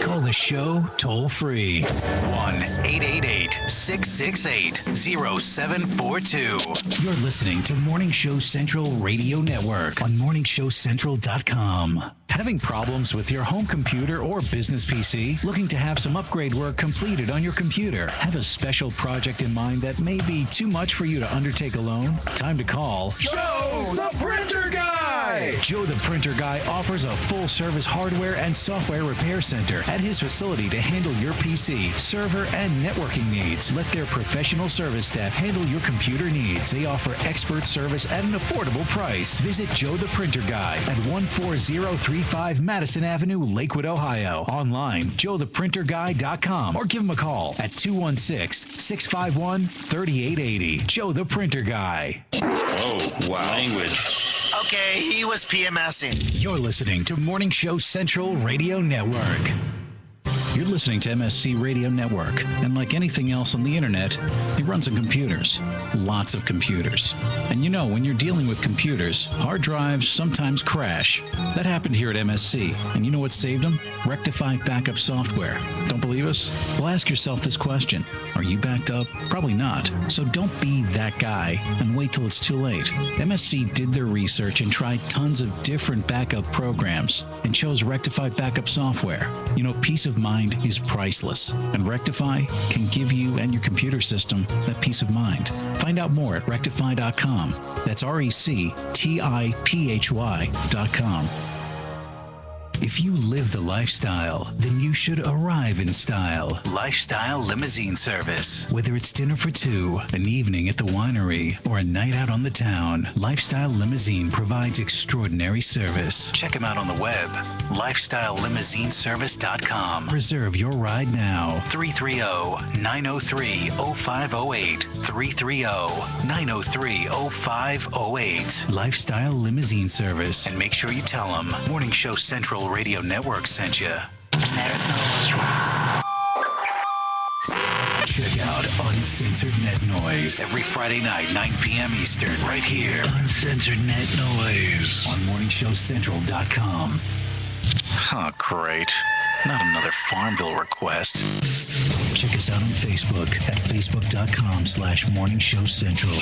Call the show toll free. 1-888-668-0742. You're listening to Morning Show Central Radio Network on MorningShowCentral.com. Having problems with your home computer or business PC? Looking to have some upgrade work completed on your computer? Have a special project in mind that may be too much for you to undertake alone? Time to call Joe the Printer Guy! Joe the Printer Guy offers a full-service hardware and software repair center at his facility to handle your PC, server, and networking needs. Let their professional service staff handle your computer needs. They offer expert service at an affordable price. Visit Joe the Printer Guy at 14035 Madison Avenue, Lakewood, Ohio. Online, joetheprinterguy.com, or give him a call at 216-651-3880. Joe the Printer Guy. Oh, wow. Language. Okay, he was PMSing. You're listening to Morning Show Central Radio Network. You're listening to MSC Radio Network, and like anything else on the internet, it runs on computers. Lots of computers. And you know, when you're dealing with computers, hard drives sometimes crash. That happened here at MSC, and you know what saved them? Rectify backup software. Don't believe us? Well, ask yourself this question. Are you backed up? Probably not. So don't be that guy and wait till it's too late. MSC did their research and tried tons of different backup programs and chose Rectify backup software. You know, peace of mind is priceless, and Rectify can give you and your computer system that peace of mind. Find out more at rectify.com. That's RECTIPHY.com. If you live the lifestyle, then you should arrive in style. Lifestyle Limousine Service. Whether it's dinner for two, an evening at the winery, or a night out on the town, Lifestyle Limousine provides extraordinary service. Check them out on the web, lifestylelimousineservice.com. Reserve your ride now. 330-903-0508. 330-903-0508. Lifestyle Limousine Service. And make sure you tell them Morning Show Central Radio Network sent you. Check out Uncensored Net Noise every Friday night, 9 p.m. Eastern, right here. Uncensored Net Noise on MorningShowCentral.com. Oh, great. Not another Farmville request. Check us out on Facebook at Facebook.com/Morning Show Central.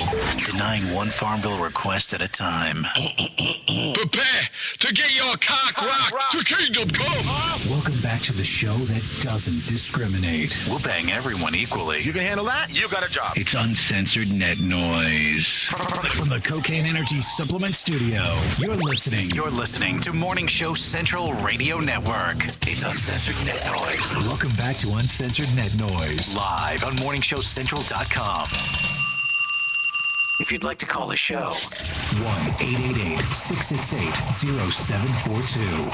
Denying one Farmville request at a time. Prepare to get your cock rocked to Kingdom Come. Welcome back to the show that doesn't discriminate. We'll bang everyone equally. You can handle that? You got a job. It's Uncensored Net Noise. From the Cocaine Energy Supplement Studio, you're listening to Morning Show Central Radio Network. It's Uncensored Net Noise. Welcome back to Uncensored Net Noise. Live on MorningShowCentral.com. If you'd like to call the show, 1-888-668-0742.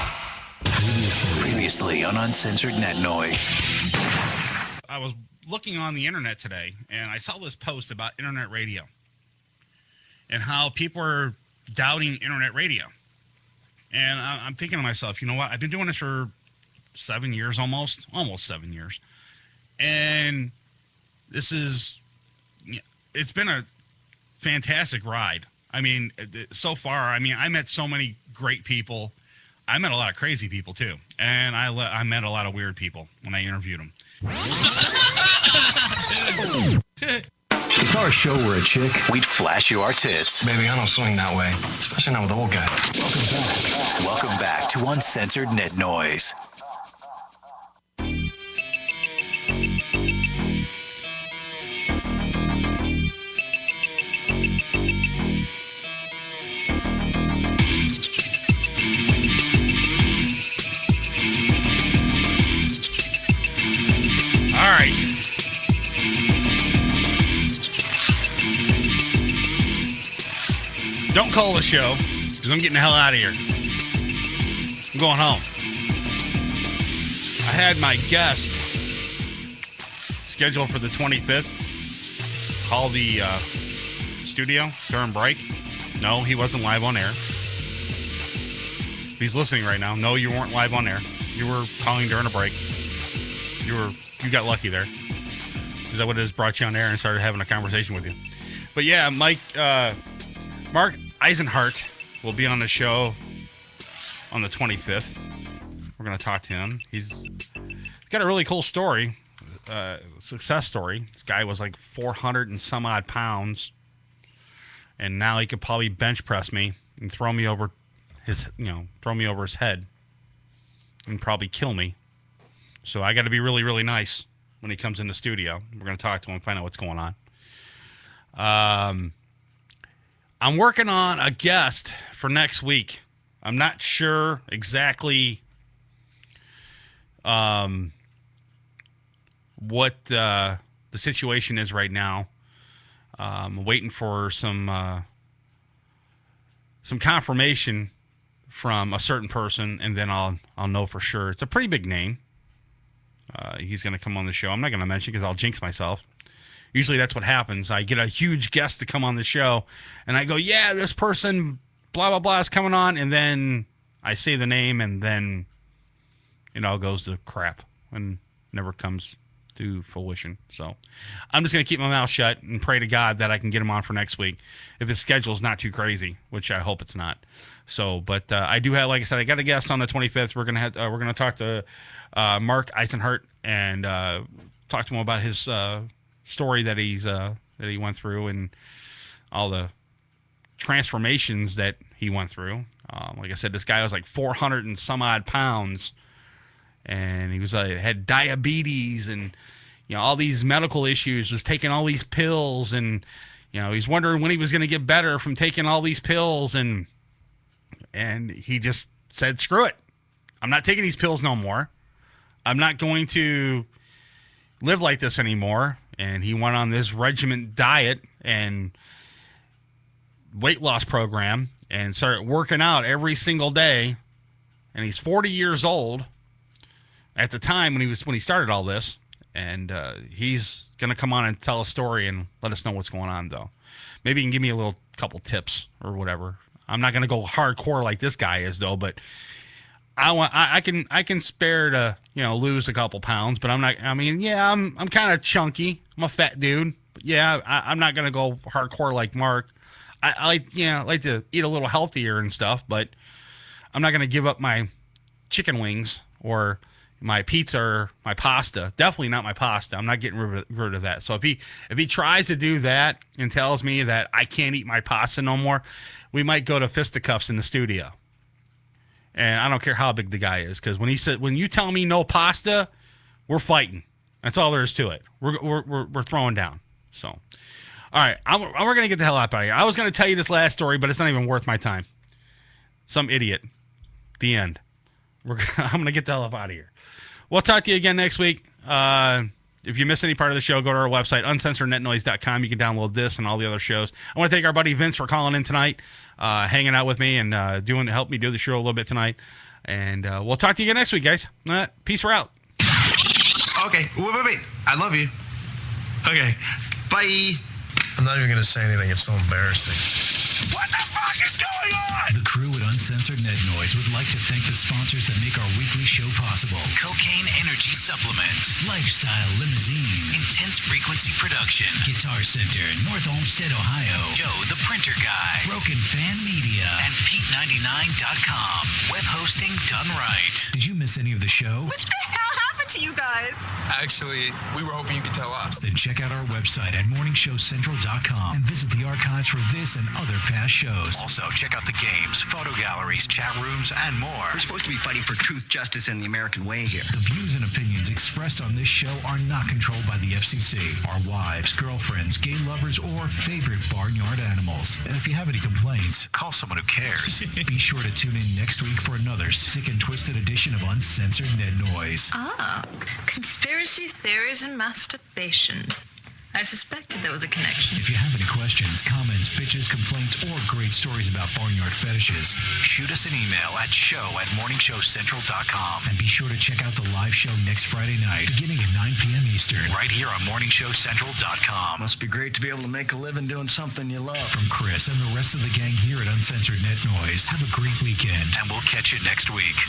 Previously on Uncensored Net Noise. I was looking on the internet today, and I saw this post about internet radio and how people are doubting internet radio. And I'm thinking to myself, you know what? I've been doing this for 7 years almost 7 years. And it's been a fantastic ride. I mean, so far, I met so many great people. I met a lot of crazy people, too. And I met a lot of weird people when I interviewed them. If our show were a chick, we'd flash you our tits. Baby, I don't swing that way, especially not with old guys. Welcome back to Uncensored Net Noise. All right. Don't call the show, because I'm getting the hell out of here. I'm going home. I had my guest scheduled for the 25th. Call the studio during break. No, he wasn't live on air. He's listening right now. No, you weren't live on air. You were calling during a break. You got lucky there, because I would have just brought you on air and started having a conversation with you. But yeah, Mark Eisenhart will be on the show on the 25th. We're going to talk to him. He's got a really cool story, success story. This guy was like 400 and some odd pounds, and now he could probably bench press me and throw me over his head and probably kill me. So I got to be really, really nice when he comes in the studio. We're going to talk to him and find out what's going on. I'm working on a guest for next week. I'm not sure exactly what the situation is right now. I'm waiting for some confirmation from a certain person, and then I'll know for sure. It's a pretty big name. He's going to come on the show. I'm not going to mention because I'll jinx myself. Usually that's what happens. I get a huge guest to come on the show, and I go, yeah, this person, blah, blah, blah, is coming on, and then I say the name, and then it all goes to crap and never comes to fruition. So I'm just going to keep my mouth shut and pray to God that I can get him on for next week if his schedule's not too crazy, which I hope it's not. So, but I do have, like I said, I got a guest on the 25th. We're gonna talk to Mark Eisenhart and talk to him about his story that he went through and all the transformations that he went through. Like I said, this guy was like 400 and some odd pounds, and he was had diabetes and all these medical issues. Was taking all these pills, and he's wondering when he was going to get better from taking all these pills, and he just said, "Screw it, I'm not taking these pills no more. I'm not going to live like this anymore." And he went on this regiment diet and weight loss program and started working out every single day. And he's 40 years old at the time when he started all this. And he's going to come on and tell a story and let us know what's going on, though. Maybe he can give me a couple tips or whatever. I'm not going to go hardcore like this guy is, though, but I can spare to lose a couple pounds, but I'm not. I mean, yeah, I'm kind of chunky. I'm a fat dude, but yeah, I'm not gonna go hardcore like Mark. I like to eat a little healthier and stuff, but I'm not gonna give up my chicken wings or my pizza or my pasta. Definitely not my pasta. I'm not getting rid of that. So if he tries to do that and tells me that I can't eat my pasta no more, we might go to fisticuffs in the studio. And I don't care how big the guy is, because when you tell me no pasta, we're fighting. That's all there is to it. We're throwing down. So, all right, we're gonna get the hell out of here. I was gonna tell you this last story, but it's not even worth my time. Some idiot. The end. I'm gonna get the hell out of here. We'll talk to you again next week. If you miss any part of the show, go to our website, uncensorednetnoise.com. You can download this and all the other shows. I want to thank our buddy Vince for calling in tonight, hanging out with me and help me do the show a little bit tonight. And we'll talk to you again next week, guys. Peace, we're out. Okay, wait. I love you. Okay, bye. I'm not even going to say anything. It's so embarrassing. What the fuck is going on? The crew at Uncensored Net Noise would like to thank the sponsors that make our weekly show possible. Cocaine Energy Supplement, Lifestyle Limousine, Intense Frequency Production, Guitar Center, North Olmsted, Ohio, Joe the Printer Guy, Broken Fan Media, and Pete99.com. Web hosting done right. Did you miss any of the show? What the hell happened to you guys? Actually, we were hoping you could tell us. Then check out our website at morningshowcentral.com and visit the archives for this and other past shows. Also, check out the games, photo galleries, chat rooms, and more. We're supposed to be fighting for truth, justice, and the American way here. The views and opinions expressed on this show are not controlled by the FCC, our wives, girlfriends, gay lovers, or favorite barnyard animals. And if you have any complaints, call someone who cares. Be sure to tune in next week for another sick and twisted edition of Uncensored Net Noise. Conspiracy theories and masturbation. I suspected there was a connection. If you have any questions, comments, bitches, complaints, or great stories about barnyard fetishes, shoot us an email at show@morningshowcentral.com. And be sure to check out the live show next Friday night, beginning at 9 p.m. Eastern. Right here on morningshowcentral.com. Must be great to be able to make a living doing something you love. From Chris and the rest of the gang here at Uncensored Net Noise, have a great weekend. And we'll catch you next week.